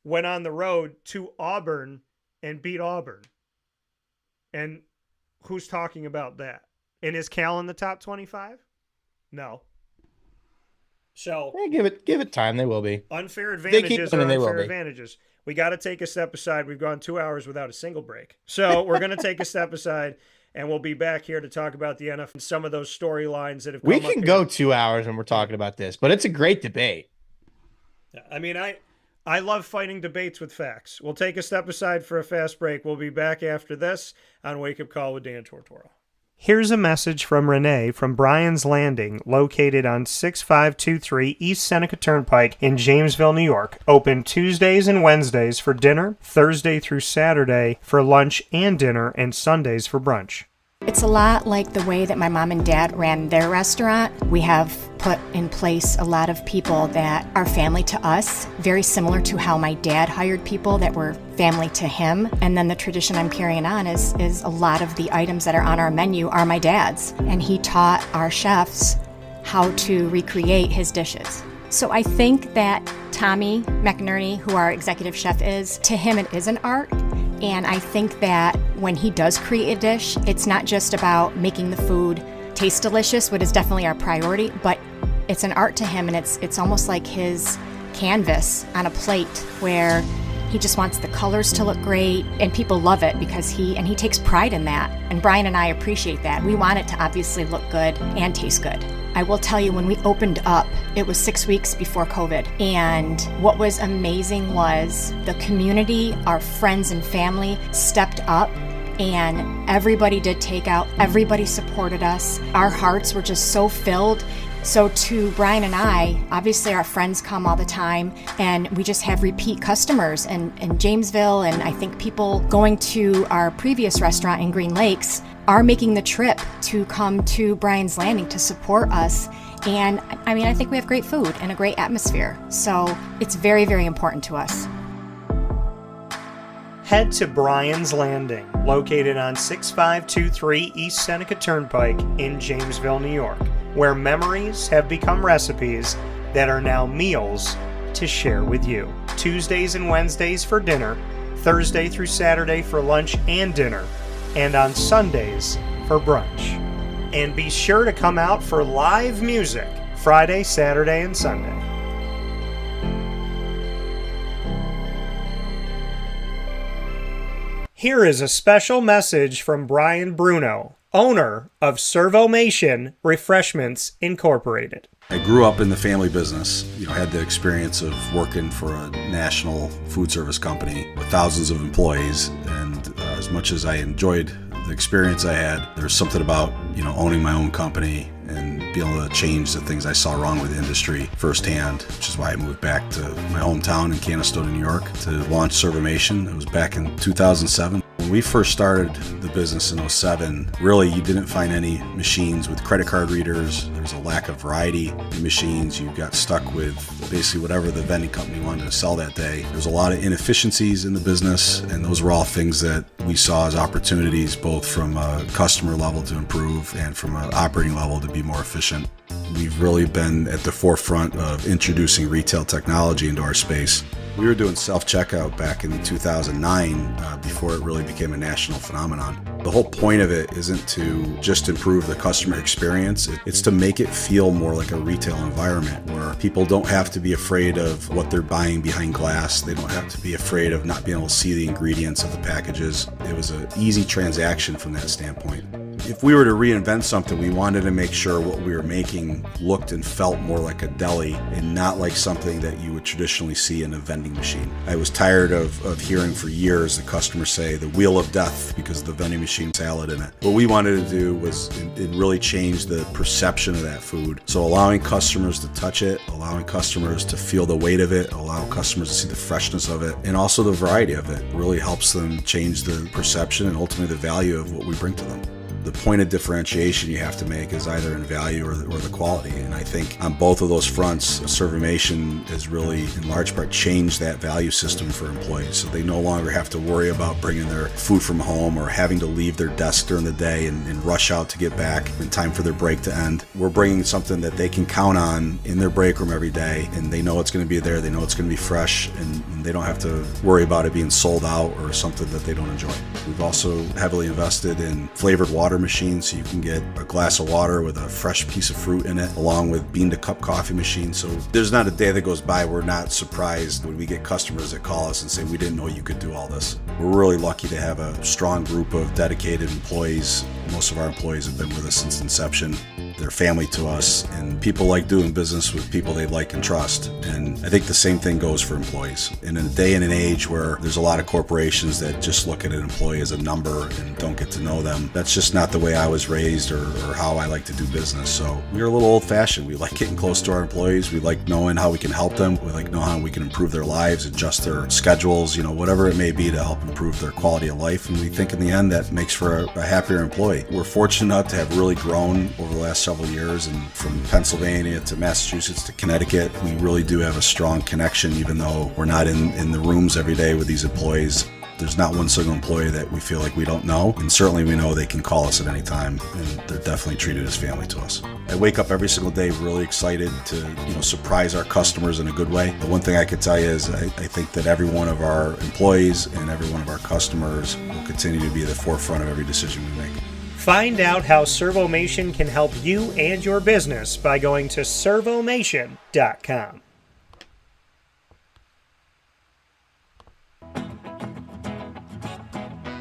went on the road to Auburn and beat Auburn. And who's talking about that? And is Cal in the top 25? No. So give it time. They will be. Unfair advantages are unfair advantages. We got to take a step aside. We've gone 2 hours without a single break. So we're going to take a step aside, and we'll be back here to talk about the NFL and some of those storylines that have come up. We can go 2 hours when we're talking about this, but it's a great debate. I mean, I love fighting debates with facts. We'll take a step aside for a fast break. We'll be back after this on Wake Up Call with Dan Tortora. Here's a message from Renee from Brian's Landing, located on 6523 East Seneca Turnpike in Jamesville, New York. Open Tuesdays and Wednesdays for dinner, Thursday through Saturday for lunch and dinner, and Sundays for brunch. It's a lot like the way that my mom and dad ran their restaurant. We have put in place a lot of people that are family to us, very similar to how my dad hired people that were family to him. And then the tradition I'm carrying on is a lot of the items that are on our menu are my dad's. And he taught our chefs how to recreate his dishes. So I think that Tommy McInerney, who our executive chef is, to him it is an art. And I think that when he does create a dish, it's not just about making the food taste delicious, which is definitely our priority, but it's an art to him, and it's almost like his canvas on a plate where he just wants the colors to look great, and people love it because he takes pride in that. And Brian and I appreciate that. We want it to obviously look good and taste good. I will tell you, when we opened up, it was 6 weeks before COVID. And what was amazing was the community, our friends and family stepped up, and everybody did takeout. Everybody supported us. Our hearts were just so filled. So to Brian and I, obviously our friends come all the time, and we just have repeat customers in Jamesville, and I think people going to our previous restaurant in Green Lakes are making the trip to come to Brian's Landing to support us. And I mean, I think we have great food and a great atmosphere. So it's very, very important to us. Head to Brian's Landing, located on 6523 East Seneca Turnpike in Jamesville, New York, where memories have become recipes that are now meals to share with you. Tuesdays and Wednesdays for dinner, Thursday through Saturday for lunch and dinner, and on Sundays for brunch. And be sure to come out for live music Friday, Saturday, and Sunday. Here is a special message from Brian Bruno, owner of Servomation Refreshments Incorporated. I grew up in the family business, had the experience of working for a national food service company with thousands of employees, and as much as I enjoyed the experience I had, there's something about, owning my own company and being able to change the things I saw wrong with the industry firsthand, which is why I moved back to my hometown in Canastota, New York to launch Servomation. It was back in 2007. When we first started the business in 2007, really you didn't find any machines with credit card readers. There's a lack of variety in machines. You got stuck with basically whatever the vending company wanted to sell that day. There's a lot of inefficiencies in the business, and those were all things that we saw as opportunities, both from a customer level to improve and from an operating level to be more efficient. We've really been at the forefront of introducing retail technology into our space. We were doing self-checkout back in 2009 before it really became a national phenomenon. The whole point of it isn't to just improve the customer experience. It's to make it feel more like a retail environment where people don't have to be afraid of what they're buying behind glass. They don't have to be afraid of not being able to see the ingredients of the packages. It was an easy transaction from that standpoint. If we were to reinvent something, we wanted to make sure what we were making looked and felt more like a deli and not like something that you would traditionally see in a vending machine. I was tired of hearing for years the customers say the wheel of death because of the vending machine salad in it. What we wanted to do was it really change the perception of that food. So allowing customers to touch it, allowing customers to feel the weight of it, allow customers to see the freshness of it, and also the variety of it really helps them change the perception and ultimately the value of what we bring to them. The point of differentiation you have to make is either in value or the quality. And I think on both of those fronts, Servomation has really, in large part, changed that value system for employees. So they no longer have to worry about bringing their food from home or having to leave their desk during the day and rush out to get back in time for their break to end. We're bringing something that they can count on in their break room every day, and they know it's going to be there, they know it's going to be fresh, and they don't have to worry about it being sold out or something that they don't enjoy. We've also heavily invested in flavored water machine, so you can get a glass of water with a fresh piece of fruit in it, along with bean to cup coffee machine. So there's not a day that goes by we're not surprised when we get customers that call us and say, we didn't know you could do all this. We're really lucky to have a strong group of dedicated employees. Most of our employees have been with us since inception. They're family to us, and people like doing business with people they like and trust. And I think the same thing goes for employees. And in a day and an age where there's a lot of corporations that just look at an employee as a number and don't get to know them, that's just not the way I was raised or how I like to do business. So we're a little old-fashioned. We like getting close to our employees. We like knowing how we can help them. We like knowing how we can improve their lives, adjust their schedules, whatever it may be to help improve their quality of life. And we think in the end that makes for a happier employee. We're fortunate enough to have really grown over the last several years, and from Pennsylvania to Massachusetts to Connecticut, we really do have a strong connection, even though we're not in the rooms every day with these employees. There's not one single employee that we feel like we don't know, and certainly we know they can call us at any time, and they're definitely treated as family to us. I wake up every single day really excited to surprise our customers in a good way. The one thing I could tell you is I think that every one of our employees and every one of our customers will continue to be at the forefront of every decision we make. Find out how Servomation can help you and your business by going to servomation.com.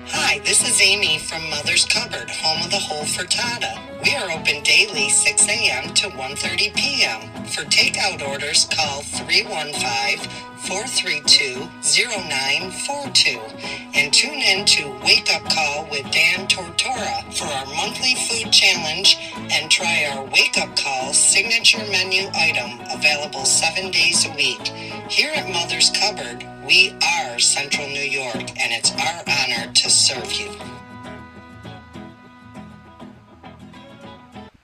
Hi, this is Amy from Mother's Cupboard, home of the whole frittata. We are open daily 6 a.m. to 1:30 p.m. For takeout orders, call 315-432-0942 and tune in to Wake Up Call with Dan Tortora for our monthly food challenge and try our Wake Up Call signature menu item available 7 days a week. Here at Mother's Cupboard, we are Central New York, and it's our honor to serve you.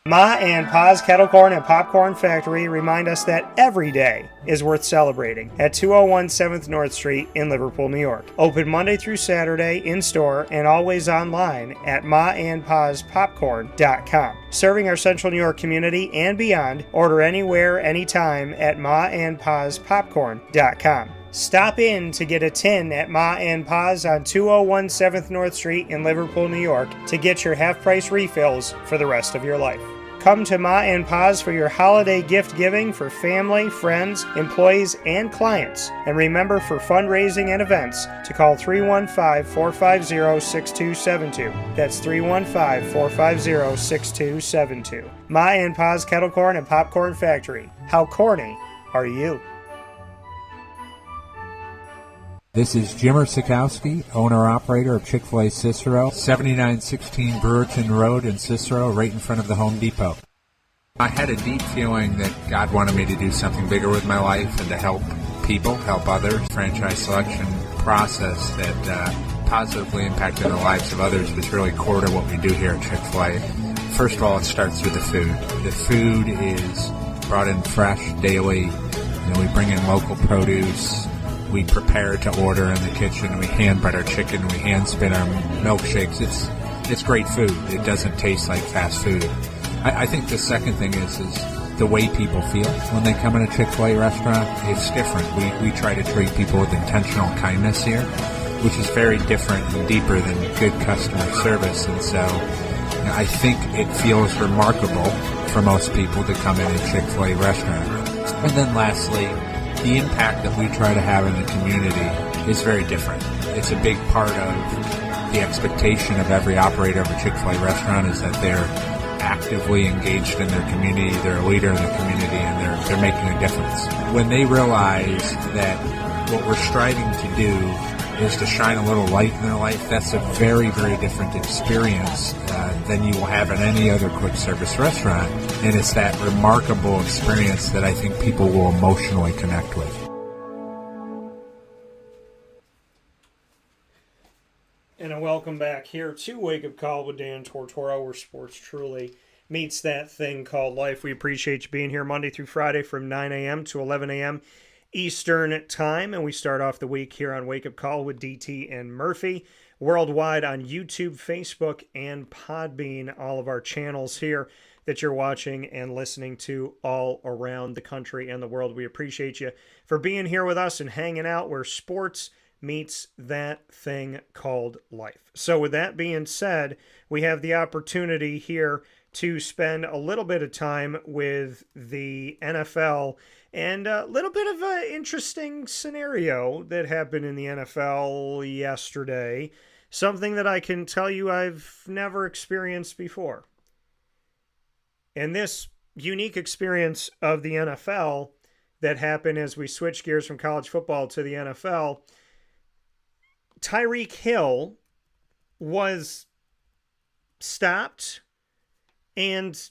Ma and Pa's Kettle Corn and Popcorn Factory remind us that every day is worth celebrating at 201 7th North Street in Liverpool, New York. Open Monday through Saturday in-store and always online at maandpaspopcorn.com. Serving our Central New York community and beyond, order anywhere, anytime at maandpaspopcorn.com. Stop in to get a tin at Ma and Pa's on 201 7th North Street in Liverpool, New York to get your half-price refills for the rest of your life. Come to Ma and Pa's for your holiday gift giving for family, friends, employees, and clients. And remember, for fundraising and events, to call 315-450-6272. That's 315-450-6272. Ma and Pa's Kettle Corn and Popcorn Factory. How corny are you? This is Jimmer Sikowski, owner-operator of Chick-fil-A Cicero, 7916 Brewerton Road in Cicero, right in front of the Home Depot. I had a deep feeling that God wanted me to do something bigger with my life and to help people, help others. Franchise selection process that positively impacted the lives of others was really core to what we do here at Chick-fil-A. First of all, it starts with the food. The food is brought in fresh daily. We bring in local produce. We prepare to order in the kitchen. We hand bread our chicken. We hand spin our milkshakes. It's great food. It doesn't taste like fast food. I think the second thing is the way people feel when they come in a Chick-fil-A restaurant. It's different. We try to treat people with intentional kindness here, which is very different and deeper than good customer service. And so I think it feels remarkable for most people to come in a Chick-fil-A restaurant. And then lastly, the impact that we try to have in the community is very different. It's a big part of the expectation of every operator of a Chick-fil-A restaurant is that they're actively engaged in their community, they're a leader in the community, and they're making a difference. When they realize that what we're striving to do is to shine a little light in their life, that's a very, very different experience than you will have in any other quick service restaurant. And it's that remarkable experience that I think people will emotionally connect with. And a welcome back here to Wake Up Call with Dan Tortora, where sports truly meets that thing called life. We appreciate you being here Monday through Friday from 9 a.m. to 11 a.m. Eastern Time, and we start off the week here on Wake Up Call with DT and Murphy, worldwide on YouTube, Facebook, and Podbean, all of our channels here that you're watching and listening to all around the country and the world. We appreciate you for being here with us and hanging out where sports meets that thing called life. So with that being said, we have the opportunity here to spend a little bit of time with the NFL and a little bit of an interesting scenario that happened in the NFL yesterday. Something that I can tell you I've never experienced before. And this unique experience of the NFL that happened as we switch gears from college football to the NFL, Tyreek Hill was stopped and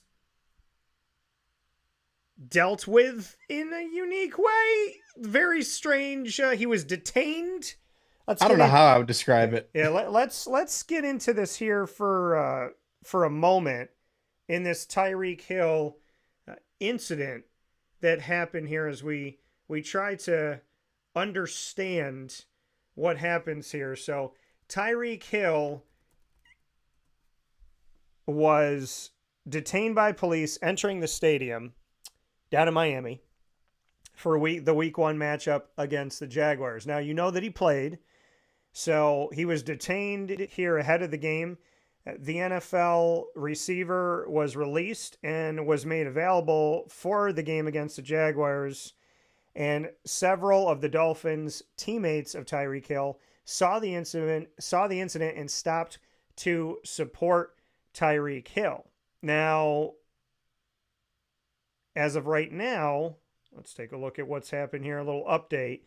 dealt with in a unique way. Very strange. He was detained. I don't know how I would describe it. Yeah, let's get into this here for a moment in this Tyreek Hill incident that happened here as we try to understand what happens here. So Tyreek Hill was detained by police entering the stadium down in Miami for the week 1 matchup against the Jaguars. Now, you know that he played, so he was detained here ahead of the game. The NFL receiver was released and was made available for the game against the Jaguars. And several of the Dolphins' teammates of Tyreek Hill saw the incident and stopped to support Tyreek Hill. Now, as of right now, let's take a look at what's happened here. A little update.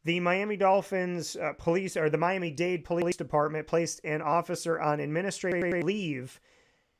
The Miami Dolphins police, or the Miami-Dade Police Department, placed an officer on administrative leave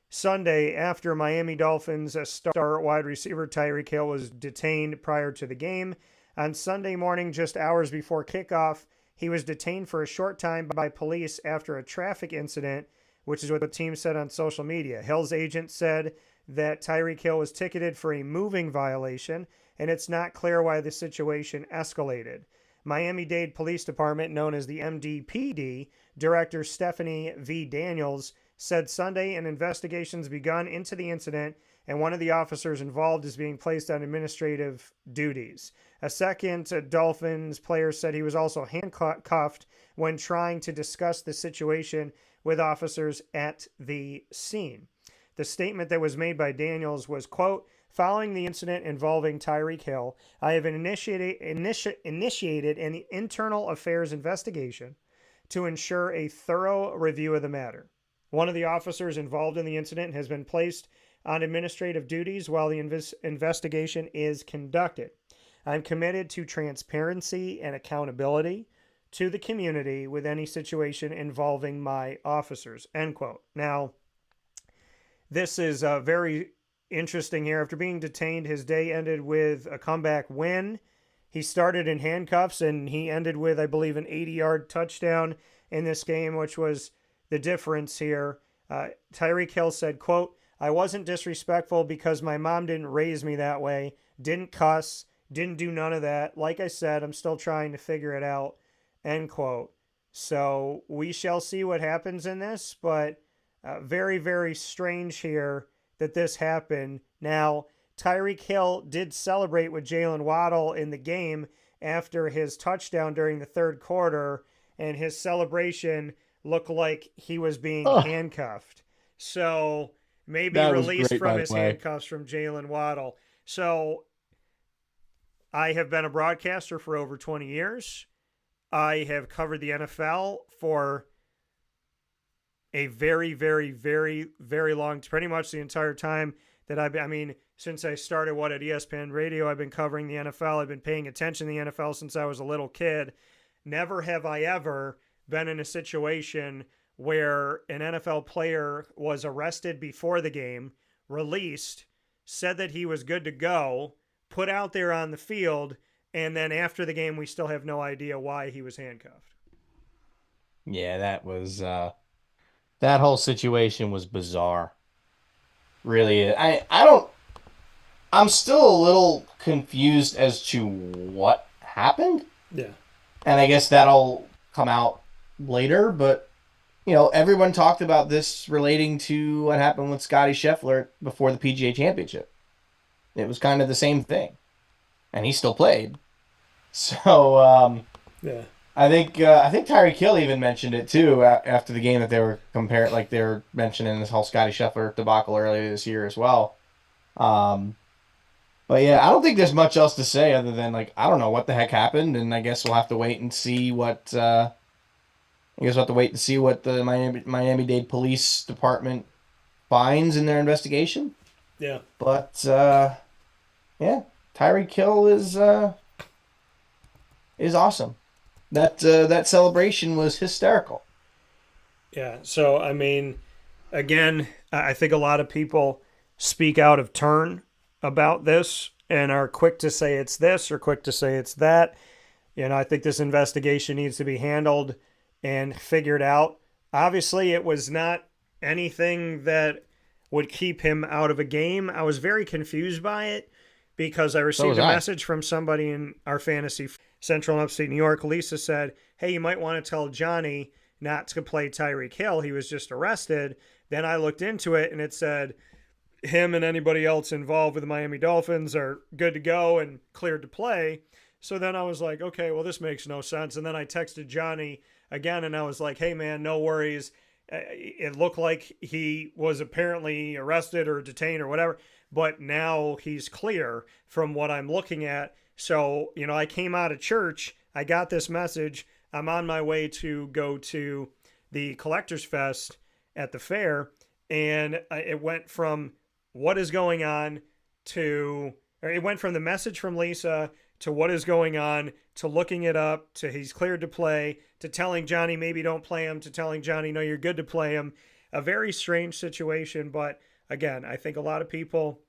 Sunday after Miami Dolphins star wide receiver Tyreek Hill was detained prior to the game. On Sunday morning, just hours before kickoff, he was detained for a short time by police after a traffic incident, which is what the team said on social media. Hill's agent said that Tyreek Hill was ticketed for a moving violation, and it's not clear why the situation escalated. Miami-Dade Police Department, known as the MDPD, Director Stephanie V. Daniels said Sunday an investigation's begun into the incident, and one of the officers involved is being placed on administrative duties. A second Dolphins player said he was also handcuffed when trying to discuss the situation with officers at the scene. The statement that was made by Daniels was, quote, "Following the incident involving Tyreek Hill, I have initiated an internal affairs investigation to ensure a thorough review of the matter. One of the officers involved in the incident has been placed on administrative duties while the investigation is conducted. I'm committed to transparency and accountability to the community with any situation involving my officers," end quote. Now, this is very interesting here. After being detained, his day ended with a comeback win. He started in handcuffs, and he ended with, I believe, an 80-yard touchdown in this game, which was the difference here. Tyreek Hill said, quote, "I wasn't disrespectful because my mom didn't raise me that way, didn't cuss, didn't do none of that. Like I said, I'm still trying to figure it out," end quote. So we shall see what happens in this, but very, very strange here that this happened. Now, Tyreek Hill did celebrate with Jalen Waddle in the game after his touchdown during the third quarter, and his celebration looked like he was being handcuffed. So maybe released from his handcuffs from Jalen Waddle. So I have been a broadcaster for over 20 years. I have covered the NFL for a very, very, very, very long, pretty much the entire time that since I started at ESPN Radio, I've been covering the NFL. I've been paying attention to the NFL since I was a little kid. Never have I ever been in a situation where an NFL player was arrested before the game, released, said that he was good to go, put out there on the field, and then after the game, we still have no idea why he was handcuffed. Yeah, that was that whole situation was bizarre. Really, I'm still a little confused as to what happened. Yeah. And I guess that'll come out later, but everyone talked about this relating to what happened with Scottie Scheffler before the PGA Championship. It was kind of the same thing, and he still played. So yeah, I think Tyreek Hill even mentioned it too after the game, that they were comparing, like they were mentioning this whole Scottie Scheffler debacle earlier this year as well. But yeah, I don't think there's much else to say other than I don't know what the heck happened, and I guess we'll have to wait and see what. I guess we'll have to wait and see what the Miami-Dade Police Department finds in their investigation. Yeah. But yeah, Tyreek Hill is awesome. That celebration was hysterical. Yeah. So, I mean, again, I think a lot of people speak out of turn about this and are quick to say it's this or quick to say it's that. I think this investigation needs to be handled and figured out. Obviously, it was not anything that would keep him out of a game. I was very confused by it because I received a message from somebody in our fantasy Central and Upstate New York. Lisa said, hey, you might want to tell Johnny not to play Tyreek Hill. He was just arrested. Then I looked into it and it said him and anybody else involved with the Miami Dolphins are good to go and cleared to play. So then I was like, okay, well, this makes no sense. And then I texted Johnny again and I was like, hey, man, no worries. It looked like he was apparently arrested or detained or whatever, but now he's clear from what I'm looking at. So, I came out of church. I got this message. I'm on my way to go to the Collectors Fest at the fair. And it went from what is going on it went from the message from Lisa to what is going on, to looking it up, to he's cleared to play, to telling Johnny maybe don't play him, to telling Johnny, no, you're good to play him. A very strange situation. But again, I think a lot of people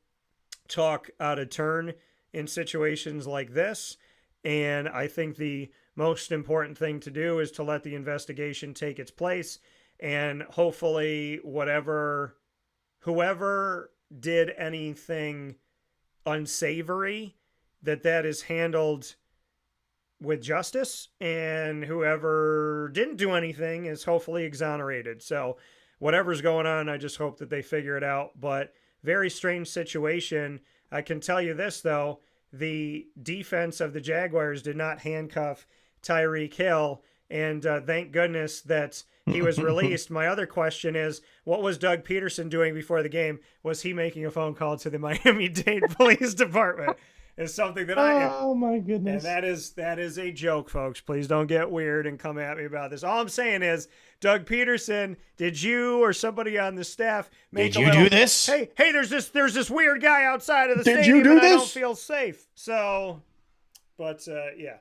talk out of turn in situations like this. And I think the most important thing to do is to let the investigation take its place. And hopefully whoever did anything unsavory, that is handled with justice, and whoever didn't do anything is hopefully exonerated. So whatever's going on, I just hope that they figure it out. But very strange situation. I can tell you this, though. The defense of the Jaguars did not handcuff Tyreek Hill, and thank goodness that he was released. My other question is, what was Doug Peterson doing before the game? Was he making a phone call to the Miami-Dade Police Department? Is something that Oh my goodness. And that is a joke, folks. Please don't get weird and come at me about this. All I'm saying is, Doug Peterson, did you or somebody on the staff do this? Hey, there's this weird guy outside of the Did stadium you do and this? I don't feel safe. So, but yeah,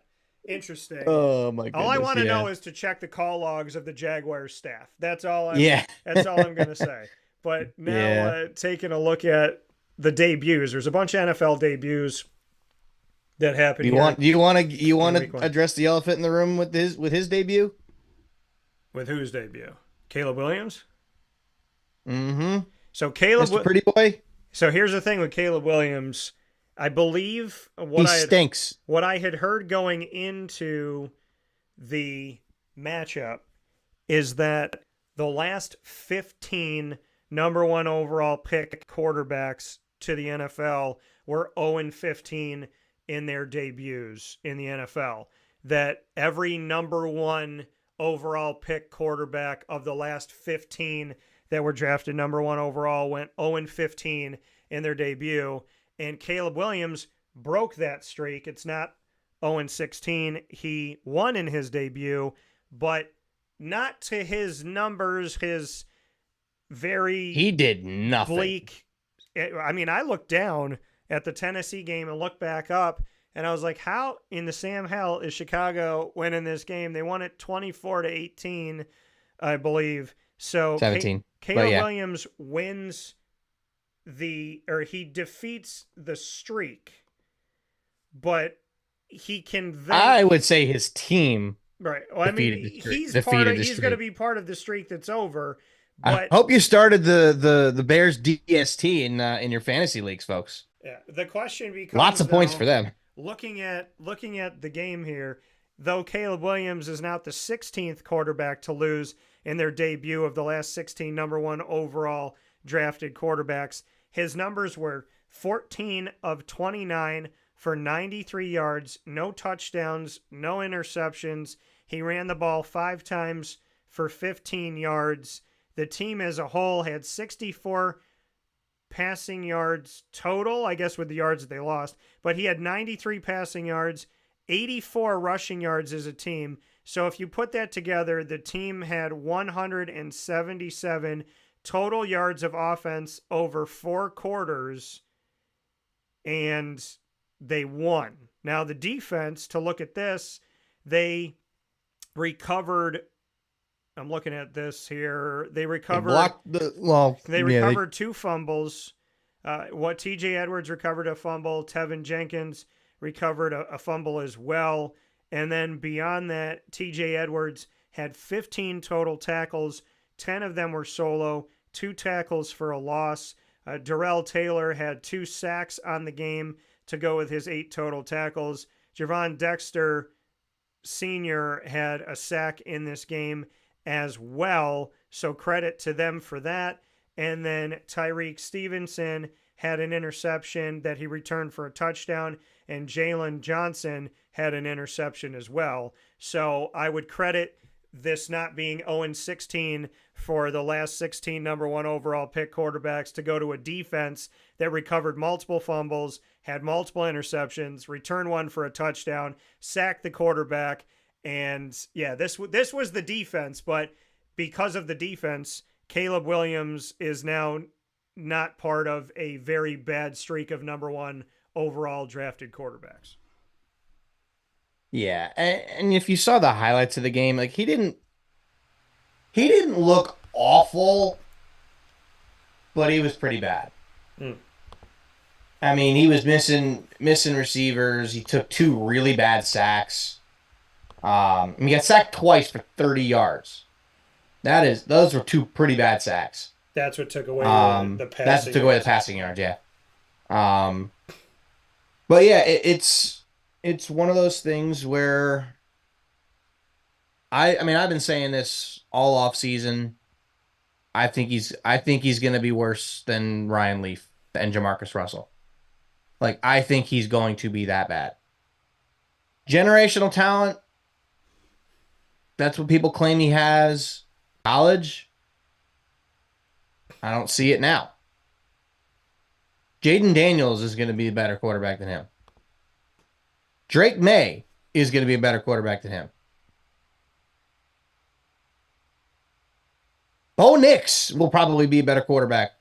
interesting. Oh my goodness. All I want to know is to check the call logs of the Jaguars staff. That's all I'm gonna say. But now taking a look at the debuts, there's a bunch of NFL debuts that happened. You want to address the elephant in the room with his debut? With whose debut? Caleb Williams? Mm-hmm. So Caleb, Mr. Pretty Boy. So here's the thing with Caleb Williams. I believe stinks. What I had heard going into the matchup is that the last 15 number one overall pick quarterbacks to the NFL were 0-15 in their debuts in the NFL. That every number one overall pick quarterback of the last 15 that were drafted number one overall went 0-15 in their debut. And Caleb Williams broke that streak. It's not 0-16. He won in his debut, but not to his numbers, he did nothing. Bleak. I mean, I looked down at the Tennessee game and looked back up, and I was like, how in the Sam hell is Chicago winning this game? They won it 24-18, I believe. So 17. Caleb Williams wins he defeats the streak, but he can then, I would say his team. Right. Well, I mean, he's going to be part of the streak that's over. But I hope you started the Bears DST in your fantasy leagues, folks. Yeah. The question becomes lots of points for them. Looking at the game here, though Caleb Williams is now the 16th quarterback to lose in their debut of the last 16 number one overall drafted quarterbacks, his numbers were 14 of 29 for 93 yards, no touchdowns, no interceptions. He ran the ball 5 times for 15 yards. The team as a whole had 64 passing yards total, I guess with the yards that they lost, but he had 93 passing yards, 84 rushing yards as a team. So if you put that together, the team had 177 total yards of offense over 4 quarters, and they won. Now, the defense, to look at this, they recovered. I'm looking at this here. They recovered. They recovered 2 fumbles. What TJ Edwards recovered a fumble. Tevin Jenkins recovered a fumble as well. And then beyond that, TJ Edwards had 15 total tackles. 10 of them were solo, 2 tackles for a loss. Darrell Taylor had 2 sacks on the game to go with his 8 total tackles. Javon Dexter Sr. had a sack in this game as well, so credit to them for that. And then Tyreek Stevenson had an interception that he returned for a touchdown, and Jalen Johnson had an interception as well. So I would credit this not being 0-16 for the last 16 number 1 overall pick quarterbacks to go to a defense that recovered multiple fumbles, had multiple interceptions, returned 1 for a touchdown, sacked the quarterback. And yeah, this was the defense, but because of the defense, Caleb Williams is now not part of a very bad streak of number 1 overall drafted quarterbacks. Yeah, and if you saw the highlights of the game, like he didn't look awful, but he was pretty bad. I mean, he was missing receivers. He took 2 really bad sacks. He got sacked twice for 30 yards. Those were 2 pretty bad sacks. That's what took away the passing. That's what took away the passing yards. Yeah. But yeah, it's one of those things where I mean I've been saying this all off season. I think he's going to be worse than Ryan Leaf and Jamarcus Russell. Like, I think he's going to be that bad. Generational talent. That's what people claim he has. College. I don't see it now. Jaden Daniels is going to be a better quarterback than him. Drake May is going to be a better quarterback than him. Bo Nix will probably be a better quarterback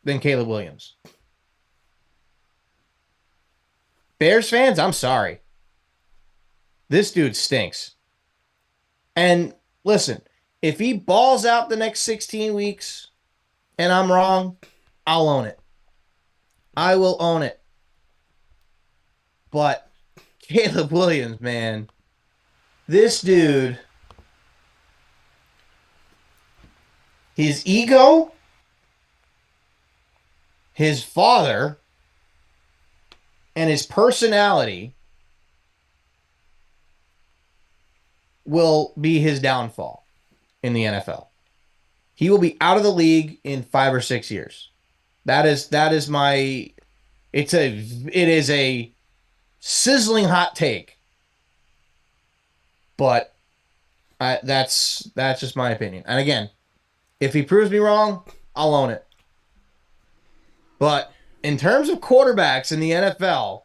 than Caleb Williams. Bears fans, I'm sorry. This dude stinks. And listen, if he balls out the next 16 weeks and I'm wrong, I'll own it. I will own it. But Caleb Williams, man, this dude, his ego, his father, and his personality will be his downfall in the NFL. He will be out of the league in 5 or 6 years. That is my. It is a sizzling hot take, but that's just my opinion. And again, if he proves me wrong, I'll own it. But in terms of quarterbacks in the NFL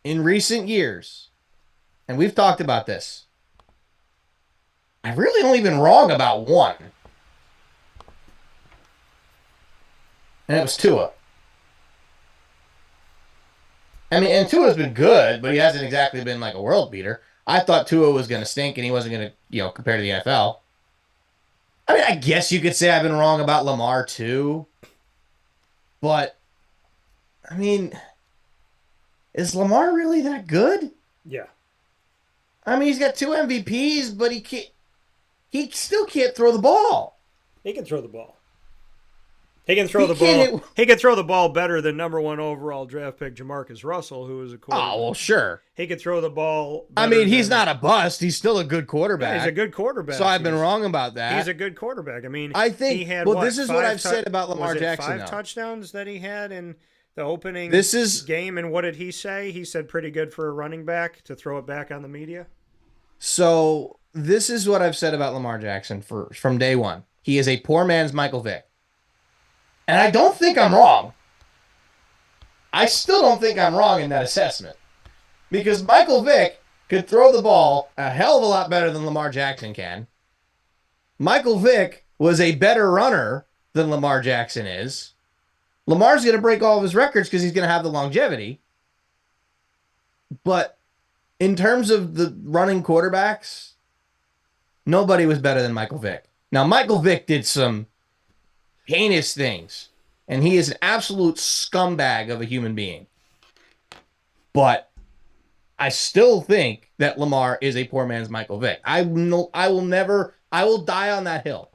in recent years, and we've talked about this, I've really only been wrong about one. And it was Tua. I mean, and Tua's been good, but he hasn't exactly been like a world beater. I thought Tua was going to stink and he wasn't going to, compare to the NFL. I mean, I guess you could say I've been wrong about Lamar too. But, I mean, is Lamar really that good? Yeah. I mean, he's got 2 MVPs, but he still can't throw the ball. He can throw the ball. He can throw the ball. He can throw the ball better than number 1 overall draft pick Jamarcus Russell, who is a quarterback. Oh, well, sure. He could throw the ball. I mean, he's not a bust. He's still a good quarterback. Yeah, he's a good quarterback. So I've been wrong about that. He's a good quarterback. I mean, I think he had this is what I've said about Lamar Jackson. 5 touchdowns that he had in the opening game, and what did he say? He said pretty good for a running back to throw it back on the media. So this is what I've said about Lamar Jackson from day one. He is a poor man's Michael Vick. And I don't think I'm wrong. I still don't think I'm wrong in that assessment. Because Michael Vick could throw the ball a hell of a lot better than Lamar Jackson can. Michael Vick was a better runner than Lamar Jackson is. Lamar's going to break all of his records because he's going to have the longevity. But in terms of the running quarterbacks, nobody was better than Michael Vick. Now, Michael Vick did some heinous things, and he is an absolute scumbag of a human being. But I still think that Lamar is a poor man's Michael Vick. I will die on that hill.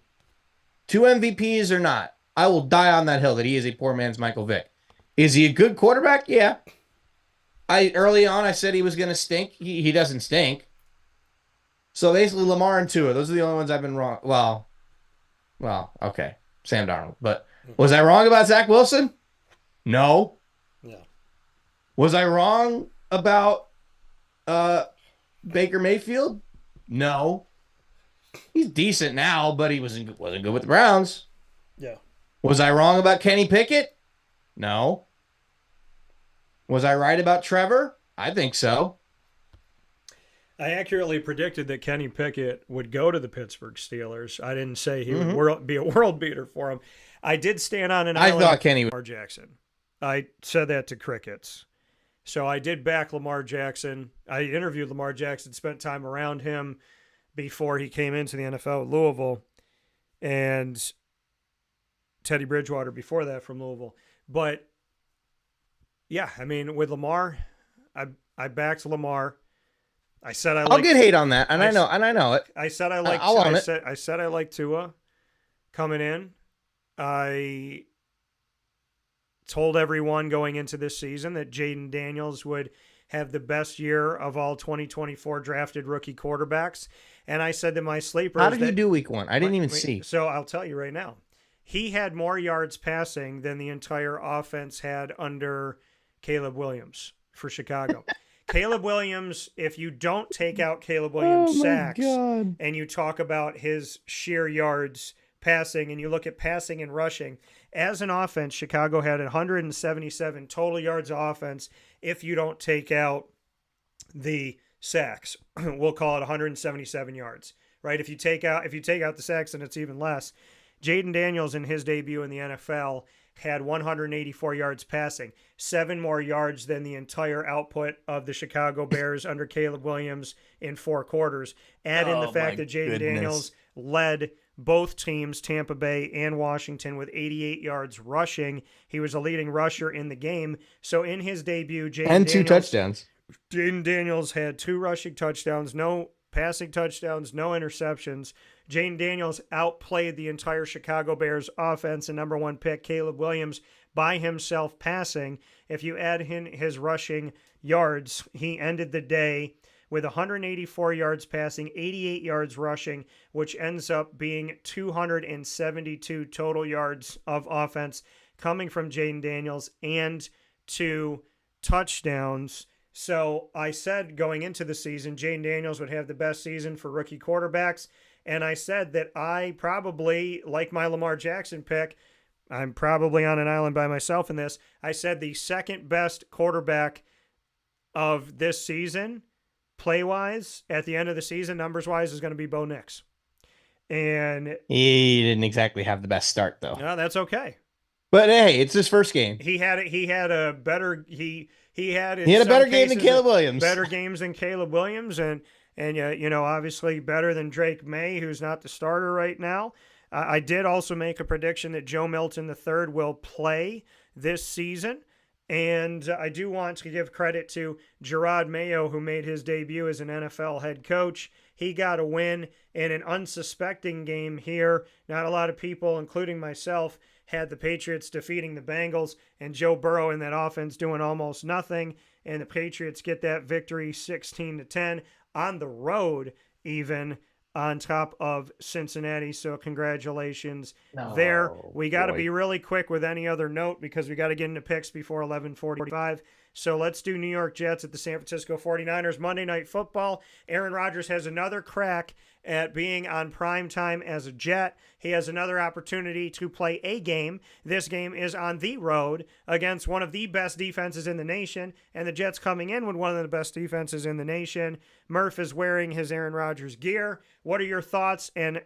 2 MVPs or not, I will die on that hill that he is a poor man's Michael Vick. Is he a good quarterback? Yeah. Early on, I said he was going to stink. He doesn't stink. So basically, Lamar and Tua, those are the only ones I've been wrong. Well, okay. Sam Darnold. But was I wrong about Zach Wilson? No. Yeah. Was I wrong about Baker Mayfield? No. He's decent now, but he wasn't good with the Browns. Yeah. Was I wrong about Kenny Pickett? No. Was I right about Trevor? I think so. I accurately predicted that Kenny Pickett would go to the Pittsburgh Steelers. I didn't say he would be a world beater for him. I did stand on an island. I thought Kenny would. Lamar Jackson. I said that to crickets. So I did back Lamar Jackson. I interviewed Lamar Jackson, spent time around him before he came into the NFL at Louisville, and Teddy Bridgewater before that from Louisville. But yeah, I mean, with Lamar, I backed Lamar. I said I'll get hate on that, and I know it. I said I said I like Tua coming in. I told everyone going into this season that Jaden Daniels would have the best year of all 2024 drafted rookie quarterbacks, and I said that my sleeper. How did he do week 1? I didn't even see. So I'll tell you right now, he had more yards passing than the entire offense had under Caleb Williams for Chicago. Caleb Williams, if you don't take out Caleb Williams' sacks and you talk about his sheer yards passing and you look at passing and rushing, as an offense, Chicago had 177 total yards of offense if you don't take out the sacks. We'll call it 177 yards, right? If you take out the sacks, then it's even less. Jaden Daniels in his debut in the NFL had 184 yards passing, 7 more yards than the entire output of the Chicago Bears under Caleb Williams in 4 quarters. Add in the fact that Jaden Daniels led both teams, Tampa Bay and Washington, with 88 yards rushing. He was a leading rusher in the game. So in his debut, and 2 touchdowns. Jaden Daniels had 2 rushing touchdowns, no passing touchdowns, no interceptions. Jaden Daniels outplayed the entire Chicago Bears offense and number 1 pick, Caleb Williams, by himself passing. If you add in his rushing yards, he ended the day with 184 yards passing, 88 yards rushing, which ends up being 272 total yards of offense coming from Jaden Daniels and 2 touchdowns. So I said going into the season, Jaden Daniels would have the best season for rookie quarterbacks. And I said that I probably, like my Lamar Jackson pick, I'm probably on an island by myself in this. I said the second best quarterback of this season, play-wise, at the end of the season, numbers-wise, is going to be Bo Nix. And he didn't exactly have the best start, though. No, that's okay. But hey, it's his first game. He had a better game than Caleb Williams. Better games than Caleb Williams, and obviously better than Drake May, who's not the starter right now. I did also make a prediction that Joe Milton III will play this season. And I do want to give credit to Gerard Mayo, who made his debut as an NFL head coach. He got a win in an unsuspecting game here. Not a lot of people, including myself, had the Patriots defeating the Bengals and Joe Burrow in that offense doing almost nothing. And the Patriots get that victory 16-10 on the road, even on top of Cincinnati. So congratulations there. We got to be really quick with any other note because we got to get into picks before 11:45. So let's do New York Jets at the San Francisco 49ers. Monday Night Football. Aaron Rodgers has another crack at being on prime time as a Jet. He has another opportunity to play a game. This game is on the road against one of the best defenses in the nation, and the Jets coming in with one of the best defenses in the nation. Murph is wearing his Aaron Rodgers gear. What are your thoughts? And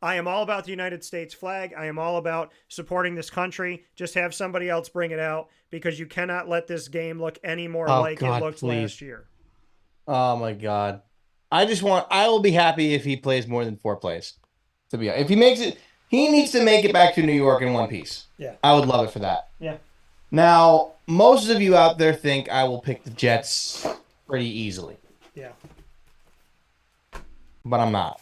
I am all about the United States flag. I am all about supporting this country. Just have somebody else bring it out, because you cannot let this game look any more like it looked last year. Oh my God. I will be happy if he plays more than 4 plays. If he makes it, he needs to make it back to New York in one piece. Yeah. I would love it for that. Yeah. Now, most of you out there think I will pick the Jets pretty easily. Yeah. But I'm not.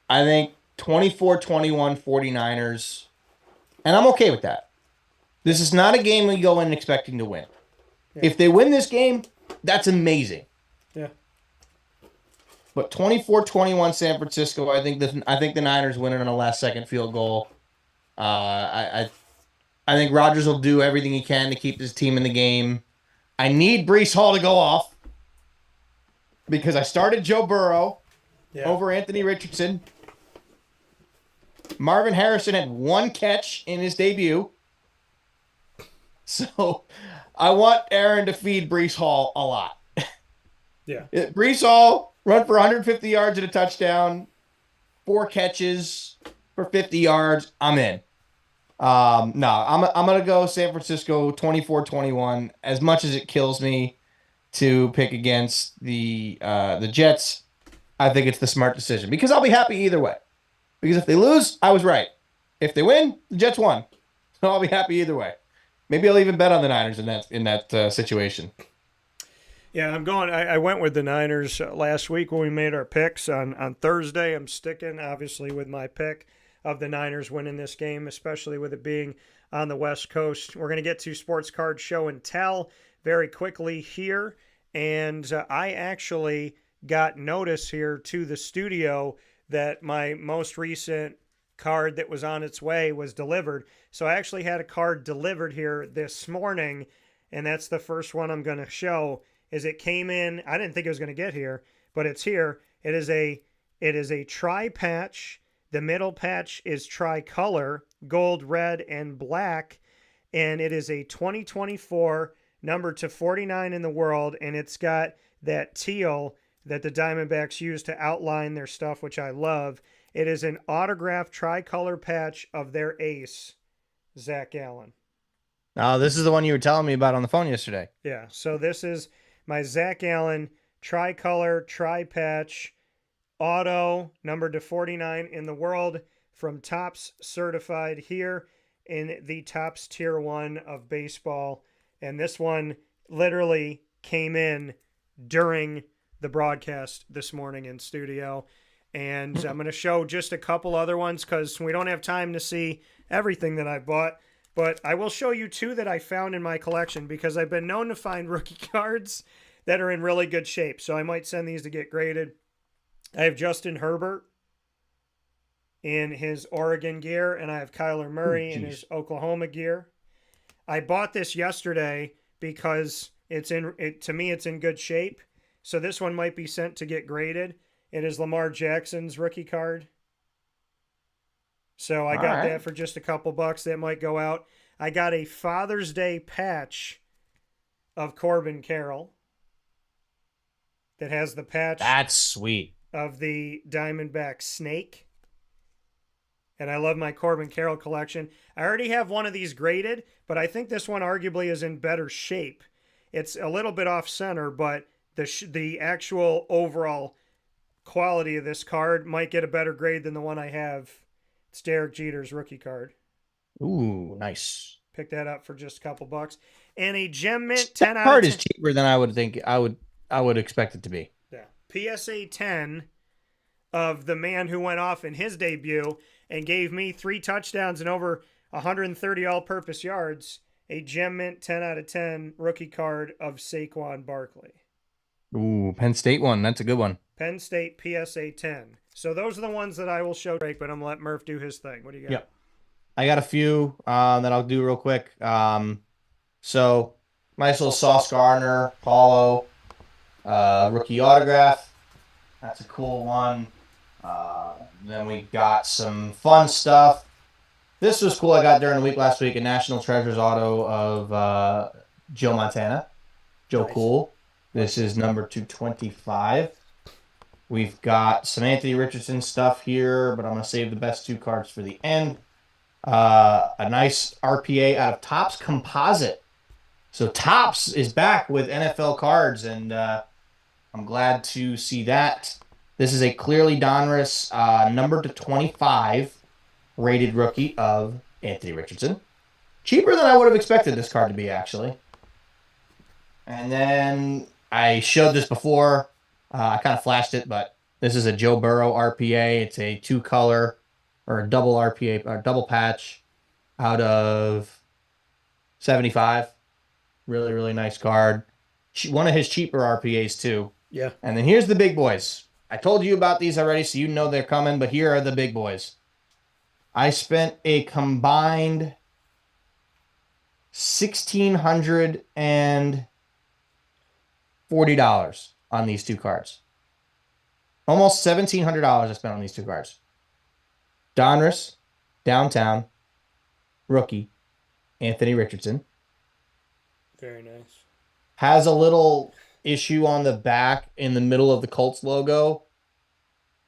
I think 24-21 49ers, and I'm okay with that. This is not a game we go in expecting to win. Yeah. If they win this game, that's amazing. Yeah. But 24-21 San Francisco, I think the Niners win it on a last-second field goal. I think Rodgers will do everything he can to keep his team in the game. I need Breece Hall to go off, because I started Joe Burrow over Anthony Richardson. Marvin Harrison had 1 catch in his debut. So I want Aaron to feed Breece Hall a lot. Yeah. Breece Hall run for 150 yards and a touchdown, 4 catches for 50 yards. I'm in. I'm going to go San Francisco 24-21. As much as it kills me to pick against the Jets, I think it's the smart decision, because I'll be happy either way. Because if they lose, I was right. If they win, the Jets won. So I'll be happy either way. Maybe I'll even bet on the Niners in that situation. Yeah, I went with the Niners last week when we made our picks on Thursday. I'm sticking, obviously, with my pick of the Niners winning this game, especially with it being on the West Coast. We're going to get to Sports Card Show and Tell very quickly here. And I actually got notice here to the studio that my most recent card that was on its way was delivered. So I actually had a card delivered here this morning, and that's the first one I'm going to show. Is it came in, I didn't think it was going to get here, but it's here. It is a tri-patch. The middle patch is tricolor, gold, red, and black, and it is a 2024 number to 49 in the world, and it's got that teal that the Diamondbacks use to outline their stuff, which I love. It is an autographed tricolor patch of their ace, Zach Allen. Oh, this is the one you were telling me about on the phone yesterday. Yeah, so this is my Zach Allen tricolor tri-patch auto, numbered to 49 in the world, from Topps Certified here in the Topps Tier 1 of baseball. And this one literally came in during the broadcast this morning in studio. And I'm going to show just a couple other ones because we don't have time to see everything that I bought. But I will show you 2 that I found in my collection, because I've been known to find rookie cards that are in really good shape. So I might send these to get graded. I have Justin Herbert in his Oregon gear, and I have Kyler Murray in his Oklahoma gear. I bought this yesterday because to me it's in good shape. So this one might be sent to get graded. It is Lamar Jackson's rookie card. So I got that for just a couple bucks. That might go out. I got a Father's Day patch of Corbin Carroll that has the patch. That's sweet. Of the Diamondback snake. And I love my Corbin Carroll collection. I already have one of these graded, but I think this one arguably is in better shape. It's a little bit off center, but the actual overall quality of this card might get a better grade than the one I have. It's Derek Jeter's rookie card. Ooh, nice. Pick that up for just a couple bucks. And a Gem Mint 10 out of 10. Card is cheaper than I would think I would expect it to be. Yeah. PSA 10 of the man who went off in his debut and gave me 3 touchdowns and over 130 all-purpose yards. A Gem Mint 10 out of 10 rookie card of Saquon Barkley. Ooh, Penn State one. That's a good one. Penn State PSA 10. So those are the ones that I will show Drake, but I'm going to let Murph do his thing. What do you got? Yep. I got a few that I'll do real quick. So, nice little Sauce Gardner, Paulo, rookie autograph. That's a cool one. Then we got some fun stuff. This was cool. I got during the week last week a National Treasures auto of Joe Montana. Joe nice. Cool. This is number 225. We've got some Anthony Richardson stuff here, but I'm going to save the best 2 cards for the end. A nice RPA out of Topps Composite. So Topps is back with NFL cards, and I'm glad to see that. This is a clearly Donruss number 25 rated rookie of Anthony Richardson. Cheaper than I would have expected this card to be, actually. And then I showed this before. I kind of flashed it, but this is a Joe Burrow RPA. It's a 2-color or a double RPA, or double patch out of 75. Really, really nice card. One of his cheaper RPAs, too. Yeah. And then here's the big boys. I told you about these already, so you know they're coming, but here are the big boys. I spent a combined $1,640 on these 2 cards. Almost $1,700 I spent on these 2 cards. Donruss, Downtown, rookie, Anthony Richardson. Very nice. Has a little issue on the back in the middle of the Colts logo.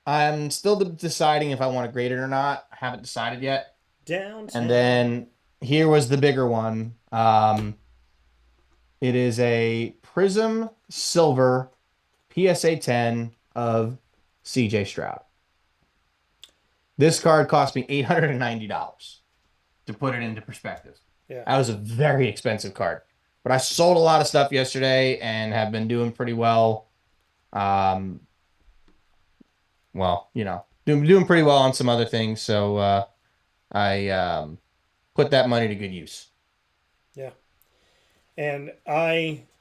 I'm still deciding if I want to grade it or not. I haven't decided yet. Downtown. And then here was the bigger one. It is a Prism Silver PSA 10 of CJ Stroud. This card cost me $890 to put it into perspective. Yeah. That was a very expensive card. But I sold a lot of stuff yesterday and have been doing pretty well. Well, you know, doing pretty well on some other things. So I put that money to good use. Yeah. And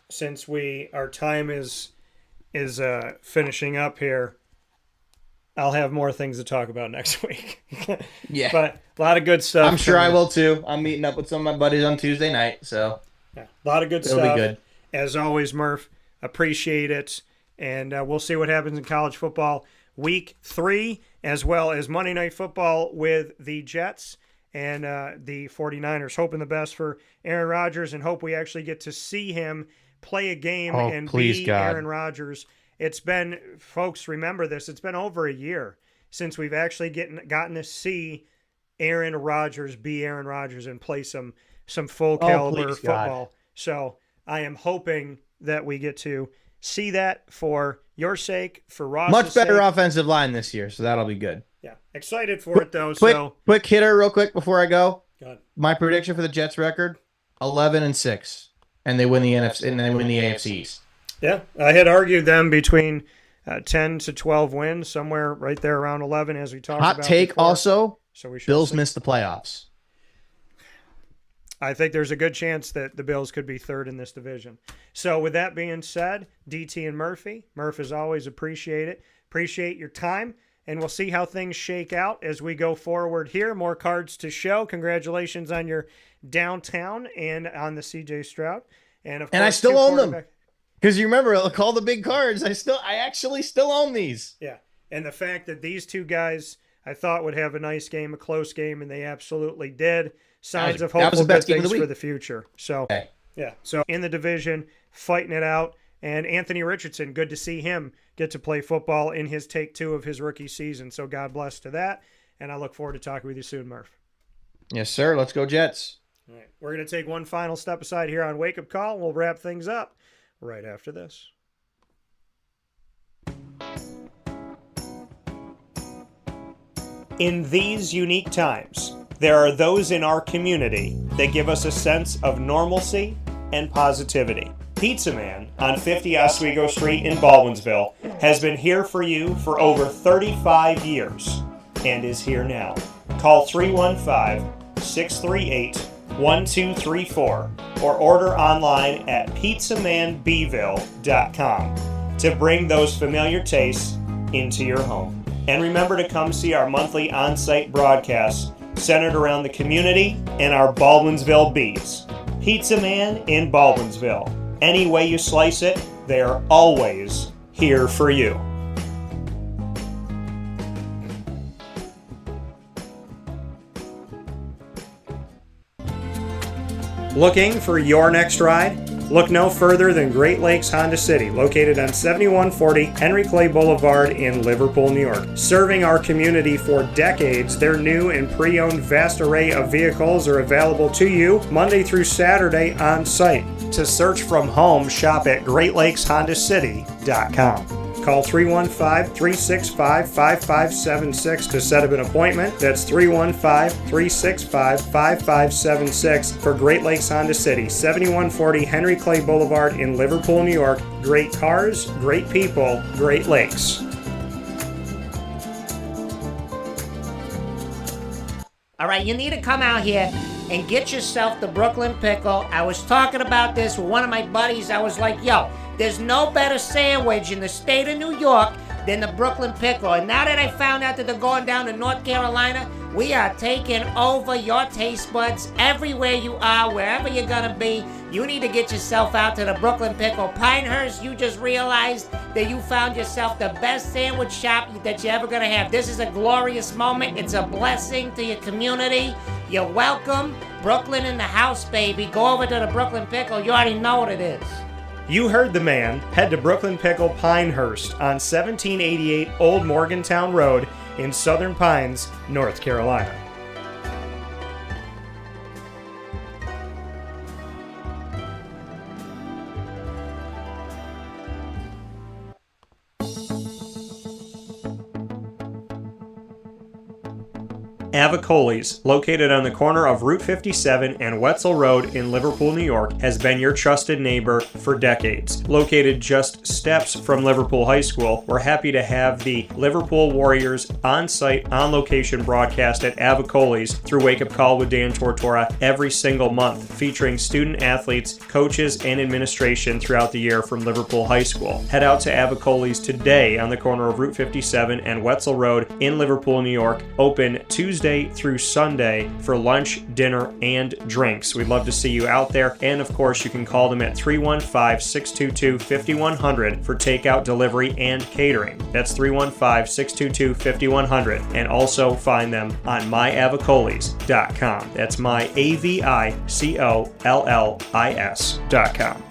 since our time is finishing up here, I'll have more things to talk about next week. Yeah. But a lot of good stuff. I'm sure I will too. I'm meeting up with some of my buddies on Tuesday night, so yeah, a lot of good it'll stuff. Be good. As always, Murph, appreciate it. And we'll see what happens in college football week 3, as well as Monday Night Football with the Jets and the 49ers. Hoping the best for Aaron Rodgers and hope we actually get to see him play a game and be God. Aaron Rodgers. It's been, folks, remember this, it's been over a year since we've actually gotten to see Aaron Rodgers be Aaron Rodgers and play some full caliber football. God. So I am hoping that we get to see that for your sake, for Ross's Much better sake. offensive line this year, so that'll be good. Yeah, excited for it though. Quick hitter, real quick before I go. Go ahead. My prediction for the Jets record: 11-6, and they win the NFC and they win the AFC East. Yeah, I had argued them between 10 to 12 wins, somewhere right there around 11, as we talked about. Hot take before. also. So we should Bills missed the playoffs. I think there's a good chance that the Bills could be third in this division. So with that being said, DT and Murphy, Murph, as always, appreciate your time, and we'll see how things shake out as we go forward here. More cards to show. Congratulations on your downtown and on the CJ Stroud. And of course, I still own them. Because you remember, all the big cards, I actually still own these. Yeah, and the fact that these two guys I thought would have a nice game, a close game, and they absolutely did. Signs of hopeful good things for the future. So, yeah. So in the division, fighting it out. And Anthony Richardson, good to see him get to play football in his take 2 of his rookie season. So God bless to that. And I look forward to talking with you soon, Murph. Yes, sir. Let's go Jets. All right. We're going to take one final step aside here on Wake Up Call. We'll wrap things up right after this. In these unique times, there are those in our community that give us a sense of normalcy and positivity. Pizza Man on 50 Oswego Street in Baldwinsville has been here for you for over 35 years and is here now. Call 315-638-1234 or order online at pizzamanbville.com to bring those familiar tastes into your home. And remember to come see our monthly on-site broadcasts centered around the community and our Baldwinsville Bees. Pizza Man in Baldwinsville. Any way you slice it, they are always here for you. Looking for your next ride? Look no further than Great Lakes Honda City, located on 7140 Henry Clay Boulevard in Liverpool, New York. Serving our community for decades, their new and pre-owned vast array of vehicles are available to you Monday through Saturday on site. To search from home, shop at GreatLakesHondaCity.com. Call 315-365-5576 to set up an appointment. That's 315-365-5576 for Great Lakes Honda City, 7140 Henry Clay Boulevard in Liverpool, New York. Great cars, great people, Great Lakes. All right, you need to come out here and get yourself the Brooklyn Pickle. I was talking about this with one of my buddies. I was like, yo, there's no better sandwich in the state of New York than the Brooklyn Pickle. And now that I found out that they're going down to North Carolina, we are taking over your taste buds everywhere you are, wherever you're gonna be. You need to get yourself out to the Brooklyn Pickle. Pinehurst, you just realized that you found yourself the best sandwich shop that you're ever gonna have. This is a glorious moment. It's a blessing to your community. You're welcome. Brooklyn in the house, baby. Go over to the Brooklyn Pickle. You already know what it is. You heard the man. Head to Brooklyn Pickle Pinehurst on 1788 Old Morgantown Road in Southern Pines, North Carolina. Avicoli's, located on the corner of Route 57 and Wetzel Road in Liverpool, New York, has been your trusted neighbor for decades. Located just steps from Liverpool High School, we're happy to have the Liverpool Warriors on-site, on-location broadcast at Avicoli's through Wake Up Call with Dan Tortora every single month, featuring student athletes, coaches, and administration throughout the year from Liverpool High School. Head out to Avicoli's today on the corner of Route 57 and Wetzel Road in Liverpool, New York, open Tuesday through Sunday for lunch, dinner, and drinks. We'd love to see you out there, and of course you can call them at 315-622-5100 for takeout, delivery, and catering. That's 315-622-5100, and also find them on myavicolis.com. That's myavicollis.com.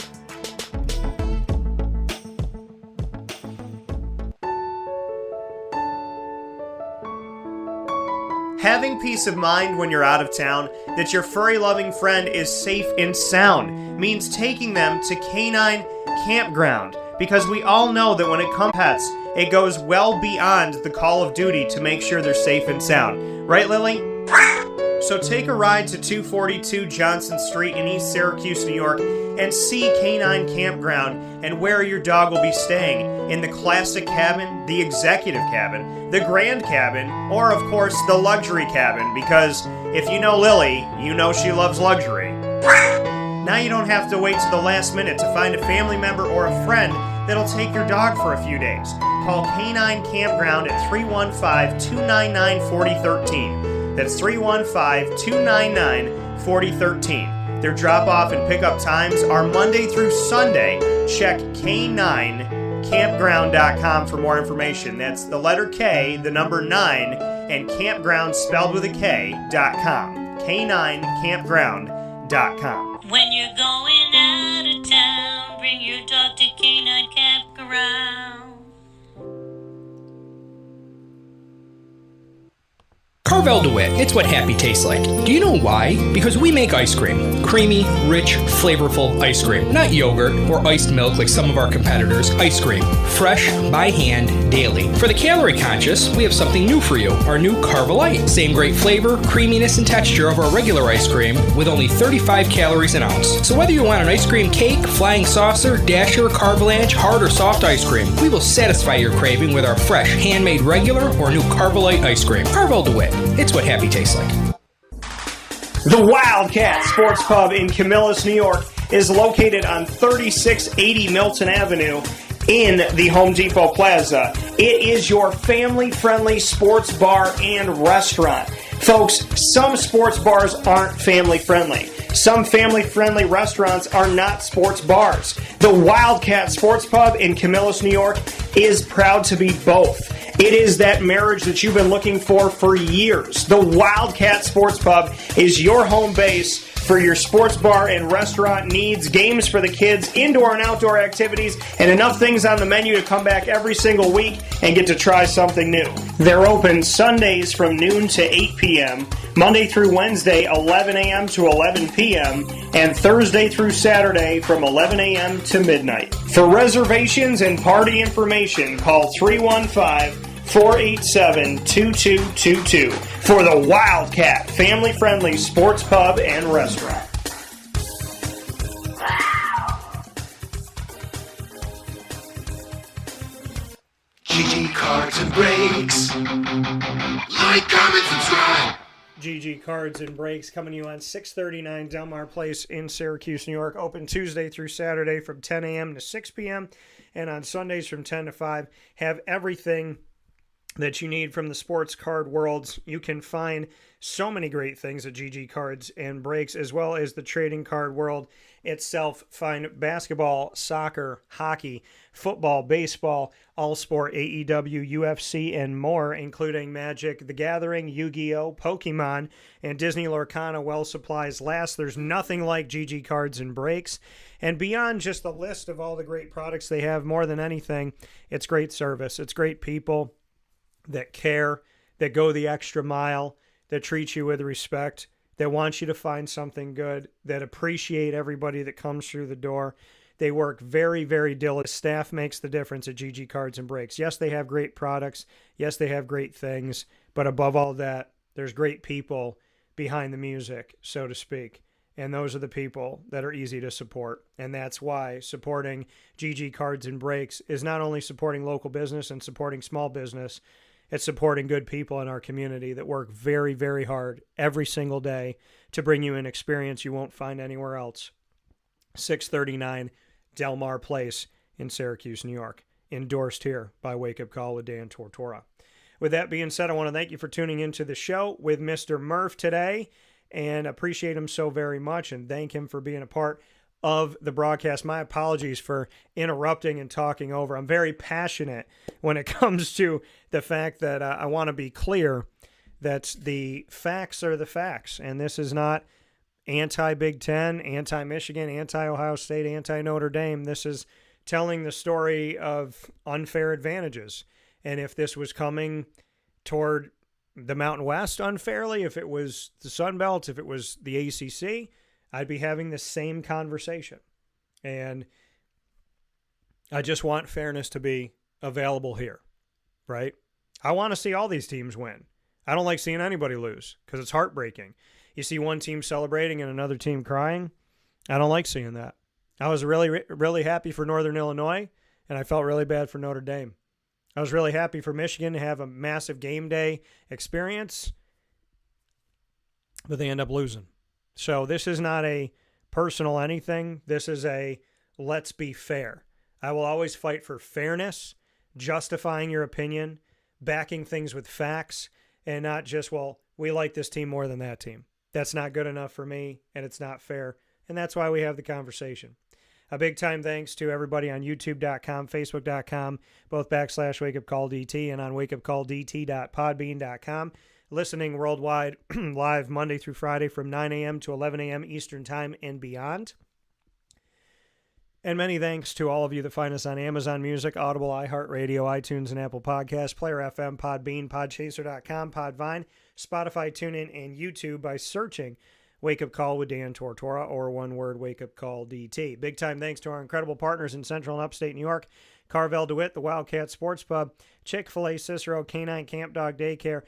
Having peace of mind when you're out of town that your furry-loving friend is safe and sound means taking them to Canine Campground, because we all know that when it comes to pets, it goes well beyond the call of duty to make sure they're safe and sound. Right, Lily? So take a ride to 242 Johnson Street in East Syracuse, New York, and see Canine Campground and where your dog will be staying, in the classic cabin, the executive cabin, the grand cabin, or of course the luxury cabin, because if you know Lily, you know she loves luxury. Now you don't have to wait to the last minute to find a family member or a friend that'll take your dog for a few days. Call Canine Campground at 315-299-4013. That's 315-299-4013. Their drop-off and pickup times are Monday through Sunday. Check K9campground.com for more information. That's the letter K, the number 9, and campground spelled with a K.com. K9campground.com. When you're going out of town, bring your dog to Canine Campground. Carvel DeWitt, it's what happy tastes like. Do you know why? Because we make ice cream. Creamy, rich, flavorful ice cream. Not yogurt or iced milk like some of our competitors. Ice cream. Fresh, by hand, daily. For the calorie conscious, we have something new for you. Our new Carvelite. Same great flavor, creaminess, and texture of our regular ice cream with only 35 calories an ounce. So whether you want an ice cream cake, flying saucer, dasher, carvalanche, hard or soft ice cream, we will satisfy your craving with our fresh, handmade regular or new Carvelite ice cream. Carvel DeWitt. It's what happy tastes like. The Wildcat Sports Pub in Camillus, New York is located on 3680 Milton Avenue in the Home Depot Plaza. It is your family-friendly sports bar and restaurant. Folks, some sports bars aren't family-friendly. Some family-friendly restaurants are not sports bars. The Wildcat Sports Pub in Camillus, New York is proud to be both. It is that marriage that you've been looking for years. The Wildcat Sports Pub is your home base for your sports bar and restaurant needs, games for the kids, indoor and outdoor activities, and enough things on the menu to come back every single week and get to try something new. They're open Sundays from noon to 8 p.m., Monday through Wednesday, 11 a.m. to 11 p.m., and Thursday through Saturday from 11 a.m. to midnight. For reservations and party information, call 315-487-2222 for the Wildcat family-friendly sports pub and restaurant. GG Cards and Breaks. Like, comment, subscribe. GG Cards and Breaks coming to you on 639 Delmar Place in Syracuse, New York. Open Tuesday through Saturday from 10 a.m. to 6 p.m. and on Sundays from 10 to 5. Have everything that you need from the sports card world. You can find so many great things at GG Cards and Breaks, as well as the trading card world itself. Find basketball, soccer, hockey, football, baseball, all sport, AEW, UFC, and more, including Magic the Gathering, Yu-Gi-Oh!, Pokemon, and Disney Lorcana. Well, supplies last. There's nothing like GG Cards and Breaks. And beyond just the list of all the great products they have, more than anything, it's great service. It's great people that care, that go the extra mile, that treat you with respect, that want you to find something good, that appreciate everybody that comes through the door. They work very, very diligently. Staff makes the difference at GG Cards and Breaks. Yes, they have great products. Yes, they have great things. But above all that, there's great people behind the music, so to speak. And those are the people that are easy to support. And that's why supporting GG Cards and Breaks is not only supporting local business and supporting small business, it's supporting good people in our community that work very, very hard every single day to bring you an experience you won't find anywhere else. 639 Delmar Place in Syracuse, New York. Endorsed here by Wake Up Call with Dan Tortora. With that being said, I want to thank you for tuning into the show with Mr. Murph today and appreciate him so very much and thank him for being a part of the broadcast. My apologies for interrupting and talking over. I'm very passionate when it comes to the fact that I want to be clear that the facts are the facts. And this is not anti-Big Ten, anti-Michigan, anti-Ohio State, anti-Notre Dame. This is telling the story of unfair advantages. And if this was coming toward the Mountain West unfairly, if it was the Sun Belt, if it was the ACC, I'd be having the same conversation. And I just want fairness to be available here, right? I want to see all these teams win. I don't like seeing anybody lose because it's heartbreaking. You see one team celebrating and another team crying. I don't like seeing that. I was really, really happy for Northern Illinois, and I felt really bad for Notre Dame. I was really happy for Michigan to have a massive game day experience, but they end up losing. So this is not a personal anything. This is a let's be fair. I will always fight for fairness, justifying your opinion, backing things with facts, and not just, well, we like this team more than that team. That's not good enough for me, and it's not fair. And that's why we have the conversation. A big time thanks to everybody on YouTube.com, Facebook.com, both /WakeUpCallDT and on WakeUpCallDT.podbean.com. Listening worldwide, live Monday through Friday from 9 a.m. to 11 a.m. Eastern Time and beyond. And many thanks to all of you that find us on Amazon Music, Audible, iHeartRadio, iTunes, and Apple Podcasts, Player FM, Podbean, Podchaser.com, Podvine, Spotify, TuneIn, and YouTube by searching Wake Up Call with Dan Tortora, or one word, Wake Up Call DT. Big time thanks to our incredible partners in Central and Upstate New York, Carvel DeWitt, the Wildcat Sports Pub, Chick-fil-A, Cicero, Canine Camp Dog Daycare,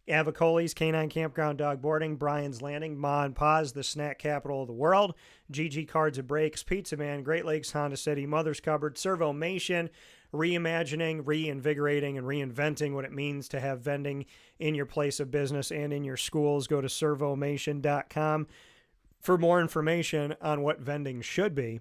Avicoli's Canine Campground Dog Boarding, Brian's Landing, Ma and Pa's, the snack capital of the world, GG Cards and Breaks, Pizza Man, Great Lakes Honda City, Mother's Cupboard, Servomation, reimagining, reinvigorating, and reinventing what it means to have vending in your place of business and in your schools. Go to servomation.com for more information on what vending should be.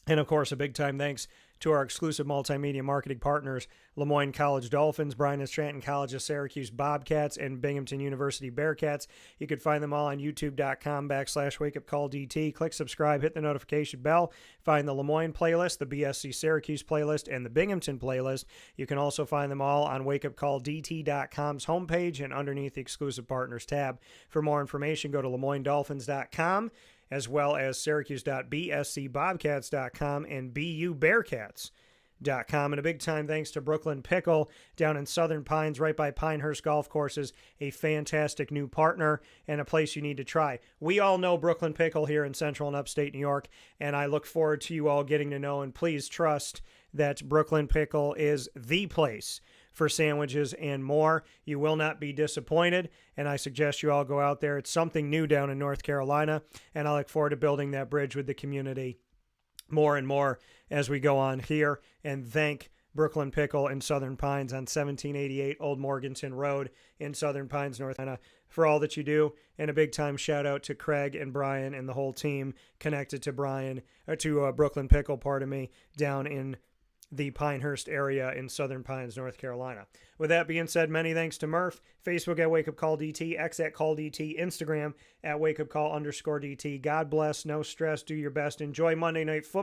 And, of course, a big-time thanks to our exclusive multimedia marketing partners, Lemoyne College Dolphins, Bryan and Stratton College of Syracuse Bobcats, and Binghamton University Bearcats. You can find them all on youtube.com/wakeupcalldt. Click subscribe, hit the notification bell, find the Lemoyne playlist, the BSC Syracuse playlist, and the Binghamton playlist. You can also find them all on wakeupcalldt.com's homepage and underneath the exclusive partners tab. For more information, go to LeMoyneDolphins.com, as well as Syracuse.bscbobcats.com and BUBearcats.com. And a big time thanks to Brooklyn Pickle down in Southern Pines, right by Pinehurst Golf Courses, a fantastic new partner and a place you need to try. We all know Brooklyn Pickle here in Central and Upstate New York, and I look forward to you all getting to know, and please trust that Brooklyn Pickle is the place for sandwiches and more. You will not be disappointed, and I suggest you all go out there. It's something new down in North Carolina, and I look forward to building that bridge with the community more and more as we go on here. And thank Brooklyn Pickle in Southern Pines on 1788 Old Morganton Road in Southern Pines, North Carolina, for all that you do. And a big time shout out to Craig and Brian and the whole team connected to Brooklyn Pickle, down in the Pinehurst area in Southern Pines, North Carolina. With that being said, many thanks to Murph. Facebook at WakeUpCallDT, X at CallDT, Instagram at WakeUpCall_DT. God bless, no stress, do your best. Enjoy Monday Night Football.